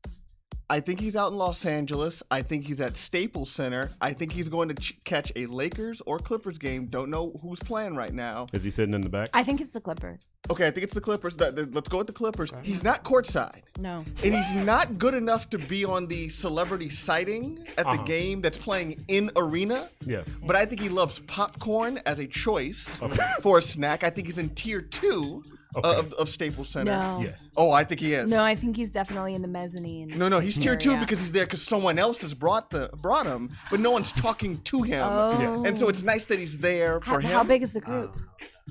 I think he's out in Los Angeles. I think he's at Staples Center. I think he's going to catch a Lakers or Clippers game. Don't know who's playing right now. Is he sitting in the back? I think it's the Clippers. Okay, I think it's the Clippers. Let's go with the Clippers. He's not courtside. No. And he's not good enough to be on the celebrity sighting at the game that's playing in arena. Yeah. But I think he loves popcorn as a choice for a snack. I think he's in tier 2 of Staples Center. No. Yes. Oh, I think he is. No, I think he's definitely in the mezzanine. No, he's tier 2 area. because he's there because someone else has brought him, but no one's talking to him. Oh. Yeah. And so it's nice that he's there for him. How big is the group?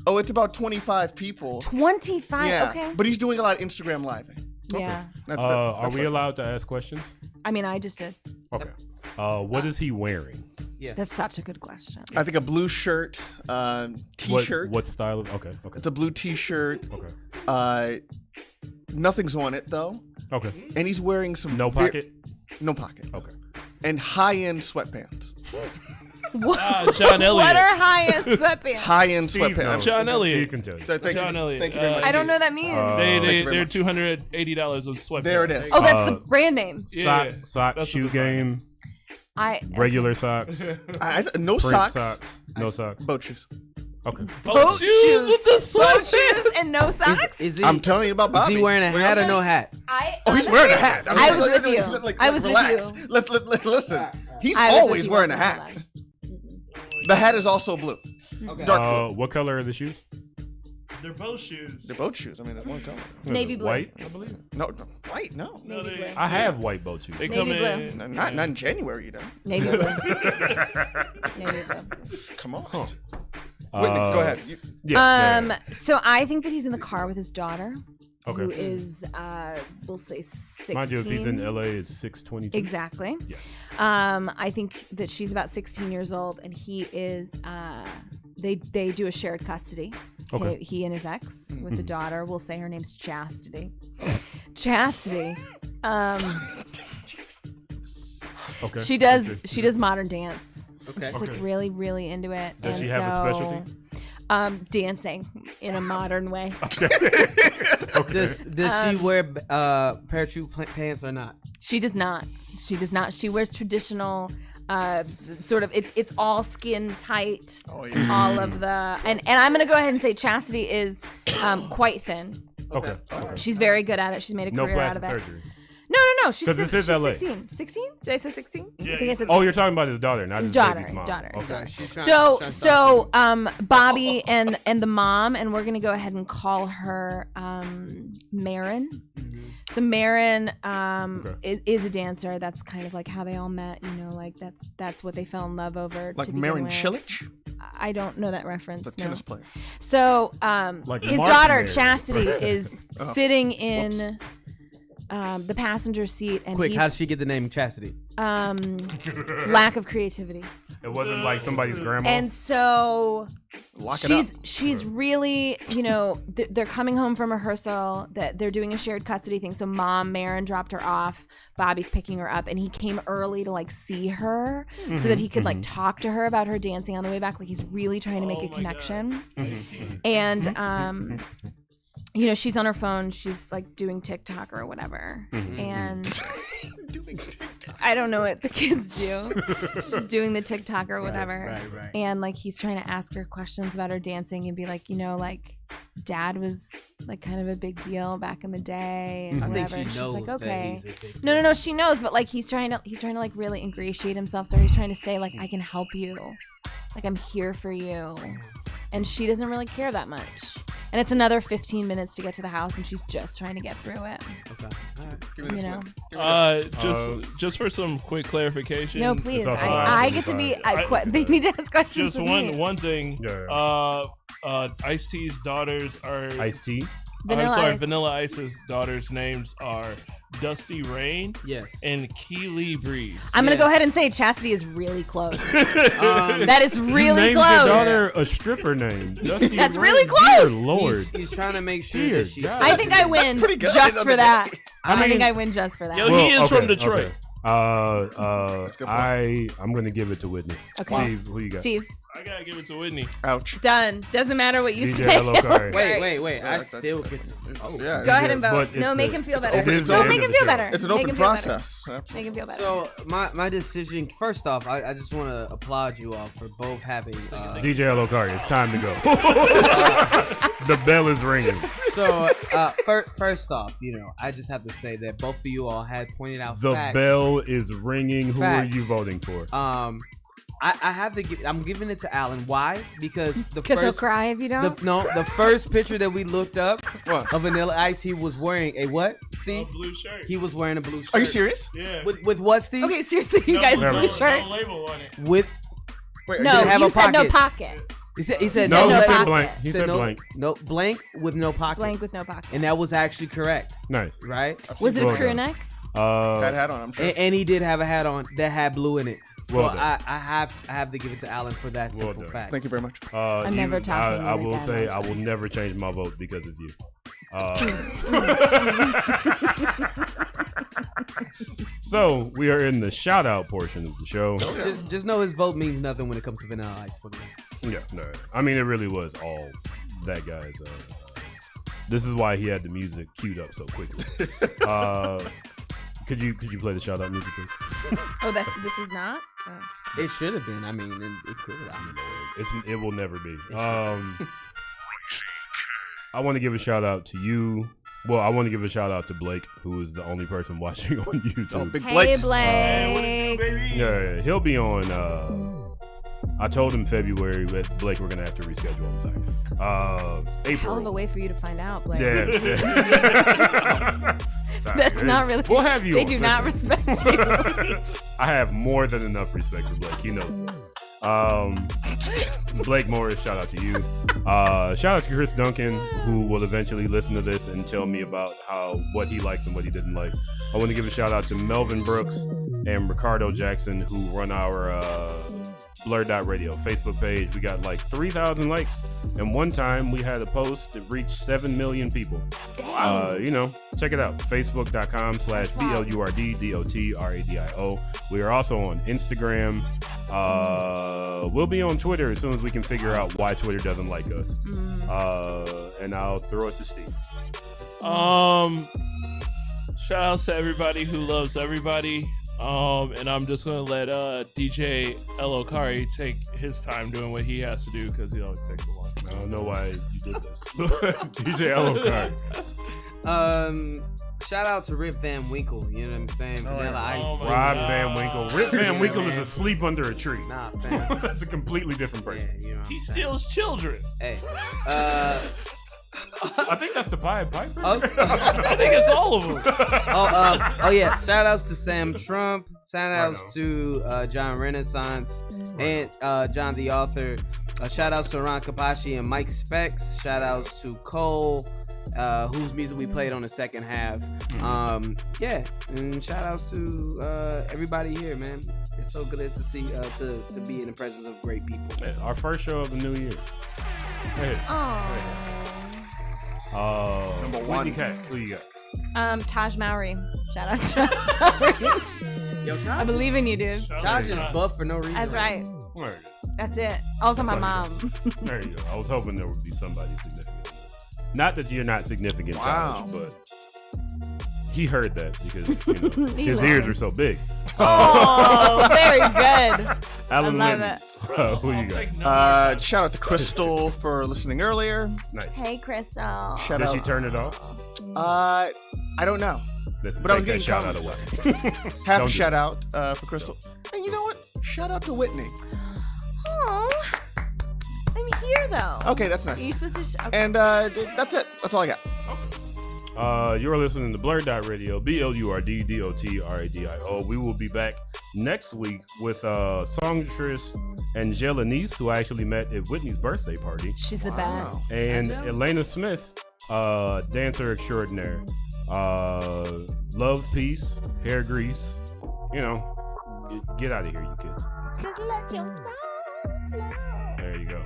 Oh, it's about 25 people. 25? Yeah. Okay. But he's doing a lot of Instagram living. Yeah. Are we allowed to ask questions? I mean, I just did. Okay. What is he wearing? Yes. That's such a good question. I think a blue shirt, t-shirt. What style of? Okay. It's a blue t-shirt. Okay. Nothing's on it though. Okay. And he's wearing some No pocket? No pocket. Okay. And high-end sweatpants. What? John Elliott. What are high-end sweatpants? High-end Steve sweatpants. knows. John Elliott. Steve can tell you. Thank John you. Elliott. Thank you very much. I don't know what that means. They're $280 of sweatpants. There it is. Oh, that's the brand name. Yeah. Sock That's shoe what the game. Regular socks. No print socks. No socks. Boat shoes. Okay. Boat shoes with the Boat sweatpants. shoes and no socks? Is he? I'm telling you about Bobby. Is he wearing a hat or no hat? Oh, he's wearing a hat. I was with you. I was with relax. you. Listen, he's I was with always you wearing a on hat. that. The hat is also blue. Okay. Dark blue. What color are the shoes? They're boat shoes. They're boat shoes. I mean, that's one color. Navy blue. White, I believe. No, white. No. Navy blue. I have white boat shoes. They Navy come blue. in. No, not in January, you don't. Navy blue. Navy blue. Come on. Huh. Whitney, go ahead. Yeah. So I think that he's in the car with his daughter, Okay. who is, we'll say 16. Mind you, if he's in LA, it's 6:22. Exactly. Yeah. I think that she's about 16 years old, and he is. They do a shared custody. Okay. He and his ex with the daughter. We'll say her name's Chastity. Chastity. Okay. She does modern dance. Okay. She's like really, really into it. Does and she have a specialty? Dancing in a modern way. Okay. Does she wear parachute pants or not? She does not. She does not. She wears traditional, sort of. It's all skin tight. Oh, yeah. All of the and I'm gonna go ahead and say Chastity is quite thin. Okay. She's very good at it. She's made a No career out of plastic it. surgery. No. She's 'Cause this is LA. 16. 16? Did I say 16? Yeah, I think I said 16. Oh, you're talking about his daughter, not His his daughter. baby's His mom. daughter. His Okay. daughter. She's trying So Bobby and the mom, and we're gonna go ahead and call her Marin. So Marin is a dancer. That's kind of like how they all met. You know, like that's what they fell in love over. Like to begin Marin with. Cilic? I don't know that reference. The no. tennis player. So Like his Mark daughter Marin. Chastity is Oh. sitting in the passenger seat, and Quick, he's, how did she get the name Chastity? lack of creativity. It wasn't like somebody's grandma. And so Lock it up. she's really, you know, they're coming home from rehearsal, that they're doing a shared custody thing. So mom, Marin, dropped her off. Bobby's picking her up, and he came early to like see her so that he could like talk to her about her dancing on the way back. Like he's really trying to make a connection. And you know, she's on her phone. She's like doing TikTok or whatever. And I don't know what the kids do. She's doing the TikTok or whatever. Right. And like he's trying to ask her questions about her dancing and be like, you know, like dad was like kind of a big deal back in the day and I whatever. think And she she's knows like, that okay. he's a big No, she knows, but like he's trying to like really ingratiate himself to her. He's trying to say like, I can help you. Like I'm here for you. And she doesn't really care that much. And it's another 15 minutes to get to the house, and she's just trying to get through it. Okay. All right. Give me this You know. one. Just for some quick clarification. No, please. also I get to be. They need to ask questions. Just with me. one thing. Yeah. Ice-T's daughters are Ice-T? Vanilla Ice's daughters' names are Dusty Rain, Yes. and Keely Breeze. I'm gonna Yes. go ahead and say Chastity is really close. That is You really named close. your daughter a stripper name. Dusty That's Ray. really close. Dear Lord. He's trying to make sure Dear that she's. God. I think I win pretty good. just for that. I think mean- I win just for that. Yo, he is from Detroit. Okay. a good point. I'm gonna give it to Whitney. Okay. Steve, who you got? Steve, I gotta give it to Whitney. Ouch. done. Doesn't matter what you DJ say. Elokari. Wait. I Yeah, still get to. Oh. Yeah. Go ahead and vote. But No, it's make the- him feel it's better. open- it's No, open make to him the feel show. better. It's an Make open him feel better. process. Make him feel better. So my decision. First off, I just want to applaud you all for both having. DJ Elokari, it's time to go. The bell is ringing. So first off, you know, I just have to say that both of you all had pointed out The facts. bell is ringing. Who are Facts. you voting for? I have to give. I'm giving it to Alan. Why? Because the Because he'll first. cry if you don't. The first picture that we looked up What? of Vanilla Ice, he was wearing a what, A Steve? blue shirt. He was wearing a blue shirt. Are you serious? Yeah. With what, Steve? Okay, seriously, you guys, no, blue no, shirt. No label on it. With Wait, No, Did it have you a said no pocket? pocket. he said No, no he said pocket. blank. He said said no, blank. No blank with no pocket. Blank with no pocket. And that was actually correct, Nice. right? Was it a Well crew done. neck? That hat on, I'm sure. And he did have a hat on that had blue in it. So Well done. I have to give it to Alan for that Well simple done. fact. Thank you very much. I'm never talking I to you will again, say that's I will fine. never change my vote because of you. So we are in the shout out portion of the show. Just know his vote means nothing when it comes to Vanilla Ice for me. Yeah, no. I mean, it really was all that guy's. This is why he had the music queued up so quickly. Could you play the shout out music, please? Oh, this is not. Oh. It should have been. I mean, it could have. It will never be. I want to give a shout out to you. Well, I want to give a shout out to Blake, who is the only person watching on YouTube. Oh, big Hey, Blake. Blake. Yeah, he'll be on. I told him February, but Blake, we're gonna have to reschedule. I'm sorry. It's a hell of a way for you to find out, Blake. Yeah. Sorry. That's not really. We'll have you. They on. do not Listen. respect you. I have more than enough respect for Blake. He knows this. Blake Morris, shout out to you. Shout out to Chris Duncan, who will eventually listen to this and tell me about what he liked and what he didn't like. I want to give a shout out to Melvin Brooks and Ricardo Jackson, who run our BlurdDotRadio Facebook page. We got like 3,000 likes. And one time we had a post that reached 7 million people. Check it out. Facebook.com/BlurdDotRadio. We are also on Instagram. We'll be on Twitter as soon as we can figure out why Twitter doesn't like us. And I'll throw it to Steve. Shout out to everybody who loves everybody. And I'm just gonna let DJ Elokari take his time doing what he has to do because he always takes a long time. I don't know why you did this. DJ Elokari. Shout out to Rip Van Winkle, you know what I'm saying? Vanilla Ice. Rob Van Winkle. Rip Van Winkle is man. asleep under a tree. Nah, fam. That's a completely different person. Yeah, you know what He I'm saying? steals children. Hey. I think that's the Pied Piper. I think it's all of them. Oh yeah. Shout outs to Sam Trump. Shout outs to John Renaissance and John the Author. Shout outs to Ron Kabashi and Mike Specs. Shout outs to Cole, whose music we played on the second half. Yeah, and shout outs to everybody here, man. It's so good to see to be in the presence of great people. Yeah, our first show of the new year. Number one. Whitney Cat, who you got? Taj Mowry. Shout out to Mowry. Yo, Taj, I believe in you, dude. Taj is buff for no reason. That's right. There you That's it. Also, That's my all you mom. go. There you go. I was hoping there would be somebody significant. Not that you're not significant, Taj, but he heard that because his ears are so big. Oh, very good. Alan I love Linton. it. Who you got? Shout out to Crystal for listening earlier. Nice. Hey, Crystal. Shout Did out. she turn it off? I don't know. Listen, But I was take getting that shout out away. Half Don't a do shout out for Crystal. And you know what? Shout out to Whitney. Oh, I'm here though. Okay, that's nice. Are you supposed to? Okay. And that's it. That's all I got. You're listening to BlurdDotRadio, BlurdDotRadio. We will be back next week with songstress Angela Nice, who I actually met at Whitney's birthday party. She's the best. And Elena Smith, dancer extraordinaire. Love, peace, hair grease. Get out of here, you kids. Just let your soul flow. There you go.